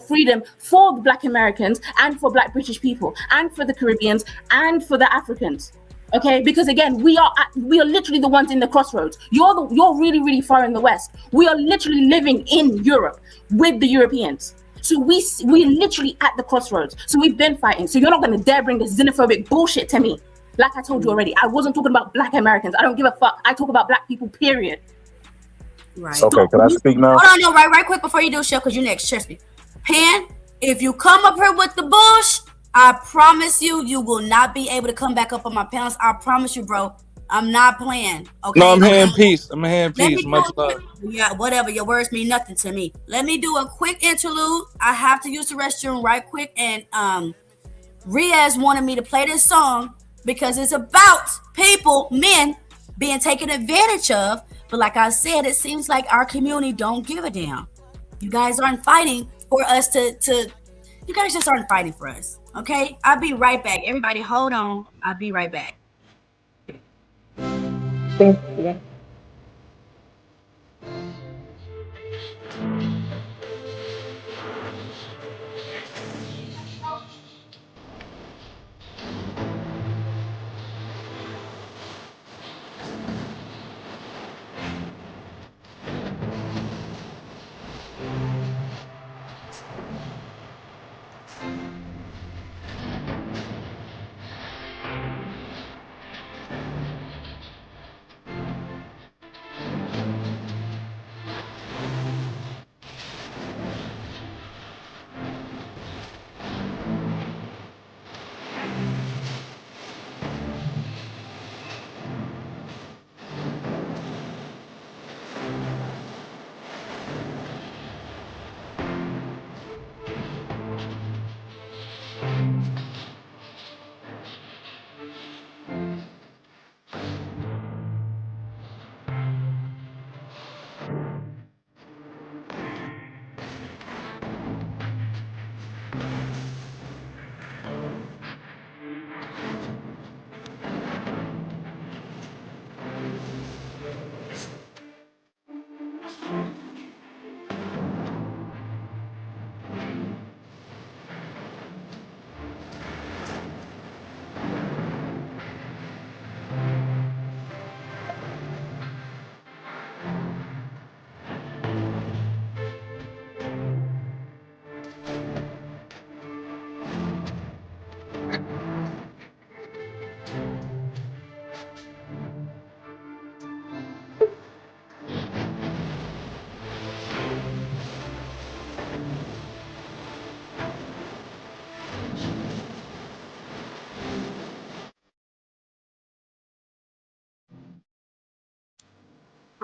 freedom for the Black Americans and for Black British people and for the Caribbeans and for the Africans. Okay, because again, we are literally the ones in the crossroads. You're really, really far in the West. We are literally living in Europe with the Europeans. So we're literally at the crossroads. So we've been fighting. So you're not going to dare bring this xenophobic bullshit to me. Like I told you already, I wasn't talking about Black Americans. I don't give a fuck. I talk about Black people, period. Right. Okay, can I speak now? Hold on, no, right quick before you do, Chef, because you're next. Trust me. Pan, if you come up here with the bush, I promise you will not be able to come back up on my panels. I promise you, bro. I'm not playing. Okay. No, I'm hand peace. I'm a hand peace. Much love. Yeah, whatever. Your words mean nothing to me. Let me do a quick interlude. I have to use the restroom right quick. And Riaz wanted me to play this song because it's about people, men, being taken advantage of. But like I said, it seems like our community don't give a damn. You guys aren't fighting for us to you guys just aren't fighting for us. Okay? I'll be right back. Everybody hold on. I'll be right back. Yeah.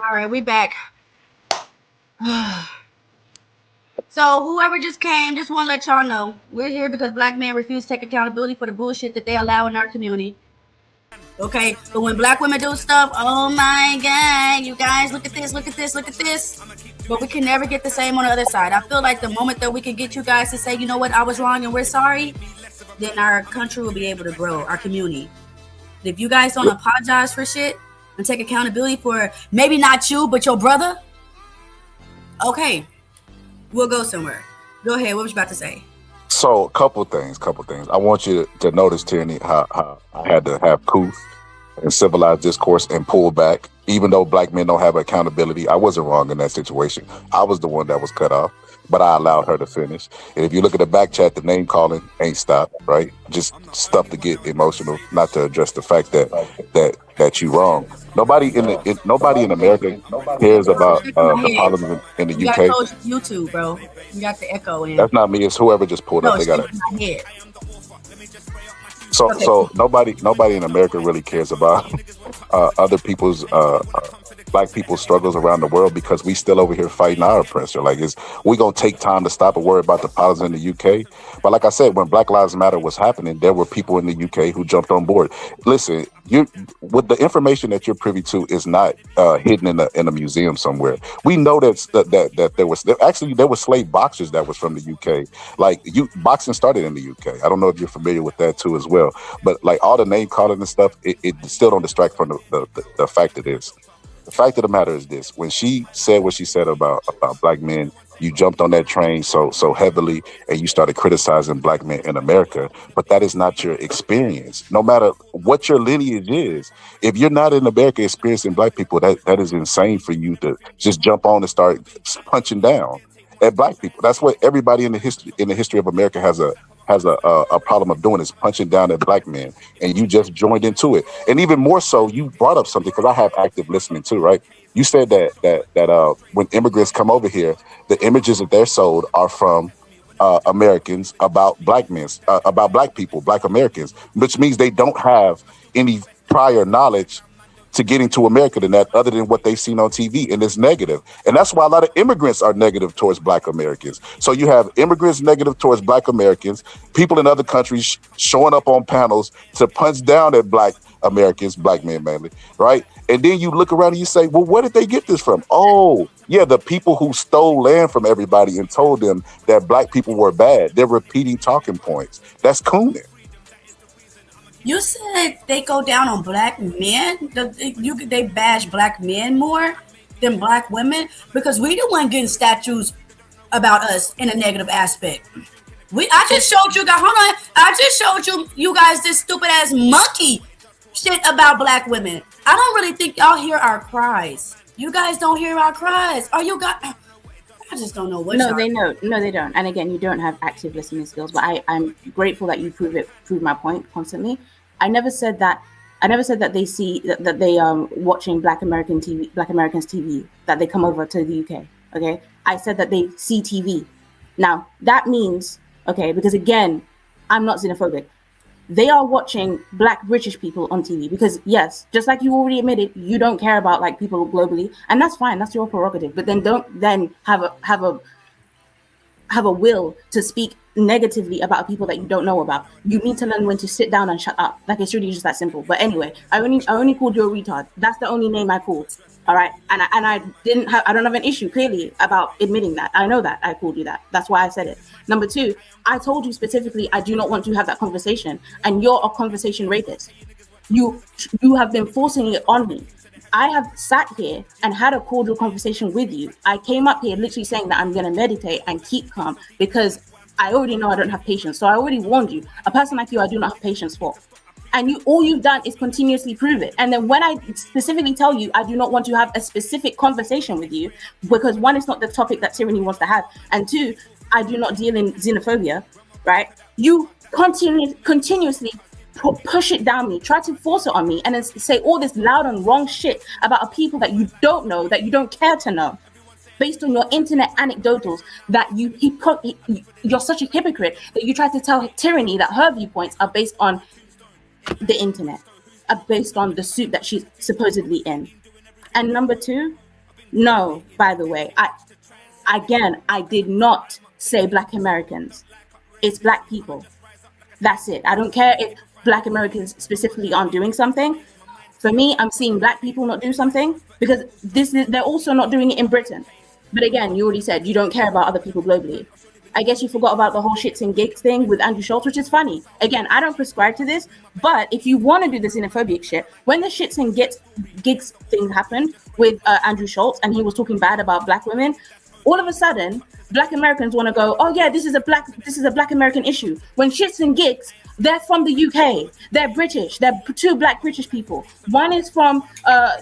All right, we back. So whoever just came, just want to let y'all know we're here because black men refuse to take accountability for the bullshit that they allow in our community. Okay, but when black women do stuff, oh my god, you guys, look at this, look at this, look at this. But we can never get the same on the other side. I feel like the moment that we can get you guys to say, you know what, I was wrong and we're sorry, then our country will be able to grow, our community. If you guys don't apologize for shit and take accountability for maybe not you, but your brother, okay, we'll go somewhere. Go ahead, what was you about to say? So, couple things. I want you to notice, Tierney, how I had to have couth and civilized discourse and pull back. Even though black men don't have accountability, I wasn't wrong in that situation. I was the one that was cut off, but I allowed her to finish. And if you look at the back chat, the name calling ain't stopped, right? Just stuff to get emotional, not to address the fact that you wrong. Nobody in America cares about the problems in the You UK. got told YouTube, bro. You got the echo in. That's not me. It's whoever just pulled up. No, They got it. it's in my head. So nobody in America really cares about other people's black people's struggles around the world because we still over here fighting our oppressor. Like, we gonna take time to stop and worry about the politics in the UK? But like I said, when Black Lives Matter was happening, there were people in the UK who jumped on board. Listen, with the information that you're privy to is not hidden in a museum somewhere. We know that there were slave boxers that was from the UK. Like, boxing started in the UK. I don't know if you're familiar with that too as well. But like all the name calling and stuff, it still don't distract from the fact it is. The fact of the matter is this: when she said what she said about black men, you jumped on that train so heavily, and you started criticizing black men in America. But that is not your experience. No matter what your lineage is, if you're not in America experiencing black people, that is insane for you to just jump on and start punching down at black people. That's what everybody in the history of America has a problem of doing, is punching down at black men, and you just joined into it. And even more so, you brought up something, because I have active listening too, right? You said that when immigrants come over here, the images that they're sold are from Americans about black men, about black people, black Americans, which means they don't have any prior knowledge to getting to America than that, other than what they've seen on TV, and it's negative. And that's why a lot of immigrants are negative towards black Americans. So you have immigrants negative towards black Americans, people in other countries showing up on panels to punch down at black Americans, black men mainly, right? And then you look around and you say, well, where did they get this from? Oh, yeah, the people who stole land from everybody and told them that black people were bad. They're repeating talking points. That's cooning. You said they go down on black men? They bash black men more than black women? Because we the one getting statues about us in a negative aspect. I just showed you guys, hold on. I just showed you guys this stupid ass monkey shit about black women. I don't really think y'all hear our cries. You guys don't hear our cries. Are you guys? I just don't know what. No, they don't. And again, you don't have active listening skills. But I'm grateful that you prove my point constantly. I never said that they see that they watching Black Americans TV, that they come over to the UK. Okay, I said that they see TV. Now that means, okay, because again, I'm not xenophobic. They are watching Black British people on TV because, yes, just like you already admitted, you don't care about like people globally, and that's fine. That's your prerogative. But then don't have a will to speak negatively about people that you don't know about. You need to learn when to sit down and shut up. Like, it's really just that simple. But anyway, I only called you a retard. That's the only name I called. All right, and I don't have an issue clearly about admitting that. I know that I called you that. That's why I said it. Number two, I told you specifically I do not want to have that conversation, and you're a conversation rapist. You have been forcing it on me. I have sat here and had a cordial conversation with you. I came up here literally saying that I'm going to meditate and keep calm because I already know I don't have patience. So I already warned you. A person like you, I do not have patience for. And all you've done is continuously prove it. And then when I specifically tell you I do not want to have a specific conversation with you, because one, it's not the topic that Tyranny wants to have, and two, I do not deal in xenophobia, right? You continuously push it down me, try to force it on me, and then say all this loud and wrong shit about a people that you don't know, that you don't care to know, based on your internet anecdotals, that you're such a hypocrite that you try to tell Tyranny that her viewpoints are based on the internet, are based on the suit that she's supposedly in. And number two, No, by the way, I did not say Black Americans. It's Black people. That's it. I don't care if Black Americans specifically aren't doing something. For me, I'm seeing Black people not do something because they're also not doing it in Britain. But again, you already said you don't care about other people globally. I guess you forgot about the whole shits and gigs thing with Andrew Schultz, which is funny. Again, I don't prescribe to this, but if you want to do the xenophobic shit, when the shits and gigs thing happened with Andrew Schultz and he was talking bad about Black women, all of a sudden, Black Americans want to go, oh yeah, this is a Black American issue. When shits and gigs, they're from the UK. They're British. They're two Black British people. One is from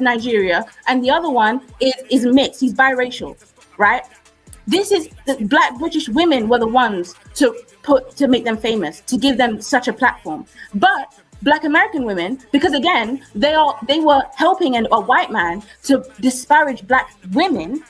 Nigeria, and the other one is mixed. He's biracial, right? This is the Black British women were the ones to make them famous, to give them such a platform. But Black American women, because again, they were helping a white man to disparage Black women,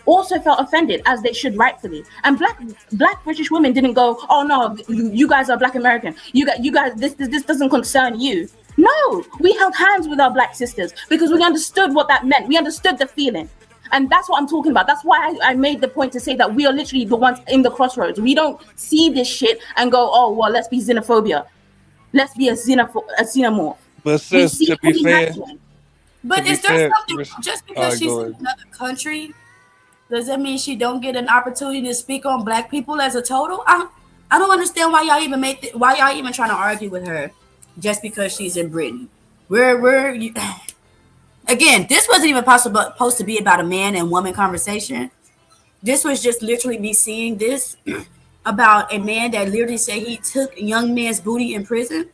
also felt offended, as they should rightfully. And black British women didn't go, oh no, you guys are Black American. You guys, this doesn't concern you. No, we held hands with our Black sisters because we understood what that meant. We understood the feeling. And that's what I'm talking about. That's why I made the point to say that we are literally the ones in the crossroads. We don't see this shit and go, oh, well, let's be xenophobia. Let's be a xenomorph. But sis, to be fair, but is there something, just because she's in another country, does that mean she don't get an opportunity to speak on Black people as a total? I don't understand why y'all even why y'all even trying to argue with her just because she's in Britain. Again, this wasn't even supposed to be about a man and woman conversation. This was just literally me seeing this about a man that literally said he took a young man's booty in prison,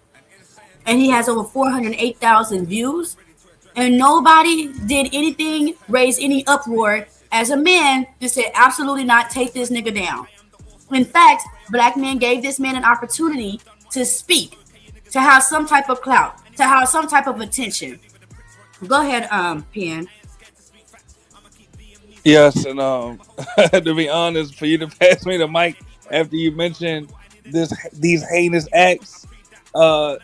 and he has over 408,000 views, and nobody did anything, raise any uproar as a man that said absolutely not, take this nigga down. In fact, Black men gave this man an opportunity to speak, to have some type of clout, to have some type of attention. Go ahead, Pen. yes, and to be honest, for you to pass me the mic after you mentioned these heinous acts, I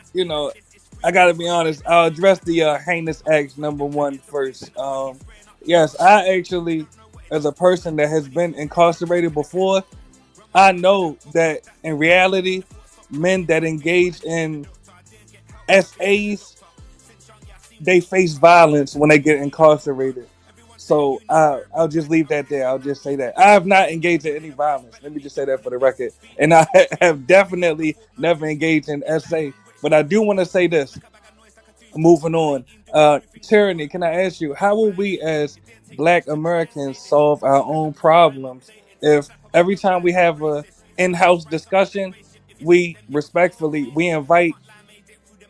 gotta be honest. I'll address the heinous acts number one first. Yes, I actually, as a person that has been incarcerated before, I know that in reality, men that engage in SAs, they face violence when they get incarcerated. So I'll just leave that there. I'll just say that I have not engaged in any violence. Let me just say that for the record. And I have definitely never engaged in SA. But I do want to say this. Moving on. Tyranny, can I ask you, how will we as Black Americans solve our own problems if every time we have a in-house discussion, we invite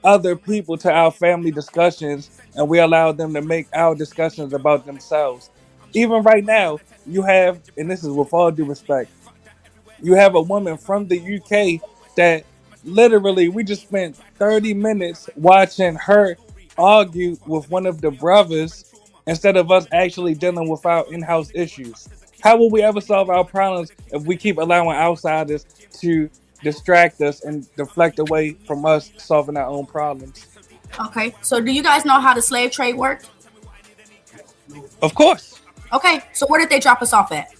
other people to our family discussions and we allow them to make our discussions about themselves? Even right now, you have, and this is with all due respect, you have a woman from the UK that literally we just spent 30 minutes watching her argue with one of the brothers instead of us actually dealing with our in-house issues. How will we ever solve our problems if we keep allowing outsiders to distract us and deflect away from us solving our own problems? Okay, so do you guys know how the slave trade worked? Of course. Okay, so where did they drop us off at?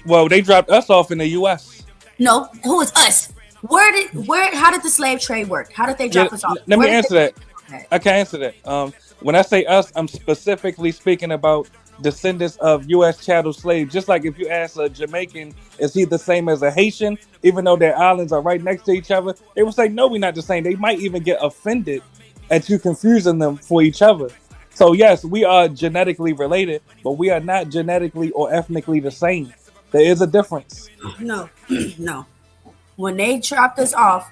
Well, they dropped us off in the U.S. No, who is us? How did the slave trade work? How did they drop us off? Let me answer that. I can answer that. When I say us, I'm specifically speaking about descendants of U.S. chattel slaves. Just like if you ask a Jamaican, is he the same as a Haitian? Even though their islands are right next to each other, they will say, no, we're not the same. They might even get offended at you confusing them for each other. So yes, we are genetically related, but we are not genetically or ethnically the same. There is a difference. No, no. When they dropped us off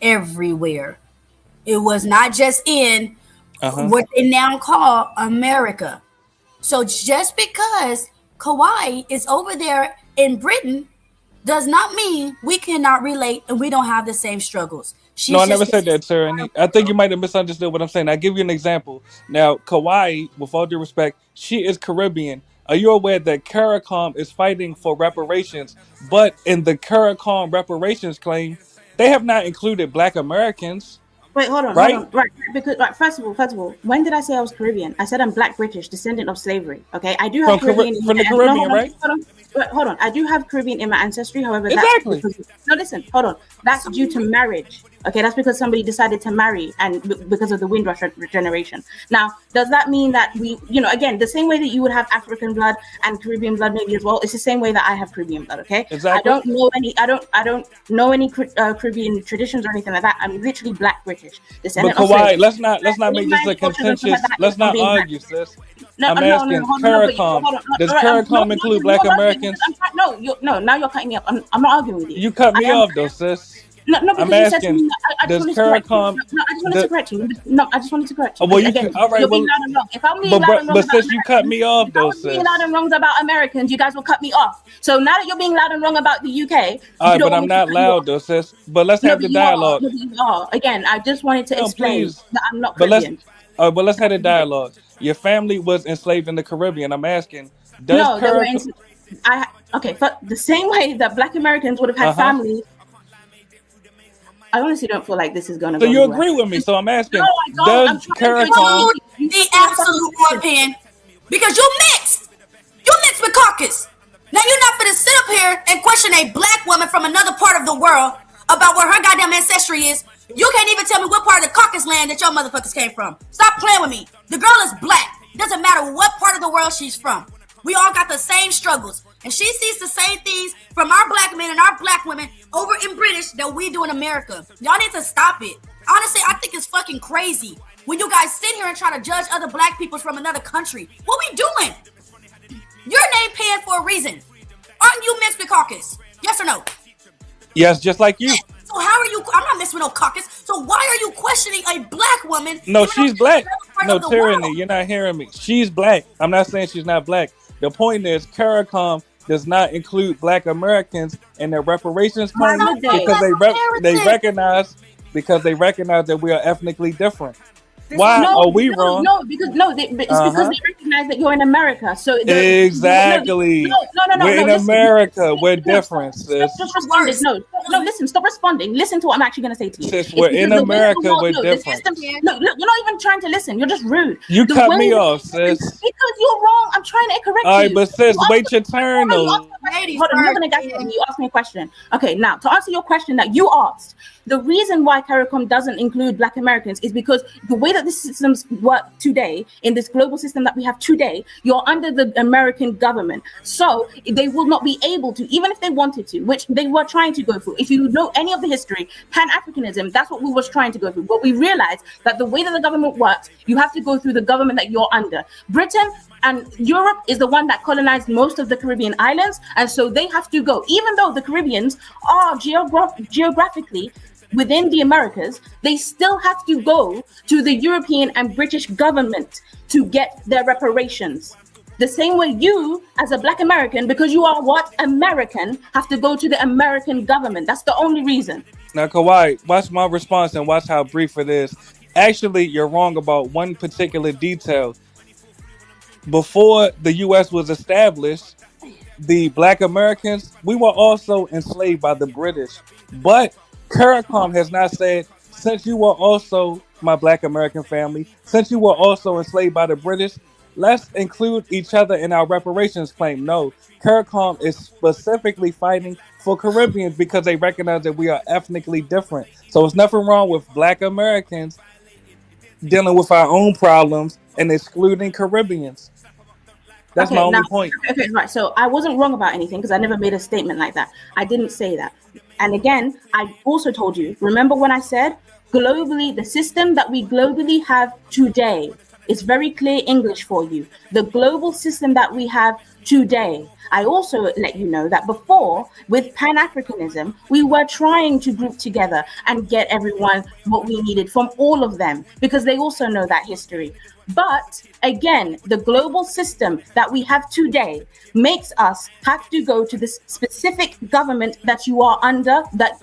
everywhere. It was not just in what they now call America. So just because Kauai is over there in Britain does not mean we cannot relate and we don't have the same struggles. No, I never said that, sir. And I think you might have misunderstood what I'm saying. I'll give you an example. Now, Kauai, with all due respect, she is Caribbean. Are you aware that CARICOM is fighting for reparations? But in the CARICOM reparations claim, they have not included Black Americans. Wait, hold right? on. Right, because first of all, when did I say I was Caribbean? I said I'm Black British, descendant of slavery. Okay, I do have Caribbean in from the my Caribbean, right? Hold on. I do have Caribbean in my ancestry. However, Exactly. that's listen, hold on. That's due to marriage. Okay, that's because somebody decided to marry and because of the Windrush generation. Now, does that mean that we, again, the same way that you would have African blood and Caribbean blood maybe as well, it's the same way that I have Caribbean blood. Okay, exactly. I don't know any Caribbean traditions or anything like that. I'm literally Black British. But Kawhi, let's not make this a contentious. Let's not argue, sis. I'm asking CARICOM. Does CARICOM include Black Americans? No, now you're cutting me up. I'm not arguing with you. You cut me off though, sis. No, because I'm you said to asking, me, I does just wanted to correct you. CARICOM? No, I just wanted to correct you. No, I just wanted to correct you. Well, you again, can. All right, you're well, being loud and wrong. If I'm being loud and wrong but about sis, you cut me off though, sis. being loud and wrong about Americans, you guys will cut me off. So now that you're being loud and wrong about the UK, all right, but I'm not loud though, sis. But let's have the dialogue. You are. Again, I just wanted to explain that I'm not Caribbean. But let's have the dialogue. Your family was enslaved in the Caribbean. I'm asking, does the same way that Black Americans would have had family. I honestly don't feel like this is gonna. So you agree with me? So I'm asking, no, does CARICOM? The absolute one, Pen, because you mixed with caucus. Now you're not gonna sit up here and question a Black woman from another part of the world about where her goddamn ancestry is. You can't even tell me what part of the caucus land that your motherfuckers came from. Stop playing with me. The girl is Black. Doesn't matter what part of the world she's from. We all got the same struggles. And she sees the same things from our Black men and our Black women over in British that we do in America. Y'all need to stop it. Honestly, I think it's fucking crazy when you guys sit here and try to judge other Black people from another country. What we doing? Your name Pan for a reason. Aren't you mixed with caucus? Yes or no? Yes, just like you. So how are you? I'm not mixed with no caucus. So why are you questioning a Black woman? No, she's Black. No, tyranny. You're not hearing me. She's Black. I'm not saying she's not Black. The point is, CARICOM does not include Black Americans in their reparations claim because they recognize that we are ethnically different. Why are we wrong? No, because because they recognize that you're in America. So exactly. We're in America. We're different, sis. Just respond. No, listen. Stop responding. Listen to what I'm actually going to say to you. Sis, we're in America. We're different. Look, you're not even trying to listen. You're just rude. You cut me off, sis. Because you're wrong. I'm trying to correct you. All right, but sis, wait your turn though. Hold on, you're going to get it. You asked me a question. Okay, now to answer your question that you asked, the reason why CARICOM doesn't include Black Americans is because the way that the systems work today, in this global system that we have today, you're under the American government. So they will not be able to, even if they wanted to, which they were trying to go through. If you know any of the history, Pan-Africanism, that's what we was trying to go through. But we realized that the way that the government works, you have to go through the government that you're under. Britain and Europe is the one that colonized most of the Caribbean islands. And so they have to go, even though the Caribbeans are geographically within the Americas, they still have to go to the European and British government to get their reparations. The same way you, as a Black American, because you are American, have to go to the American government. That's the only reason. Now, Kawhi, watch my response and watch how brief it is. Actually, you're wrong about one particular detail. Before the U.S. was established, the Black Americans, we were also enslaved by the British. But CARICOM has not said, since you were also my Black American family, since you were also enslaved by the British, let's include each other in our reparations claim. No, CARICOM is specifically fighting for Caribbeans because they recognize that we are ethnically different. So there's nothing wrong with Black Americans dealing with our own problems and excluding Caribbeans. That's my only point. Okay, right. So I wasn't wrong about anything because I never made a statement like that. I didn't say that. And again, I also told you, remember when I said globally, the system that we globally have today is very clear English for you. The global system that we have today. I also let you know that before, with Pan-Africanism, we were trying to group together and get everyone what we needed from all of them because they also know that history. But again, the global system that we have today makes us have to go to this specific government that you are under, that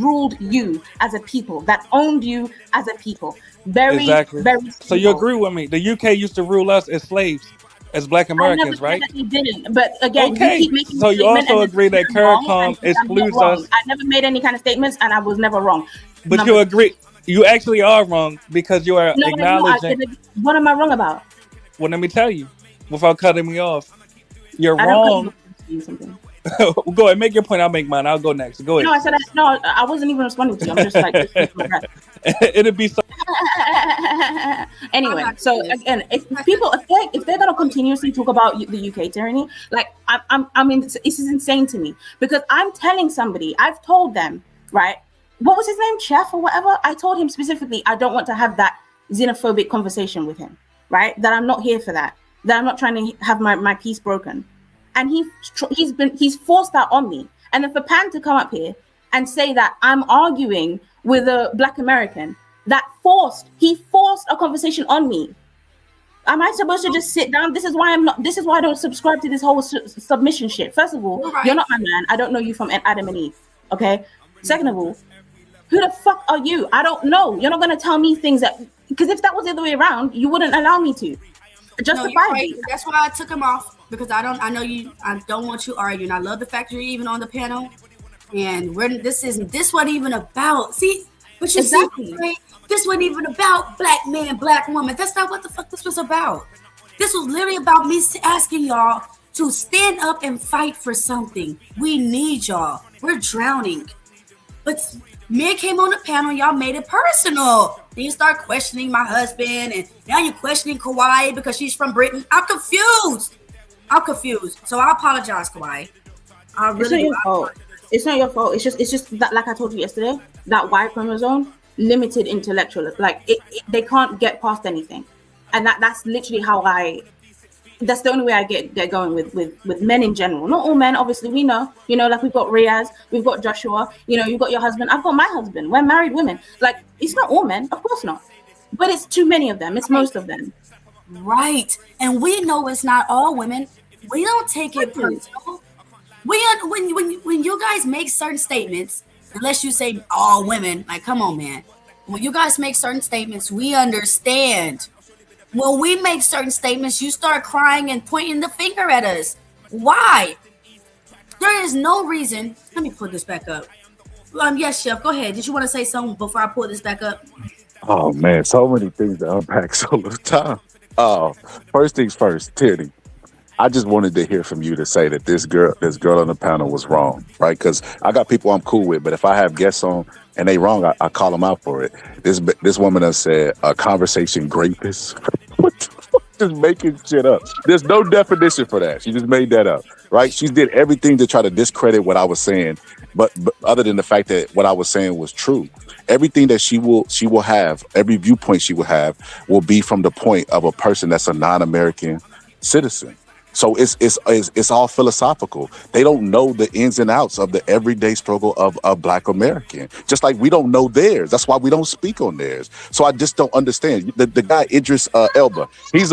ruled you as a people, that owned you as a people. Very simple. So you agree with me? The UK used to rule us as slaves, as Black Americans, right? That he didn't, but again, okay. You keep making so you also agree that CARICOM excludes us. I never made any kind of statements, and I was never wrong. But you agree. You actually are wrong because you are No, I'm not. acknowledging. What am I wrong about? Well, let me tell you without cutting me off. You're I don't cut you wrong. off something. Go ahead, make your point. I'll make mine. I'll go next. Go No, ahead. I wasn't even responding to you. I'm just like, It'll be so. anyway. So again, if they're gonna continuously talk about the UK tyranny, like I mean, this is insane to me because I'm telling somebody, I've told them, right? What was his name, Chef or whatever? I told him specifically, I don't want to have that xenophobic conversation with him, right? That I'm not here for that. That I'm not trying to have my peace broken. And he's forced that on me. And then for Pan to come up here and say that I'm arguing with a Black American, he forced a conversation on me. Am I supposed to just sit down? This is why I don't subscribe to this whole submission shit. First of all, You're not my man. I don't know you from Adam and Eve. Okay. Second of all, who the fuck are you? I don't know. You're not gonna tell me things because if that was the other way around, you wouldn't allow me to. Justifiably. That's why I took him off because I don't want you arguing. I love the fact you're even on the panel, and this wasn't even about. See, but you exactly. See, this wasn't even about black man, black woman. That's not what the fuck this was about. This was literally about me asking y'all to stand up and fight for something. We need y'all. We're drowning. But men came on the panel, y'all made it personal. Then you start questioning my husband, and now you're questioning Kawhi because she's from Britain. I'm confused. So I apologize, Kawhi. It's not your fault. It's not your fault. It's just that, like I told you yesterday, that Y chromosome, limited intellectual. Like they can't get past anything, and that's literally how that's the only way I get going with men in general. Not all men, obviously, we know. Like we've got Riaz, we've got Joshua, you've got your husband, I've got my husband. We're married women. Like, it's not all men, of course not. But it's too many of them. It's most of them. Right. And we know it's not all women. We don't take it personal. When you guys make certain statements, unless you say all women, like, come on, man. When you guys make certain statements, we understand. When we make certain statements, you start crying and pointing the finger at us. Why? There is no reason. Let me pull this back up. Yes, Chef, go ahead. Did you want to say something before I pull this back up? Oh man, so many things to unpack so little time. First things first, Tierney. I just wanted to hear from you to say that this girl on the panel was wrong, right? Because I got people I'm cool with, but if I have guests on and they wrong, I call them out for it. This woman has said a conversation rapist. What the fuck? Just making shit up. There's no definition for that. She just made that up, right? She did everything to try to discredit what I was saying, but other than the fact that what I was saying was true. Everything that she will have, every viewpoint she will have, will be from the point of a person that's a non-American citizen. So it's all philosophical. They don't know the ins and outs of the everyday struggle of a Black American, just like we don't know theirs. That's why we don't speak on theirs. So I just don't understand. The guy Idris Elba, he's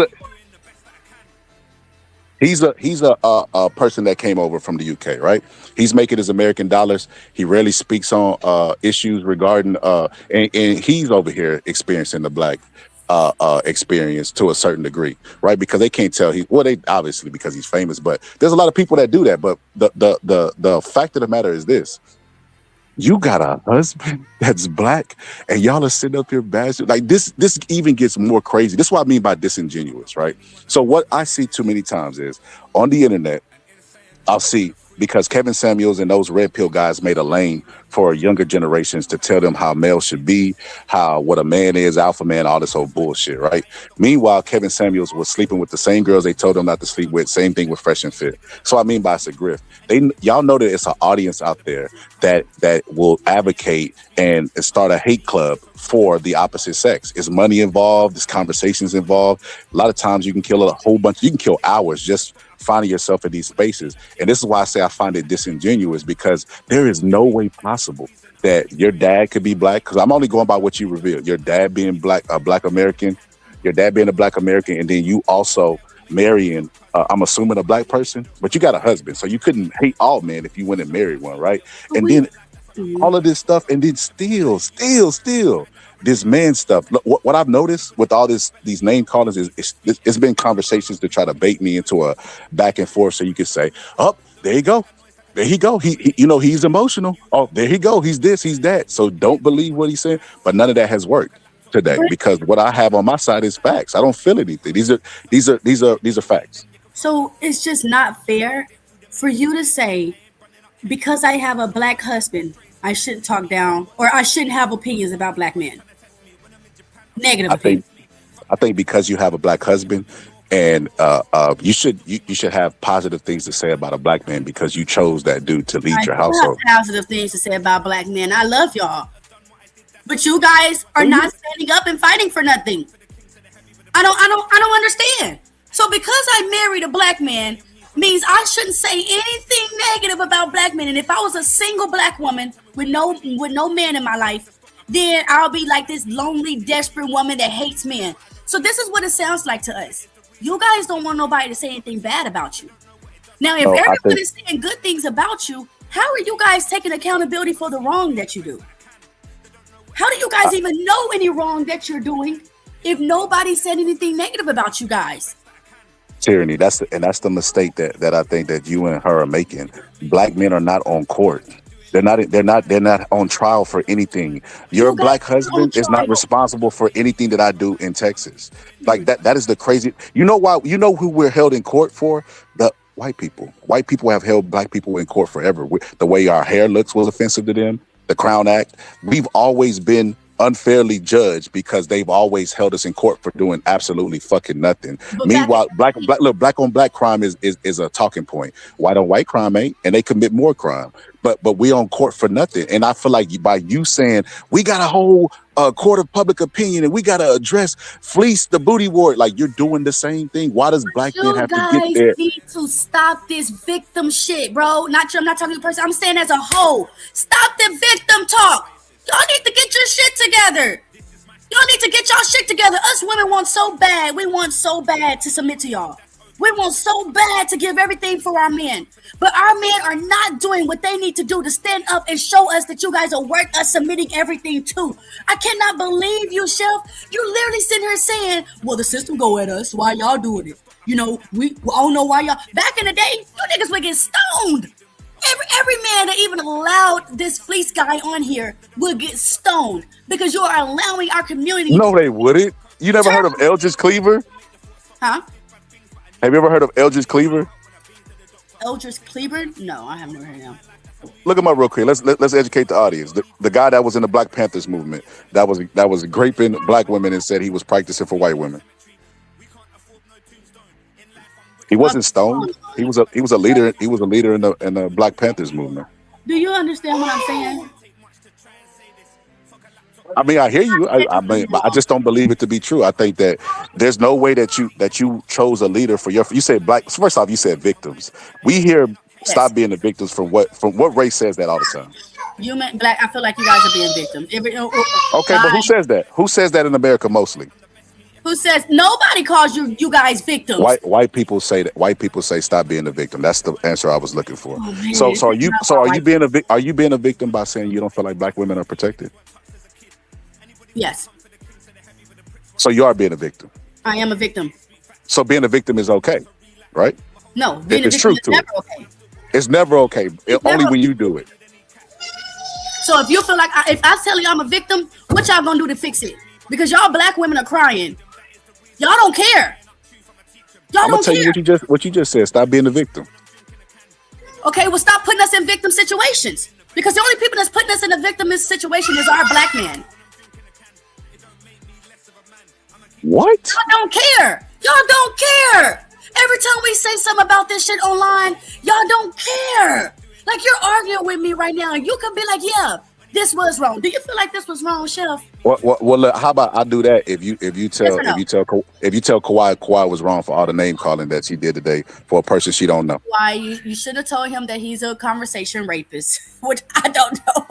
a person that came over from the UK, right? He's making his American dollars. He rarely speaks on issues regarding and he's over here experiencing the Black experience to a certain degree, right? Because they can't tell they obviously because he's famous, but there's a lot of people that do that. But the fact of the matter is this: you got a husband that's Black, and y'all are sitting up here bashing like this. This even gets more crazy. This is what I mean by disingenuous, right? So what I see too many times is on the internet, I'll see. Because Kevin Samuels and those red pill guys made a lane for younger generations to tell them how male should be, what a man is, alpha man, all this old bullshit, right? Meanwhile, Kevin Samuels was sleeping with the same girls they told him not to sleep with. Same thing with Fresh and Fit. So I mean by it's a grift. Y'all know that it's an audience out there that will advocate and start a hate club for the opposite sex. Is money involved? Is conversations involved? A lot of times you can kill you can kill hours just finding yourself in these spaces. And this is why I say I find it disingenuous, because there is no way possible that your dad could be Black, because I'm only going by what you revealed. Your dad being Black, a Black American, your dad being a Black American, and then you also marrying, I'm assuming, a Black person, but you got a husband, so you couldn't hate all men if you went and married one, right? And then all of this stuff, and then still this man stuff. What I've noticed with all these name callings is it's been conversations to try to bait me into a back and forth, so you could say, "Oh, there you go. There he go. He's emotional. Oh, there he go. He's this, he's that. So don't believe what he's saying. But none of that has worked today because what I have on my side is facts. I don't feel anything. These are facts. So it's just not fair for you to say because I have a black husband, I shouldn't talk down or I shouldn't have opinions about black men. Negative I opinions. think I think because you have a black husband and you should have positive things to say about a black man because you chose that dude to lead I your do have household. positive things to say about black men. I love y'all. But you guys are not standing up and fighting for nothing. I don't understand. So because I married a black man means I shouldn't say anything negative about black men. And if I was a single black woman with no man in my life, then I'll be like this lonely, desperate woman that hates men. So this is what it sounds like to us. You guys don't want nobody to say anything bad about you. Now, if No, I everyone think is saying good things about you, how are you guys taking accountability for the wrong that you do? How do you guys even know any wrong that you're doing if nobody said anything negative about you guys? tyranny. That's the mistake that I think that you and her are making. Black men are not on court. They're not on trial for anything. Your You guys black are on husband is not trial. responsible for anything that I do in Texas. Like that is the crazy. You know why? You know who we're held in court for? The white people. White people have held black people in court forever. The way our hair looks was offensive to them. The Crown Act. We've always been unfairly judged because they've always held us in court for doing absolutely fucking nothing. But Meanwhile, black on black crime is a talking point. White on white crime ain't, and they commit more crime. But we on court for nothing. And I feel like by you saying we got a whole court of public opinion and we got to address fleece the booty ward, like you're doing the same thing. Why does black men you have to get guys there? need to stop this victim shit, bro. I'm not talking to a person. I'm saying as a whole. Stop the victim talk. Y'all need to get your shit together. Y'all need to get y'all shit together. Us women want so bad. We want so bad to submit to y'all. We want so bad to give everything for our men. But our men are not doing what they need to do to stand up and show us that you guys are worth us submitting everything to. I cannot believe you, Chef. You literally sitting here saying, well, the system go at us. Why y'all doing it? You know, I don't know why y'all. Back in the day, you niggas would get stoned. Every man that even allowed this fleece guy on here will get stoned because you are allowing our community. No, they wouldn't. You never heard of Eldridge Cleaver? Huh? Have you ever heard of Eldridge Cleaver? Eldridge Cleaver? No, I haven't heard of him. Look him up real quick. Let's educate the audience. The guy that was in the Black Panthers movement that was graping black women and said he was practicing for white women. He wasn't stoned. He was a leader. He was a leader in the Black Panthers movement. Do you understand what I'm saying? I mean, I hear you. But I just don't believe it to be true. I think that there's no way that you chose a leader for your. You said black. First off, you said victims. We hear stop being the victims from what race says that all the time. You meant black. I feel like you guys are being victims. Okay, but who says that? Who says that in America mostly? Who says nobody calls you guys victims? White people say that. White people say stop being a victim. That's the answer I was looking for. Oh, man, so are you being white. are you being a victim by saying you don't feel like black women are protected? Yes, So you are being a victim. I am a victim. So being a victim is okay, right? No, being If a it's victim truth is to never it. okay. It's never okay. Only when you do it. So if you feel like if I tell you I'm a victim, what y'all gonna do to fix it? Because y'all black women are crying. Y'all don't care. Y'all I'm gonna don't tell care. you what you just said. Stop being a victim. Okay, well stop putting us in victim situations. Because the only people that's putting us in a victim situation is our black men. What? Y'all don't care. Y'all don't care. Every time we say something about this shit online, y'all don't care. Like you're arguing with me right now, and you could be like, "Yeah, this was wrong." Do you feel like this was wrong, Chef? Well, look, how about I do that if you tell or no? if you tell Kawhi was wrong for all the name calling that she did today for a person she don't know. Why you should have told him that he's a conversation rapist, which I don't know.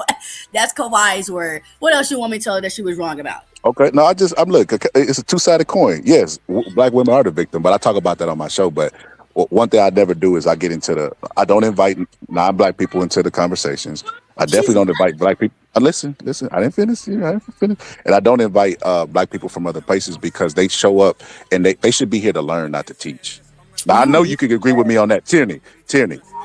That's Kawhi's word. What else you want me to tell her that she was wrong about? Okay, no, I'm look. It's a two-sided coin. Yes, black women are the victim, but I talk about that on my show. But one thing I never do is I don't invite non-black people into the conversations. I definitely don't invite black people. Listen, I didn't finish. And I don't invite black people from other places because they show up and they should be here to learn, not to teach. Now, I know you could agree with me on that. Tyranny.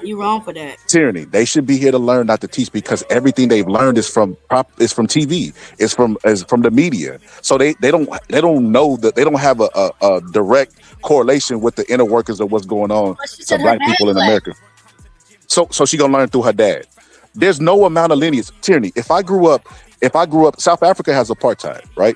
You wrong for that. Tyranny. They should be here to learn, not to teach, because everything they've learned is from TV. It's from the media. So they don't know that they don't have a direct correlation with the inner workings of what's going on to black people in America. So she gonna learn through her dad. There's no amount of lineage. Tyranny. If I grew up, South Africa has apartheid, right?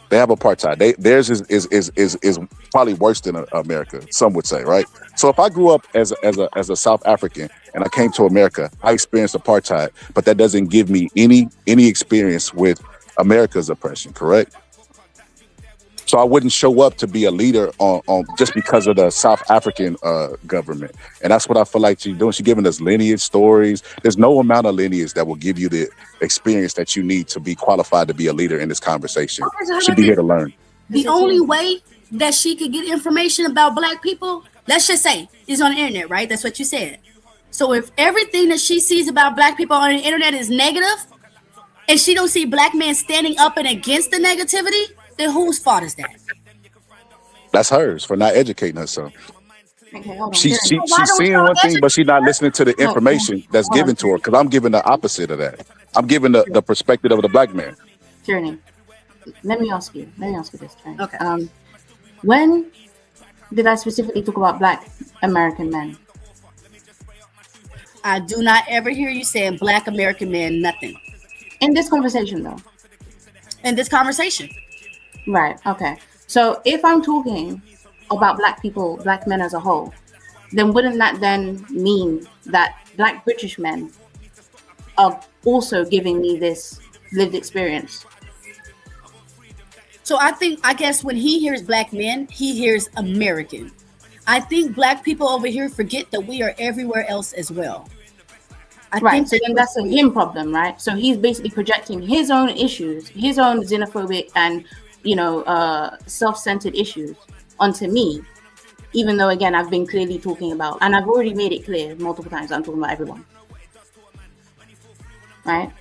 They have apartheid. Theirs is probably worse than America. Some would say, right? So if I grew up as a South African and I came to America, I experienced apartheid, but that doesn't give me any experience with America's oppression, correct? So I wouldn't show up to be a leader on just because of the South African government. And that's what I feel like she's doing. She's giving us lineage stories. There's no amount of lineage that will give you the experience that you need to be qualified to be a leader in this conversation. She'd be here to learn. The only way that she could get information about black people, let's just say, is on the internet, right? That's what you said. So if everything that she sees about black people on the internet is negative, and she don't see black men standing up and against the negativity, then whose fault is that? That's hers for not educating herself. Okay, hold on. She's seeing one thing, but she's not listening to the information that's given to her. Because I'm giving the opposite of that. I'm giving the perspective of the black man. Tyranny. Let me ask you this, Tyranny. Okay. When did I specifically talk about black American men? I do not ever hear you saying black American men, nothing. In this conversation, though. In this conversation. Right, okay. So if I'm talking about black people, black men as a whole, then wouldn't that then mean that black British men are also giving me this lived experience? So I guess when he hears black men, he hears American. I think black people over here forget that we are everywhere else as well. Right, so then that's a him problem, right? So he's basically projecting his own issues, his own xenophobic and self-centered issues onto me, even though, again, I've been clearly talking about, and I've already made it clear multiple times, I'm talking about everyone, right?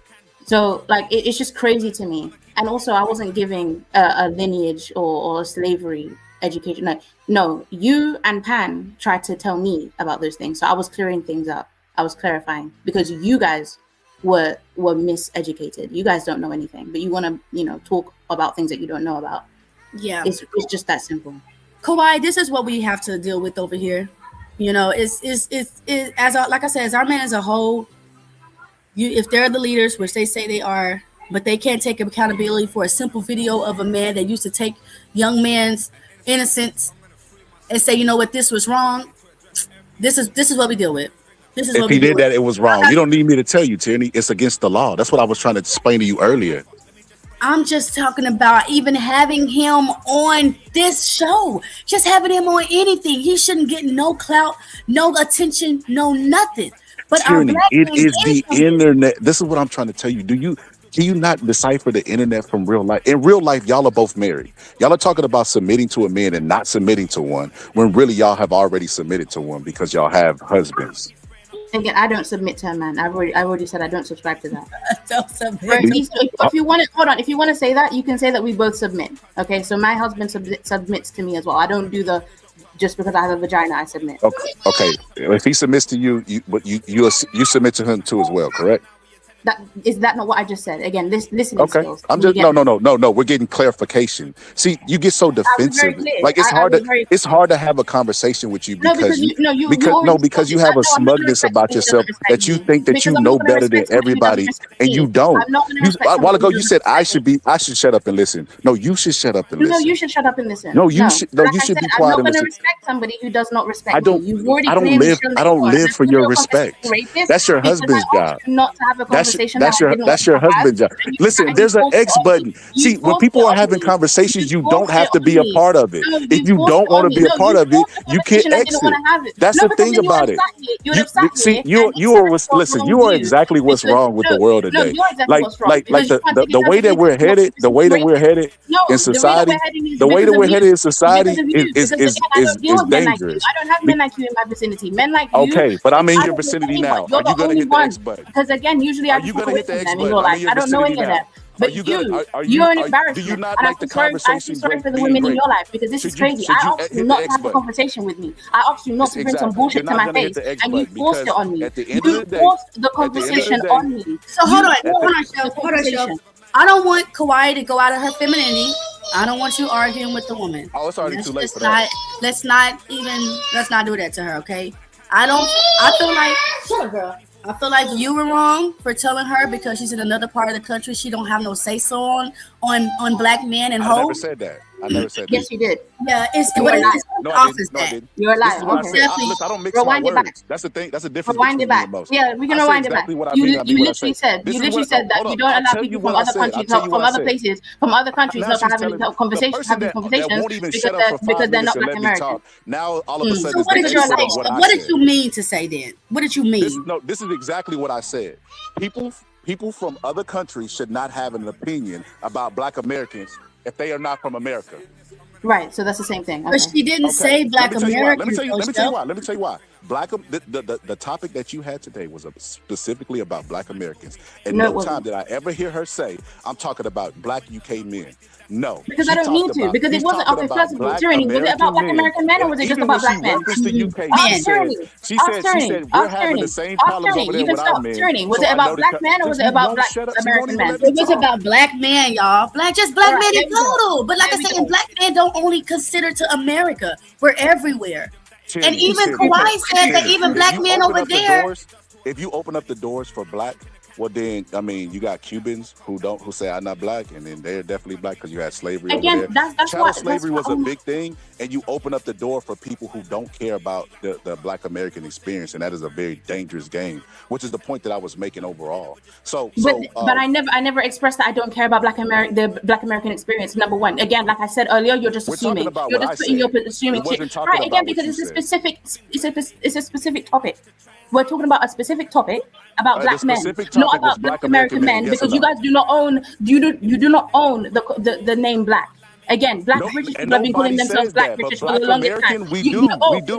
So, like, it's just crazy to me. And also, I wasn't giving a lineage or slavery education. Like, no, you and Pan tried to tell me about those things, so I was clearing things up. I was clarifying, because you guys were miseducated. You guys don't know anything, but you want to, talk about things that you don't know about. Yeah, it's just that simple. Kawhi, this is what we have to deal with over here. It's like I said, as our men as a whole, if they're the leaders, which they say they are, but they can't take accountability for a simple video of a man that used to take young man's innocence and say, you know what, this was wrong. This is what we deal with. If he did that, it was wrong. You don't need me to tell you, Tierney. It's against the law. That's what I was trying to explain to you earlier. I'm just talking about even having him on this show. Just having him on anything. He shouldn't get no clout, no attention, no nothing. But Tierney, it is the internet. This is what I'm trying to tell you. Can you not decipher the internet from real life? In real life, y'all are both married. Y'all are talking about submitting to a man and not submitting to one, when really y'all have already submitted to one because y'all have husbands. Again, I don't submit to a man. I already said I don't subscribe to that. Don't submit. If you want to, hold on. If you want to say that, you can say that we both submit. Okay, so my husband submits to me as well. I don't do the just because I have a vagina, I submit. Okay. If he submits to you, you submit to him too as well, correct? Is that not what I just said? Again, listening skills. I'm just no. We're getting clarification. See, you get so defensive. Like it's hard to have a conversation with you because you have a smugness about yourself that you think that you know better than everybody, and you don't. A while ago you said I should shut up and listen. No, you should shut up and listen. No, you should shut up and listen. No, you should be quiet and listen. I'm not going to respect somebody who does not respect me. I don't live for your respect. That's your husband's job. Not to have a conversation. That's your husband's job. Listen, there's an X button. See, when people are having conversations, you don't have to be a part of it. If you don't want to be a part of it, you can't exit. That's the thing about it. You are exactly what's wrong with the world today. Like the way that we're headed, in society, is dangerous. I don't have men like you in my vicinity. Men like you. Okay, but I'm in your vicinity now. Are you gonna hit the X button? Because again, usually I just want to listen to them and go like, I don't know any of them. Are But you gonna? you're an Do you embarrassment, not and like the I feel conversation sorry for the being women in great? your life because this is crazy. Should I you asked you hit the not to X have a button? conversation with me. I asked you not to bring some Exactly. You're bullshit to not my gonna hit face, the X and you button forced it because on me. at the end of You the day, forced the at the end of the conversation day, on me. So You hold on, at the hold on, Chef. Hold on, Chef. I don't want Kawhi to go out of her femininity. I don't want you arguing with the woman. oh, it's already Let's too late just for that. let's not do that to her, okay? I feel like shut up, girl. I feel like you were wrong for telling her because she's in another part of the country. She don't have no say so on black men and I never hoes. said that. I never said that. Yes, you did. Yeah, it's You what are it not. is. No, I Office didn't. No, I that. didn't. You're a This is liar. what I Okay. said. Listen, I don't mix my Rewind it back. words. That's the thing. That's the difference Rewind between it me back. and most. Yeah, we can I say rewind it back. exactly what I You mean. I mean you what I literally say. said This you is literally what. said that Hold you up. don't I'll allow tell you people what from I other said. I'll countries, tell you from what I other said. places, from other countries Now not to she's have telling any me the conversations, person have these that conversations won't even because shut up for because 5 they're minutes not and black let me Americans. talk. Now all of a So sudden it's what the did you expert say? on what I What did said. you mean to say then? What did you mean? This is exactly what I said. People from other countries should not have an opinion about Black Americans if they are not from America. Right. So that's the same thing. But Okay. she didn't Okay, say let black me tell you why. Americans, though, Let me tell you Chef. why. Let me tell you why. The topic that you had today was specifically about Black Americans, and No, it no time wasn't. did I ever hear her say I'm talking about Black UK men. No, Because I don't need to. Because it she's wasn't. talking Okay, about first of all, Black Tyranny, was it about American black men. American men or And was it just even when about she black men? referenced the UK, Ask Tyranny. she Ask Tyranny. said we're Ask having the Tyranny. same Ask problems over Tyranny. there You can with our stop. men. Tyranny, was So it I know about black men or was it you about won't black shut up. She won't American even men? let me It was talk. about black men, y'all. Black All men right, in there we go. total. But like I There we said, go. black men don't only consider to America. We're everywhere. And Tyranny, even Tyranny, Kawhi said that Tyranny. even If black you men open over up the there. doors, if you open up the doors for Black, well then, I mean, you got Cubans who say I'm not Black, and then they're definitely Black because you had slavery over Again, there. that's Chattel why slavery was a big thing, and you open up the door for people who don't care about the Black American experience, and that is a very dangerous game, which is the point that I was making overall. But I never expressed that I don't care about the Black American experience. Number one, again, like I said earlier, you're just we're talking assuming. about You're what just I putting said. assuming We shit. wasn't talking Right, again, about what because you it's a said. specific topic. We're talking about a specific topic about The black men, specific not topic was about Black black American American men. men, Yes or because you no? guys do not own you do not own the name black. Again, black No, British and people have been calling nobody themselves says black that, but British for the Black longest time. American, we do.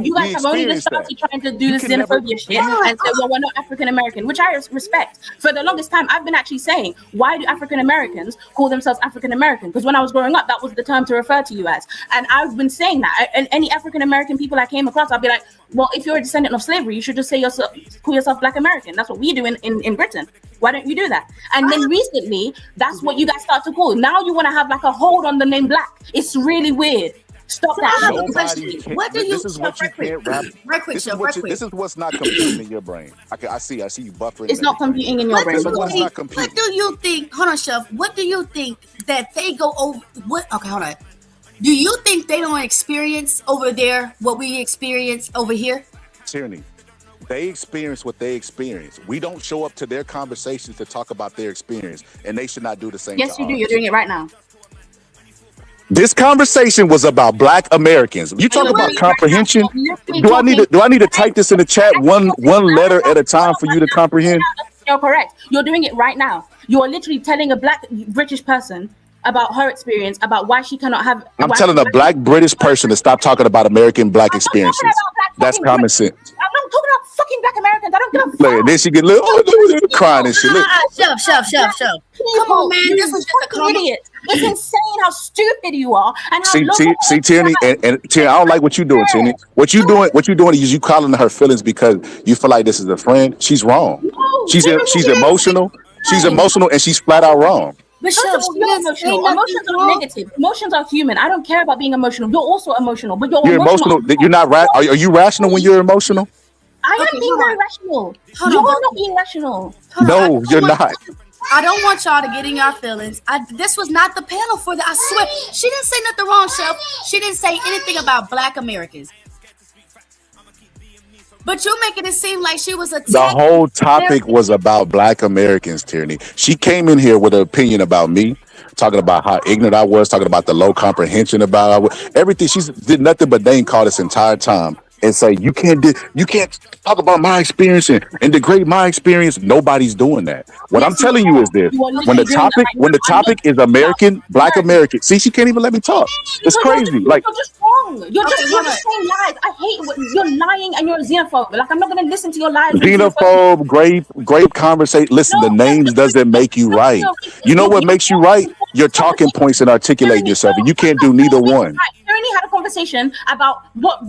You guys We have only just experience that. started trying to do this can never. xenophobia shit and say, well, we're not African American, which I respect. For the longest time, I've been actually saying, why do African Americans call themselves African American? Because when I was growing up, that was the term to refer to you as. And I've been saying that. And any African American people I came across, I'll be like, well, if you're a descendant of slavery, you should just call yourself Black American. That's what we do in Britain. Why don't you do that? And then recently, that's what you guys start to call. Now you want to have like a hold on the name Black. It's really weird. Stop So that. I have a Nobody question. can. What do you This is what you can't wrap. right quick, This is Chef, what right you. quick. This is what's not computing in your brain. I see you buffering. It's and not everything. computing in your What brain. do So you what's think? not computing? What do you think? Hold on, Chef. What do you think that they go over? What? Okay, hold on. Do you think they don't experience over there what we experience over here? Tyranny. They experience what they experience. We don't show up to their conversations to talk about their experience, and they should not do the same. Yes, to you do. ours. You're doing it right now. This conversation was about Black Americans. You talk about comprehension. Do I need to type this in the chat one letter at a time for you to comprehend? You're correct. You're doing it right now. You are literally telling a Black British person about her experience, about why she cannot have. I'm telling a Black British person to stop talking about American Black experiences. That's common sense. I'm not talking about fucking Black Americans. I don't give a fuck. Look, and then she get little crying and shit. Look. Chef. Come on, man. This was just a comment. Idiot. It's insane how stupid you are and how See, Tierney, and Tierney, I don't like what you're doing, Tierney. What you doing is you calling her feelings because you feel like this is a friend. She's wrong. No, She's emotional. She's emotional, and she's flat out wrong. But First of all, you're emotional. Emotions are negative. Emotions are human. I don't care about being emotional. You're also emotional, but you're emotional. You're not right. Are you rational when you're emotional? I am being very rational. You're not being rational. No, you're not. I don't want y'all to get in your feelings. This was not the panel for that. I swear. She didn't say nothing wrong, Chef. She didn't say anything about Black Americans. But you're making it seem like she was attacking. The whole topic was about Black Americans, Tierney. She came in here with an opinion about me, talking about how ignorant I was, talking about the low comprehension about everything. She did nothing but name call this entire time. and say you can't talk about my experience and degrade my experience. Nobody's doing that. What I'm Yes, you telling you is are. this: You are when the literally doing that topic right when now. the I'm not topic is about American, Black words. American. See, she can't even let me talk. It's Because crazy. Like, you're just wrong. You're Okay, just hold on. saying lies. I hate what you're lying and you're a xenophobe. Like I'm not gonna listen to your lies and xenophobe. xenophobe, grape conversation. Listen, the names doesn't make you right. You know what makes you right? Your talking points and articulating yourself, and you can't do neither one. Tyranny had a conversation about what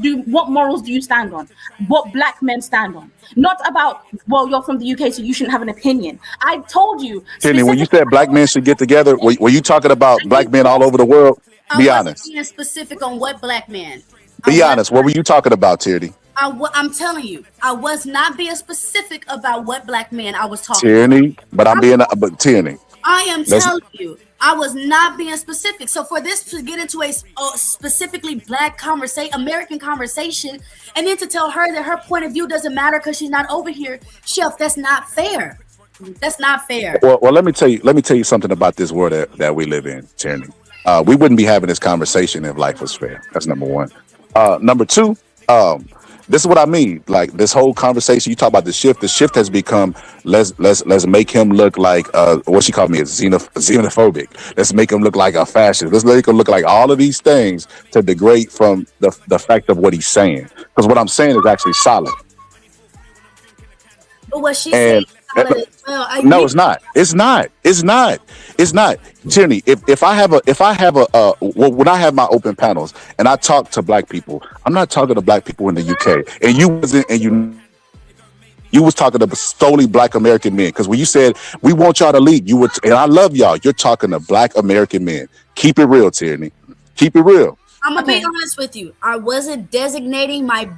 morals do you stand on, what black men stand on, not about you're from the UK so you shouldn't have an opinion. I told you Tierney, when you specifically. said black men should get together, were you talking about black men all over the world? I Be wasn't honest. being specific on what black man. Be honest. What were you talking about, Tierney? I'm telling you, I was not being specific about what black man I was talking about. Tierney, but but Tierney. I am Let's telling you, I was not being specific. So for this to get into a specifically black conversation, American conversation, and then to tell her that her point of view doesn't matter because she's not over here, Chef, that's not fair. That's not fair. Well, let me tell you something about this world that we live in, Tierney. We wouldn't be having this conversation if life was fair. That's number one. Number two, this is what I mean. Like this whole conversation, you talk about the shift. The shift has become let's make him look like what she called me is xenophobic. Let's make him look like a fascist. Let's make him look like all of these things to degrade from the fact of what he's saying. Because what I'm saying is actually solid. But what she's saying And is solid as well. no, it's not. It's not. It's not. It's not. Tierney, if I have when I have my open panels and I talk to black people, I'm not talking to black people in the UK. And you was talking to solely black American men. Because when you said we want y'all to lead, and I love y'all, you're talking to black American men. Keep it real, Tierney. Keep it real. I'm gonna be honest with you. I wasn't designating my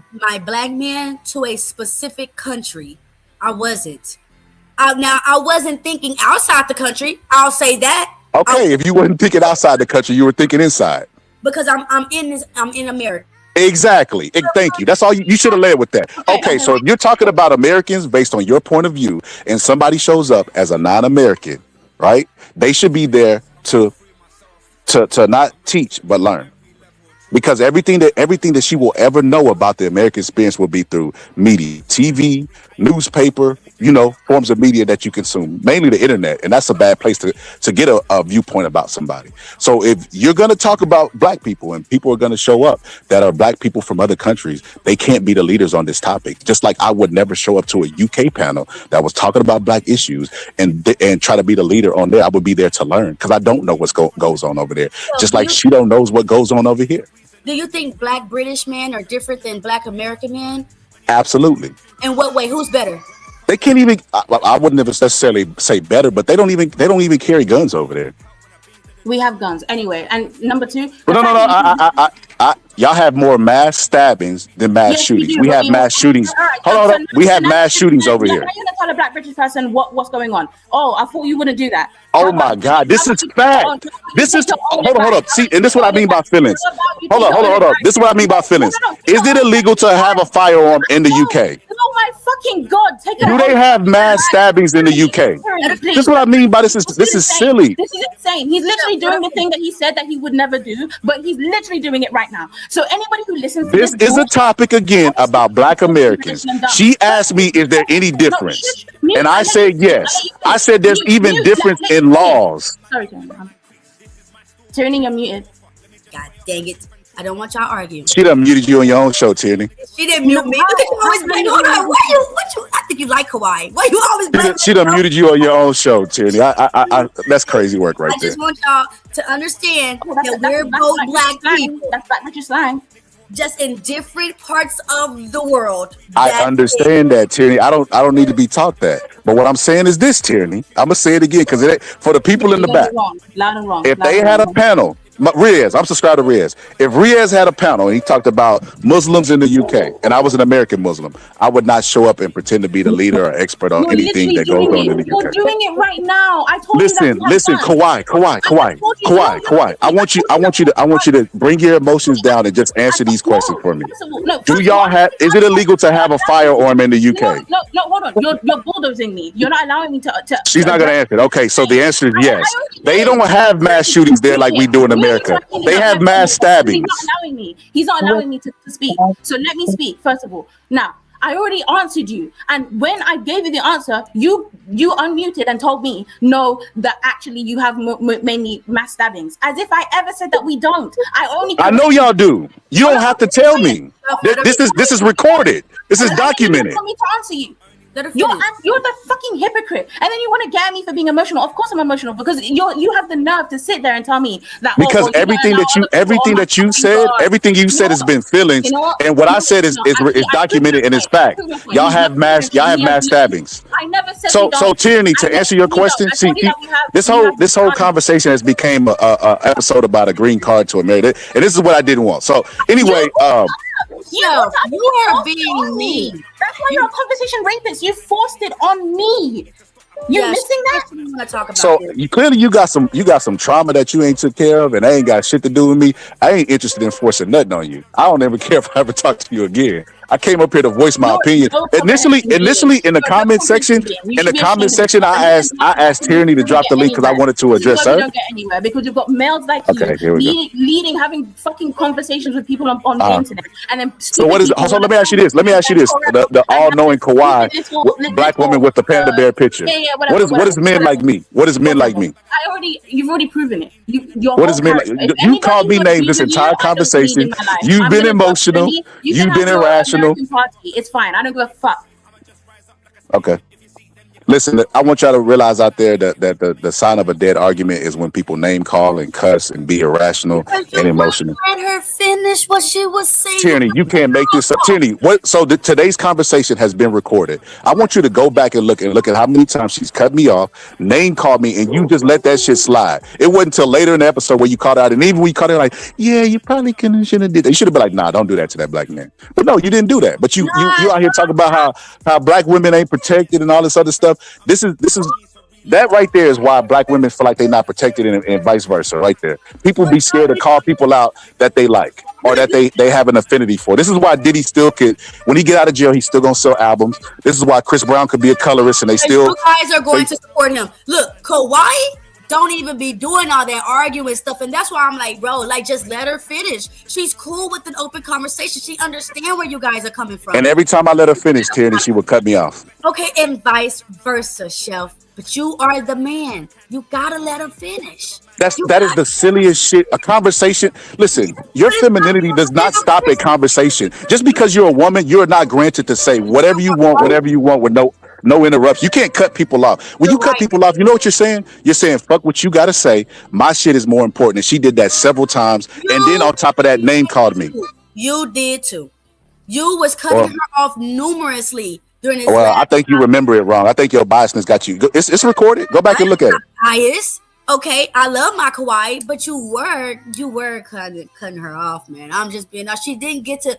black men to a specific country. I wasn't. I wasn't thinking outside the country. I'll say that. Okay, if you weren't thinking outside the country, you were thinking inside. Because I'm in America. Exactly. Thank you. That's all you should have led with that. Okay, so if you're talking about Americans based on your point of view, and somebody shows up as a non-American, right? They should be there to not teach but learn. Because everything that she will ever know about the American experience will be through media, TV, newspaper, forms of media that you consume, mainly the internet. And that's a bad place to get a viewpoint about somebody. So if you're going to talk about black people and people are going to show up that are black people from other countries, they can't be the leaders on this topic. Just like I would never show up to a UK panel that was talking about black issues and try to be the leader on there. I would be there to learn because I don't know what goes on over there. Just like she don't knows what goes on over here. Do you think black British men are different than black American men? Absolutely. In what way? Who's better? They can't even. I wouldn't necessarily say better, but they don't even carry guns over there. We have guns anyway. And number two. But no. Y'all have more mass stabbings than mass shootings. We have mass shootings. Hold on. We have mass shootings over here. Are you gonna tell a black British person what's going on? Oh, I thought you wouldn't do that. Oh my God, this is fact. This is hold on. See, and this is what I mean by feelings. Hold on. This is what I mean by feelings. Is it illegal to have a firearm in the UK? Oh my fucking God! Do they have mass stabbings in the UK? This is what I mean by this is silly. This is insane. He's literally doing the thing that he said that he would never do, but he's literally doing it right now. So anybody who listens to this is a topic again about black Americans. She asked me, is there any difference? And I said yes. I said there's even difference in laws. Sorry, Tierney, you're muted. God dang it. I don't want y'all arguing. She done muted you on your own show, Tierney. She didn't mute me. Look at you always blaming. Hold on. I think you like Hawaii. Why you always blaming? She done muted you on your own show, Tierney. I that's crazy work right there. I just want y'all to understand that we're both black people. That's black British slang. Just in different parts of the world. I understand that, Tierney. I don't need to be taught that. But what I'm saying is this, Tierney. I'm gonna say it again because for the people in the back. Loud and wrong. If they had a panel, Riaz, I'm subscribed to Riaz. If Riaz had a panel and he talked about Muslims in the UK and I was an American Muslim, I would not show up and pretend to be the leader or expert on anything that goes on in the UK. You're doing it right now. I told listen, Kawhi. I want you to bring your emotions down and just answer these questions for me. Do y'all have? Is it illegal to have a firearm in the UK? No, hold on. You're bulldozing me. You're not allowing me to. She's not gonna answer it. Okay, so the answer is yes. They don't have mass shootings there like we do in America. America. interrupting me They now? have mass Because he's not stabbings. allowing me. He's not allowing me to speak. So let me speak first of all. Now, I already answered you, and when I gave you the answer, you unmuted and told me no, that actually you have mainly mass stabbings. As if I ever said that we don't. I know y'all do. You don't have to tell me. This is recorded. This is And then you documented. don't want me to answer you. You're the fucking hypocrite, and then you want to get me for being emotional. Of course I'm emotional because you have the nerve to sit there and tell me that Because everything that you said has been feelings, You know what? and what I said is documented and it's fact. Y'all have mass stabbings. I never said So we don't. Tyranny, to answer your question, I see told you that we have this whole conversation has became a episode about a green card to America, and this is what I didn't want. So anyway, You are being mean. That's why you're a conversation rapist. You forced it on me. You missing that? I want to talk about so this. you clearly you got some trauma that you ain't took care of, and I ain't got shit to do with me. I ain't interested in forcing nothing on you. I don't ever care if I ever talk to you again. I came up here to voice my opinion. Initially in the comment section, I asked Tyranny to drop the link because I wanted to address You her. don't get anywhere because you've got males like Okay, here we go. leading, having fucking conversations with people on the internet, and then So what is? So let me ask you this. The all-knowing Kawhi, black woman with the panda bear picture. What is men like me? What is men like me? You've already proven it. What is men like? You called me names this entire conversation. You've been emotional. You've been irrational. It's fine. I don't give a fuck. Okay. Listen, I want y'all to realize out there that the sign of a dead argument is when people name call and cuss and be irrational and emotional. Let her finish what she was saying. Tyranny, you can't make this up. Tyranny, what? So today's conversation has been recorded. I want you to go back and look at how many times she's cut me off, name called me, and you just let that shit slide. It wasn't until later in the episode where you called out, and even when you called it, like, yeah, you probably shouldn't have did that. You should have been like, nah, don't do that to that black man. But no, you didn't do that. But you out here talking about how black women ain't protected and all this other stuff. This is that right there is why black women feel like they're not protected and vice versa. Right there, people be scared to call people out that they like or that they have an affinity for. This is why Diddy still could, when he get out of jail, he's still gonna sell albums. This is why Chris Brown could be a colorist and they still. You guys are going to support him. Look, Kawhi don't even be doing all that arguing stuff, and that's why I'm like, bro, like just let her finish. She's cool with an open conversation. She understands where you guys are coming from. And every time I let her finish, Tyranny, she would cut me off. Okay, and vice versa, Shelf. But you are the man. You gotta let her finish. That is the silliest shit. A conversation. Listen, your femininity does not stop at conversation. Just because you're a woman, you're not granted to say whatever you want with no interruption. You can't cut people off. When you cut people off, you know what you're saying? You're saying, fuck what you gotta say. My shit is more important. And she did that several times. And then on top of that, name called me. You did too. You was cutting her off numerously during this. Well, I think you remember it wrong. I think your biasness got you. It's recorded. Go back and look at it. Bias. Okay, I love my Kawhi, but you were cutting her off, man. I'm just being. She didn't get to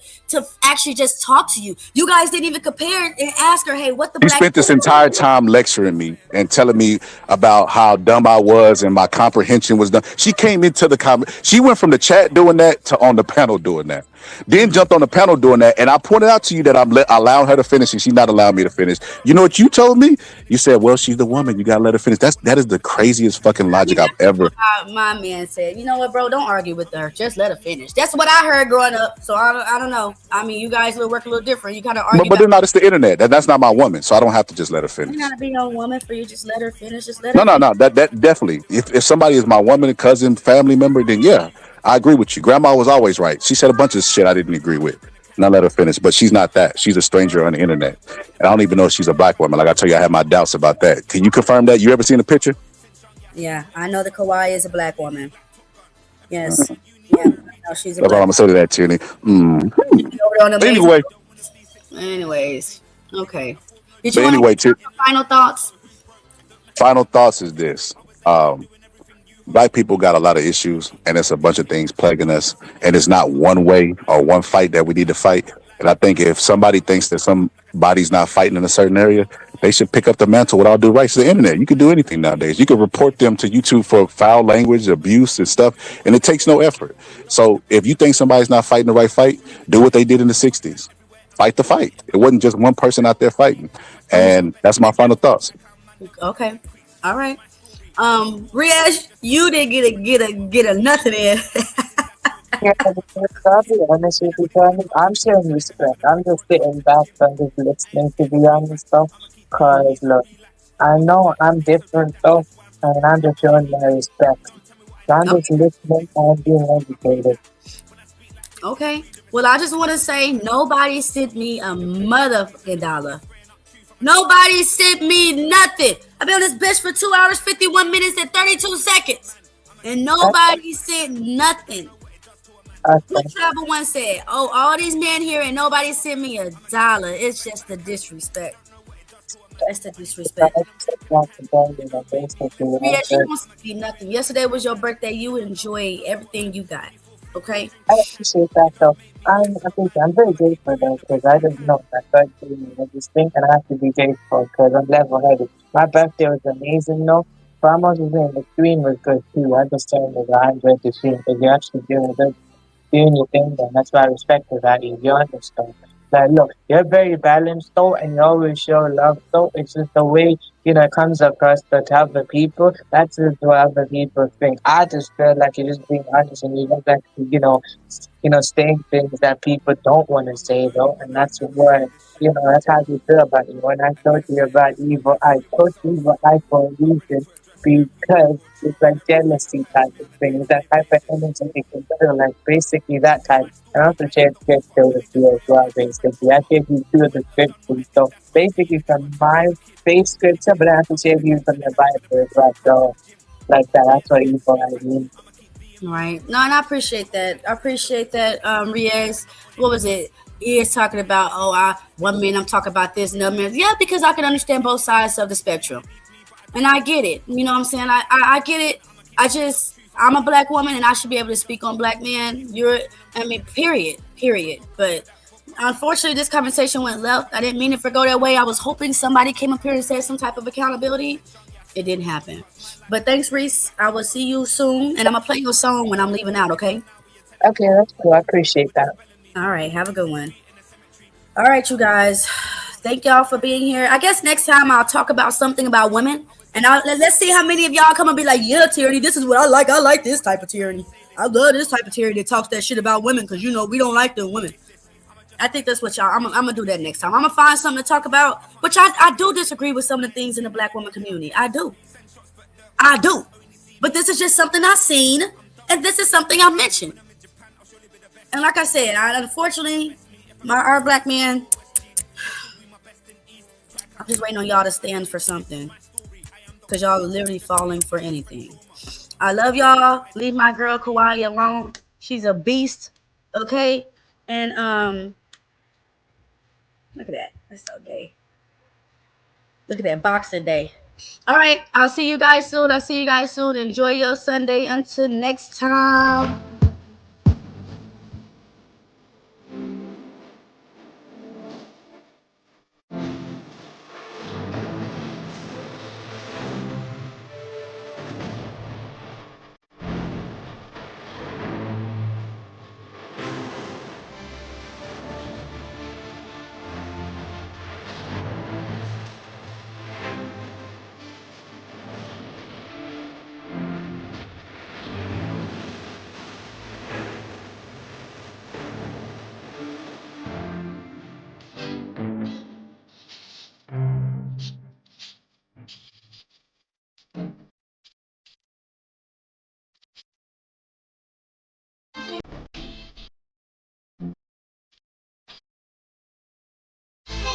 actually just talk to you. You guys didn't even compare and ask her, hey, what the. You spent this entire time lecturing me and telling me about how dumb I was and my comprehension was dumb. She came into the comment. She went from the chat doing that to on the panel doing that. Then jumped on the panel doing that, and I pointed out to you that I'm allowing her to finish, and she's not allowing me to finish. You know what you told me? You said, "Well, she's the woman. You gotta let her finish." That is the craziest fucking logic I've ever. My man said, "You know what, bro? Don't argue with her. Just let her finish." That's what I heard growing up. So I don't know. I mean, you guys will work a little different. You kind of argue. But they're not. It's the internet. That's not my woman, so I don't have to just let her finish. You're not being a woman for you. Just let her finish. Just let her. No. That definitely. If somebody is my woman, cousin, family member, then yeah. I agree with you. Grandma was always right. She said a bunch of shit I didn't agree with. And I let her finish. But she's not that. She's a stranger on the internet. And I don't even know if she's a black woman. Like I tell you, I have my doubts about that. Can you confirm that? You ever seen a picture? Yeah, I know the Kawhi is a black woman. Yes. Yeah, I know she's a That's all I'm going to say to that, Tierney. Anyways. Okay. Did you want to final thoughts? Final thoughts is this. Black people got a lot of issues, and it's a bunch of things plaguing us, and it's not one way or one fight that we need to fight. And I think if somebody thinks that somebody's not fighting in a certain area, they should pick up the mantle with all due rights to the internet. You can do anything nowadays. You can report them to YouTube for foul language, abuse, and stuff, and it takes no effort. So if you think somebody's not fighting the right fight, do what they did in the 60s. Fight the fight. It wasn't just one person out there fighting. And that's my final thoughts. Okay. All right. Riaz, you didn't get a nothing in. Yeah, because I'll be honest with you, Tony. I'm showing respect. I'm just sitting back and just listening, to be honest, though. Because, look, I know I'm different, though, and I'm just showing my respect. So I'm just listening and being educated. Okay. Well, I just want to say nobody sent me a motherfucking dollar. Nobody sent me nothing. I've been on this bitch for 2 hours, 51 minutes, and 32 seconds. And nobody sent nothing. What travel one said? Oh, all these men here and nobody sent me a dollar. It's just the disrespect. That's the disrespect. Yes, you won't send me nothing. Yesterday was your birthday. You enjoy everything you got. Okay? I appreciate that, though. I'm very grateful, though, because I didn't know my birthday was this thing, and I have to be grateful because I'm level-headed. My birthday was amazing, though. But I'm also saying the screen was good, too. I just saying that I enjoyed the screen because you're actually doing your thing, and that's why I respect the value. You understand? Like, look, you're very balanced, though, and you always show love, though. It's just the way, it comes across to other people. That's just what other people think. I just feel like you're just being honest and you don't like, saying things that people don't want to say, though, and that's what, that's how you feel about it. When I told you about evil, I told you evil eye for a reason because it's like jealousy type of thing. It's that type of energy it can feel like basically that type. And I also shared scripture with you as well, basically. I gave you two of the scriptures. So basically from my faith scripture, but I have to share you from the Bible as well. So like that, that's what evil I mean. Right. No, and I appreciate that. I appreciate that, Riaz. What was it? He is talking about, oh, one minute I'm talking about this, another minute. Yeah, because I can understand both sides of the spectrum. And I get it. You know what I'm saying? I get it. I'm a black woman and I should be able to speak on black men. Period. But unfortunately, this conversation went left. I didn't mean it to go that way. I was hoping somebody came up here and said some type of accountability. It didn't happen. But thanks, Reese. I will see you soon. And I'm going to play your song when I'm leaving out, okay? Okay, that's cool. I appreciate that. All right. Have a good one. All right, you guys. Thank y'all for being here. I guess next time I'll talk about something about women. And let's see how many of y'all come and be like, yeah, tyranny, this is what I like. I like this type of tyranny. I love this type of tyranny that talks that shit about women because, we don't like them women. I think that's what I'm going to do that next time. I'm going to find something to talk about, which I do disagree with some of the things in the black woman community. I do. But this is just something I've seen, and this is something I mentioned. And like I said, unfortunately, our black men, I'm just waiting on y'all to stand for something. Because y'all are literally falling for anything. I love y'all. Leave my girl Kauai alone. She's a beast. Okay? And look at that. That's so gay. Look at that Boxing Day. All right. I'll see you guys soon. Enjoy your Sunday. Until next time.